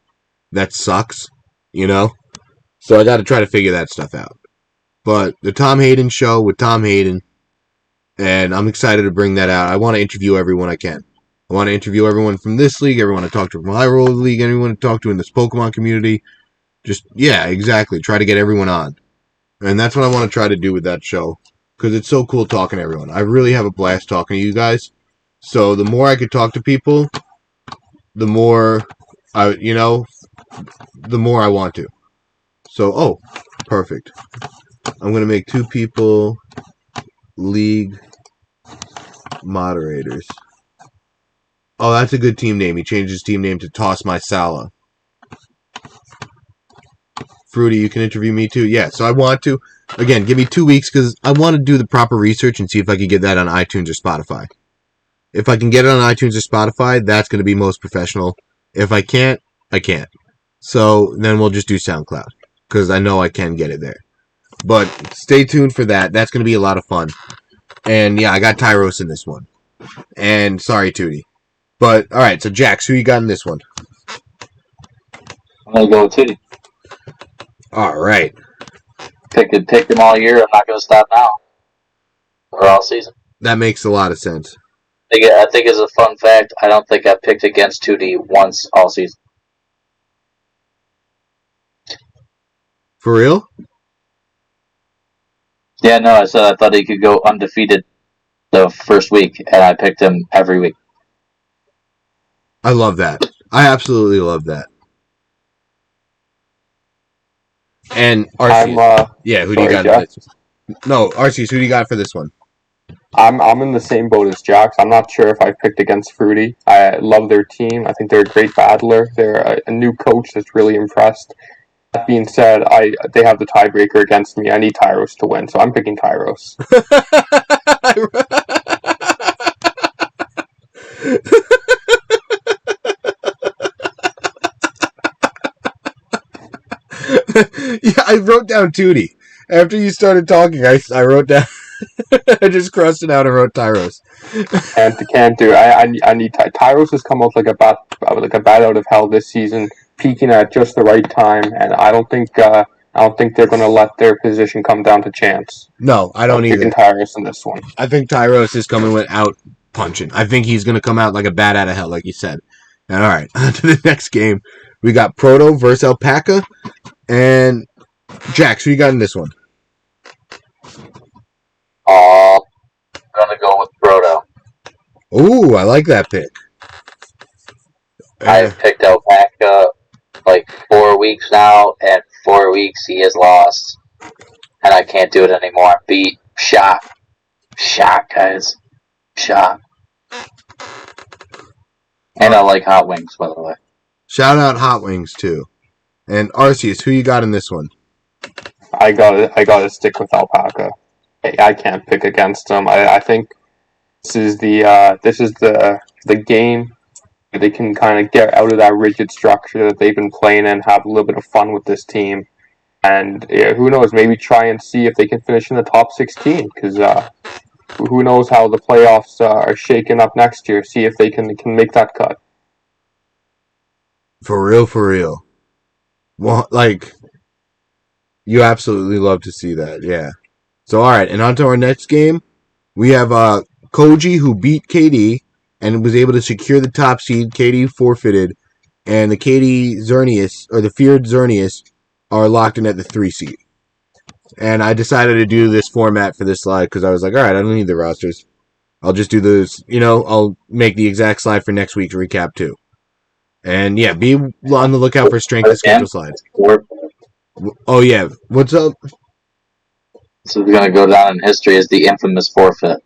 that sucks. So I got to try to figure that stuff out. But the Tom Hayden show with Tom Hayden, and I'm excited to bring that out. I want to interview everyone I can. I want to interview everyone from this league, everyone I talk to from High Roller League, anyone I talk to in this Pokemon community. Just, yeah, exactly. Try to get everyone on. And that's what I want to try to do with that show. Because it's so cool talking to everyone. I really have a blast talking to you guys. So the more I could talk to people, the more I want to. So, perfect. I'm going to make 2 people league moderators. Oh, that's a good team name. He changed his team name to Toss My Sala. Fruity, you can interview me too? Yeah, so I want to. Again, give me 2 weeks because I want to do the proper research and see if I can get that on iTunes or Spotify. If I can get it on iTunes or Spotify, that's going to be most professional. If I can't, I can't. So then we'll just do SoundCloud because I know I can get it there. But stay tuned for that. That's going to be a lot of fun. And yeah, I got Tyros in this one. And sorry, Tootie. But, alright, so Jax, who you got in this one? I'm going to go with Tootie. Alright. Picked him all year. I'm not going to stop now. Or all season. That makes a lot of sense. I think as a fun fact, I don't think I picked against 2D once all season. For real? Yeah, no, I said I thought he could go undefeated the first week, and I picked him every week. I love that. I absolutely love that. And Arceus. Who do you got? No, Arceus, who do you got for this one? I'm in the same boat as Jax. I'm not sure if I picked against Fruity. I love their team. I think they're a great battler. They're a new coach that's really impressed. That being said, they have the tiebreaker against me. I need Tyros to win, so I'm picking Tyros. Yeah, I wrote down Tootie. After you started talking, I wrote down. I just crossed it out and wrote Tyros. Can't do. I need Tyros has come out like a bat out of hell this season, peaking at just the right time, and I don't think they're going to let their position come down to chance. No, I don't I'm picking either. Tyros in this one. I think Tyros is coming out punching. I think he's going to come out like a bat out of hell, like you said. And all right, on to the next game. We got Proto versus Alpaca. And Jax, who you got in this one? I'm gonna go with Proto. Ooh, I like that pick. I've picked Alpaca like 4 weeks now, and 4 weeks he has lost. And I can't do it anymore. I'm beat. Shot, guys. Shot. And I like hot wings, by the way. Shout out Hot Wings, too. And Arceus, who you got in this one? I gotta stick with Alpaca. I can't pick against them. I think this is the game where they can kind of get out of that rigid structure that they've been playing and have a little bit of fun with this team. And who knows? Maybe try and see if they can finish in the top 16. Because who knows how the playoffs are shaking up next year? See if they can make that cut. For real. Well, like, you absolutely love to see that, yeah. So, all right, and on to our next game. We have Koji, who beat KD and was able to secure the top seed. KD forfeited, and the KD Xerneas, or the feared Xerneas, are locked in at the 3 seed. And I decided to do this format for this slide because I was like, all right, I don't need the rosters. I'll just do those, I'll make the exact slide for next week's recap, too. And yeah, be on the lookout for strength of schedule slides. Oh yeah, what's up? So we're gonna go down in history as the infamous forfeit.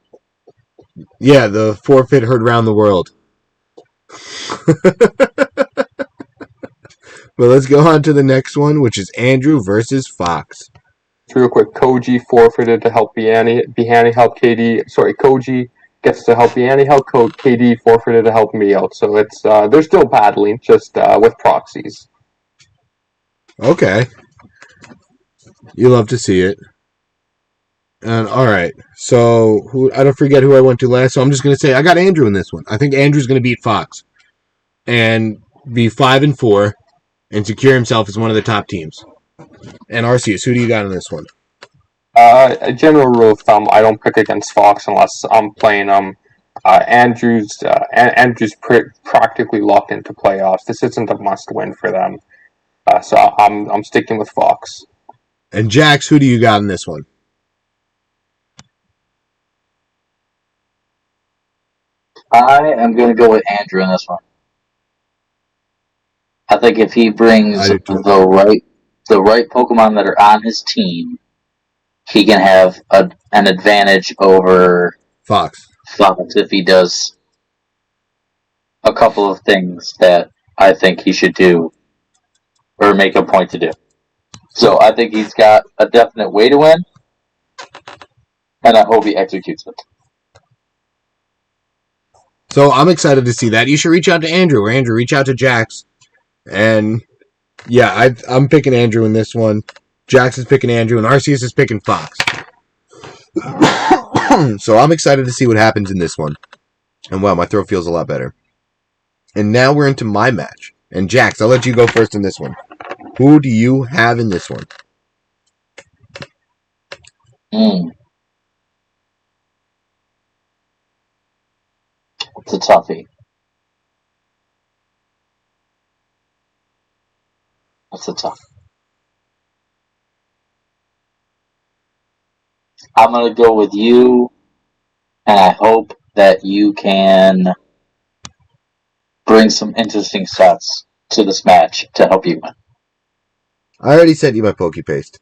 Yeah, the forfeit heard around the world. But let's go on to the next one, which is Andrew versus Fox. Real quick, Koji forfeited to help Bhanny help KD. Sorry, Koji gets to help Bhanny help KD forfeited to help me out. So it's they're still battling, just with proxies. Okay. You love to see it. And all right, so I don't forget who I went to last. So I'm just gonna say I got Andrew in this one. I think Andrew's gonna beat Fox and be 5-4 and secure himself as one of the top teams. And Arceus, who do you got in this one? A general rule of thumb: I don't pick against Fox unless I'm playing Andrew's practically locked into playoffs. This isn't a must-win for them, so I'm sticking with Fox. And Jax, who do you got in this one? I am going to go with Andrew in this one. I think if he brings the right Pokemon that are on his team, he can have an advantage over Fox if he does a couple of things that I think he should do or make a point to do. So I think he's got a definite way to win, and I hope he executes it. So I'm excited to see that. You should reach out to Andrew, or Andrew, reach out to Jax. And yeah, I'm picking Andrew in this one. Jax is picking Andrew, and Arceus is picking Fox. So I'm excited to see what happens in this one. And wow, my throat feels a lot better. And now we're into my match. And Jax, I'll let you go first in this one. Who do you have in this one? It's a toughie. It's a tough. I'm going to go with you, and I hope that you can bring some interesting sets to this match to help you win. I already sent you my Pokepaste.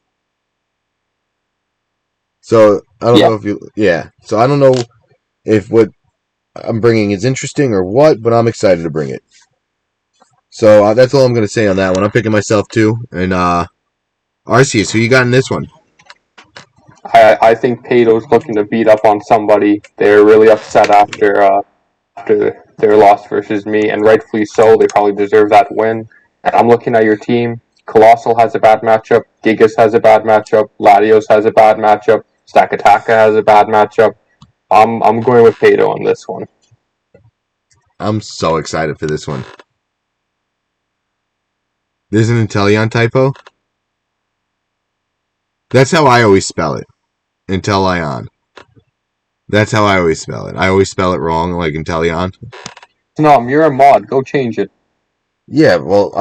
So, I don't know if you... Yeah. So, I don't know if what I'm bringing is interesting or what, but I'm excited to bring it. So that's all I'm going to say on that one. I'm picking myself too. And Arceus, who you got in this one? I think Pato's looking to beat up on somebody. They're really upset after their loss versus me, and rightfully so. They probably deserve that win. And I'm looking at your team. Colossal has a bad matchup. Gigas has a bad matchup. Latios has a bad matchup. Stakataka has a bad matchup. I'm going with Pato on this one. I'm so excited for this one. There's an Inteleon typo? That's how I always spell it. Inteleon. That's how I always spell it. I always spell it wrong, like Inteleon. Snom, you're a mod. Go change it. Yeah, well,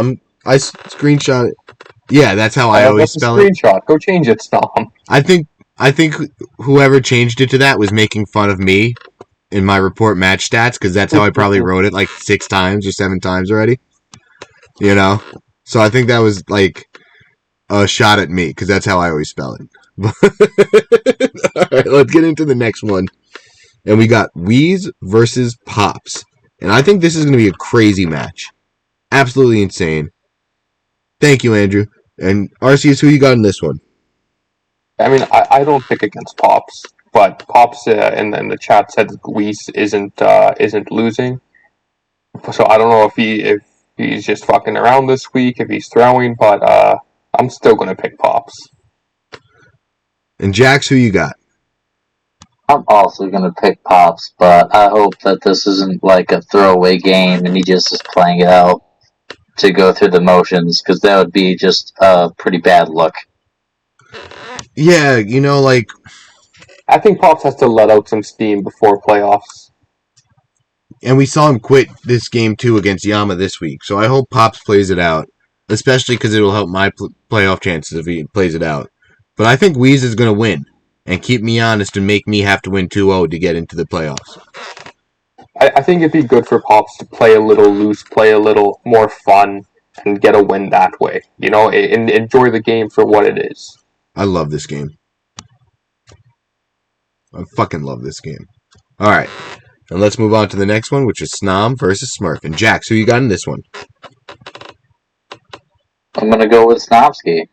I screenshot it. Yeah, that's how I always spell it. Screenshot. Go change it, Snom. I think whoever changed it to that was making fun of me in my report match stats, because that's how I probably wrote it like 6 times or 7 times already. You know? So I think that was like a shot at me, because that's how I always spell it. Alright, let's get into the next one. And we got Weeese versus Pops. And I think this is going to be a crazy match. Absolutely insane. Thank you, Andrew. And Arceus, who you got in this one? I mean, I don't pick against Pops, but Pops in the chat said Weeese isn't losing. So I don't know if he's just fucking around this week, if he's throwing, but I'm still gonna pick Pops. And Jax, who you got? I'm also going to pick Pops, but I hope that this isn't like a throwaway game and he just is playing it out to go through the motions, because that would be just a pretty bad look. Yeah, you know, like... I think Pops has to let out some steam before playoffs. And we saw him quit this game, too, against Yama this week. So I hope Pops plays it out, especially because it will help my playoff chances if he plays it out. But I think Weeese is going to win and keep me honest and make me have to win 2-0 to get into the playoffs. I think it'd be good for Pops to play a little loose, play a little more fun, and get a win that way. You know, enjoy the game for what it is. I love this game. I fucking love this game. Alright, and let's move on to the next one, which is Snom versus Smurf. And Jax, who you got in this one? I'm going to go with Snomsky.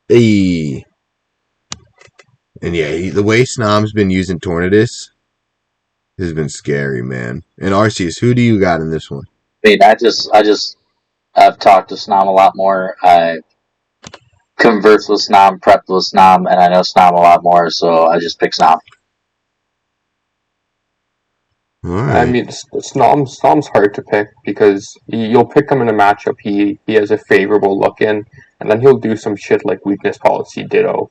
Hey. And yeah, the way Snom's been using Tornadus has been scary, man. And Arceus, who do you got in this one? I mean, I've talked to Snom a lot more. I conversed with Snom, prepped with Snom, and I know Snom a lot more, so I just pick Snom. Alright. I mean, Snom's hard to pick because you'll pick him in a matchup he has a favorable look in, and then he'll do some shit like weakness policy ditto.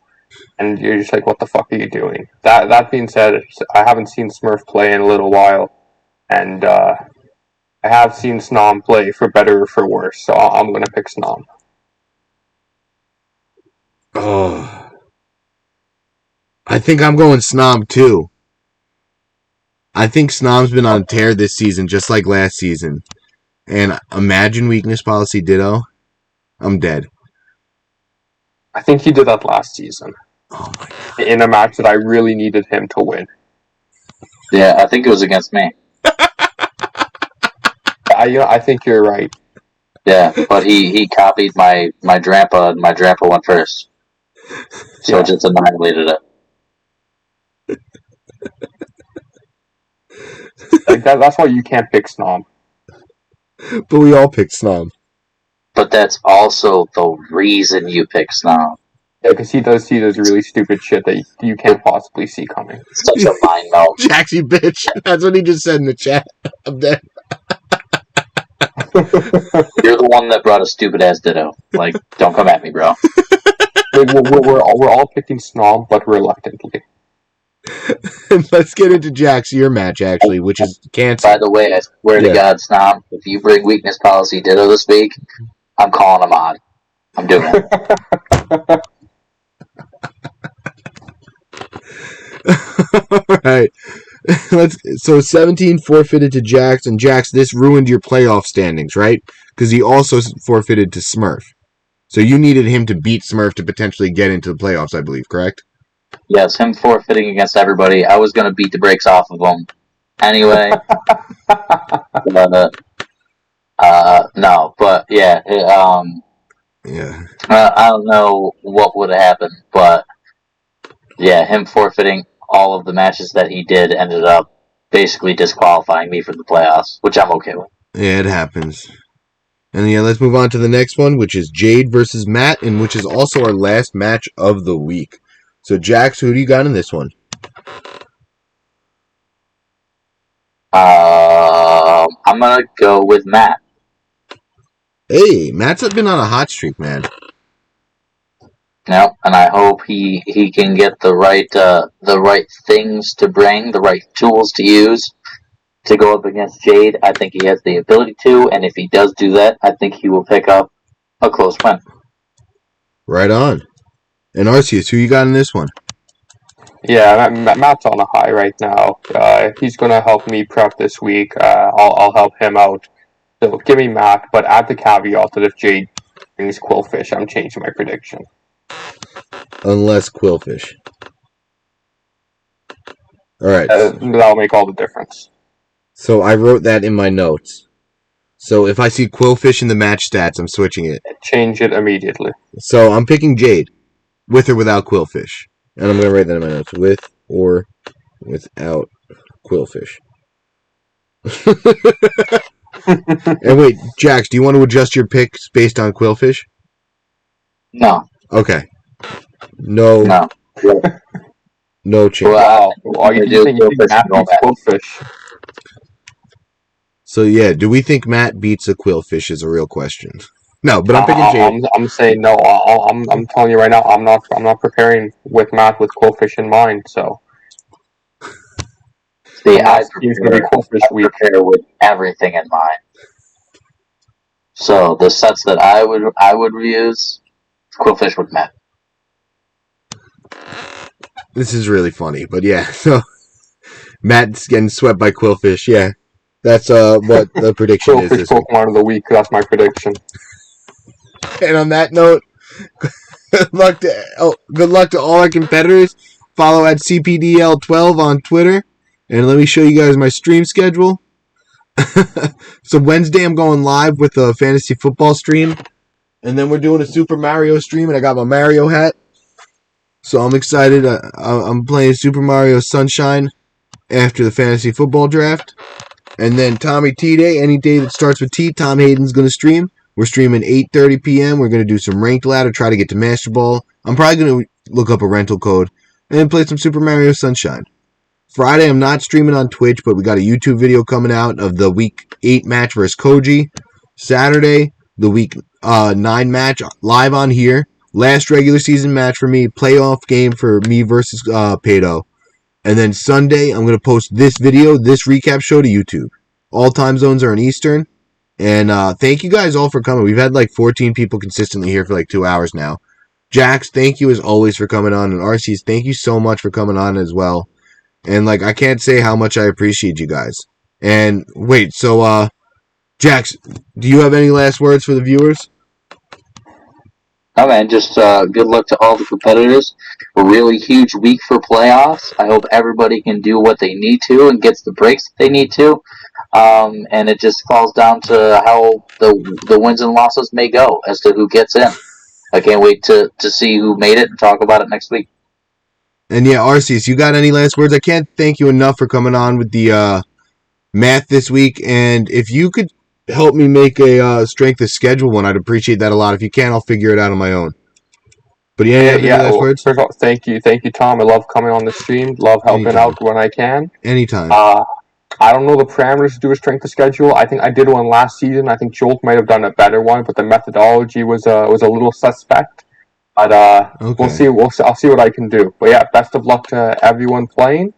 And you're just like, what the fuck are you doing? That being said, I haven't seen Smurf play in a little while, and I have seen Snom play for better or for worse, so I'm going to pick Snom. Oh. I think I'm going Snom too. I think Snom's been on a tear this season, just like last season. And imagine weakness policy ditto. I'm dead. I think he did that last season. Oh my God. In a match that I really needed him to win. Yeah, I think it was against me. I think you're right. Yeah, but he copied my Drampa, and my Drampa went first. So it just annihilated it. Like that's why you can't pick Snom. But we all picked Snom. But that's also the reason you pick Snom. Yeah, because he does see those really stupid shit that you can't possibly see coming. Such a mind melt. Jax, you bitch. That's what he just said in the chat. I'm dead. You're the one that brought a stupid ass ditto. Like, don't come at me, bro. We're all picking Snom, but reluctantly. Let's get into Jax, your match, actually, which is cancer. By the way, I swear to God, Snom, if you bring weakness policy ditto this week, I'm calling him on. I'm doing it. Alright. So 17 forfeited to Jax, and Jax, this ruined your playoff standings, right? Because he also forfeited to Smurf. So you needed him to beat Smurf to potentially get into the playoffs, I believe, correct? Yes, him forfeiting against everybody. I was going to beat the brakes off of him anyway. But No, but yeah, Yeah. I don't know what would have happened, but yeah, him forfeiting all of the matches that he did ended up basically disqualifying me from the playoffs, which I'm okay with. Yeah, it happens. And yeah, let's move on to the next one, which is Jade versus Matt, and which is also our last match of the week. So, Jax, who do you got in this one? I'm gonna go with Matt. Hey, Matt's been on a hot streak, man. Yep, and I hope he can get the right things to bring, the right tools to use to go up against Jade. I think he has the ability to, and if he does do that, I think he will pick up a close win. Right on. And Arceus, who you got in this one? Yeah, Matt's on a high right now. He's going to help me prep this week. I'll help him out. So give me Matt, but add the caveat that if Jade brings Quillfish, I'm changing my prediction. Unless Quillfish. Alright. That'll make all the difference. So I wrote that in my notes. So if I see Quillfish in the match stats, I'm switching it. Change it immediately. So I'm picking Jade. With or without Quillfish. And I'm going to write that in my notes. With or without Quillfish. And wait, Jax, do you want to adjust your picks based on Quillfish? No. Okay. No change. Wow. You think Matt beats Quillfish? So yeah, do we think Matt beats a Quillfish is a real question. No, but I'm picking Jade. I'm saying no. I'm telling you right now. I'm not preparing with Matt with Quillfish in mind. So. See, I prepare with everything in mind. So the sets that I would use, Quillfish with Matt. This is really funny, but yeah. So Matt's getting swept by Quillfish. Yeah, that's what the prediction is. Quillfish Pokemon of the week. That's my prediction. And on that note, good luck to all our competitors. Follow at CPDL12 on Twitter. And let me show you guys my stream schedule. So Wednesday I'm going live with a fantasy football stream. And then we're doing a Super Mario stream, and I got my Mario hat. So I'm excited. I'm playing Super Mario Sunshine after the fantasy football draft. And then Tommy T Day, any day that starts with T, Tom Hayden's going to stream. We're streaming 8:30 p.m. We're going to do some ranked ladder, try to get to Master Ball. I'm probably going to look up a rental code and then play some Super Mario Sunshine. Friday, I'm not streaming on Twitch, but we got a YouTube video coming out of the Week 8 match versus Koji. Saturday, the Week 9 match live on here. Last regular season match for me, playoff game for me versus Pato. And then Sunday, I'm going to post this video, this recap show to YouTube. All time zones are in Eastern. And thank you guys all for coming. We've had like 14 people consistently here for like 2 hours now. Jax, thank you as always for coming on. And Arceus, thank you so much for coming on as well. And like, I can't say how much I appreciate you guys. And wait, so Jax, do you have any last words for the viewers? Oh man, just good luck to all the competitors. A really huge week for playoffs. I hope everybody can do what they need to and gets the breaks that they need to. And it just falls down to how the wins and losses may go as to who gets in. I can't wait to see who made it and talk about it next week. And yeah, Arceus, you got any last words? I can't thank you enough for coming on with the math this week. And if you could help me make a strength of schedule one, I'd appreciate that a lot. If you can, I'll figure it out on my own. But yeah, last words? First of all, thank you, Tom. I love coming on the stream. Love helping out when I can. Anytime. I don't know the parameters to do a strength of schedule. I think I did one last season. I think Jolt might have done a better one, but the methodology was a little suspect. But okay. We'll see. I'll see what I can do. But yeah, best of luck to everyone playing.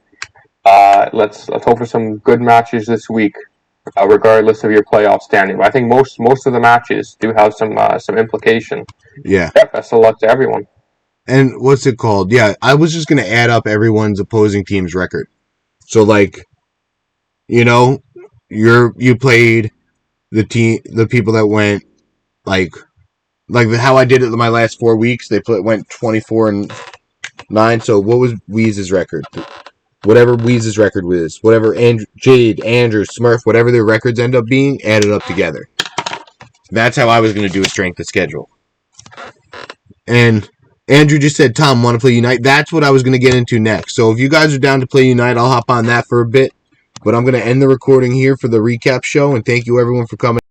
Let's hope for some good matches this week, regardless of your playoff standing. But I think most of the matches do have some implication. Yeah. Best of luck to everyone. And what's it called? Yeah, I was just gonna add up everyone's opposing team's record. So like, you know, you played the people that went like how I did it in my last 4 weeks. They went 24-9. So what was Weese's record? Whatever Weeze's record was, whatever Jade, Andrew, Smurf, whatever their records end up being, added up together. That's how I was going to do a strength of schedule. And Andrew just said, Tom, want to play Unite? That's what I was going to get into next. So if you guys are down to play Unite, I'll hop on that for a bit. But I'm going to end the recording here for the recap show, and thank you everyone for coming.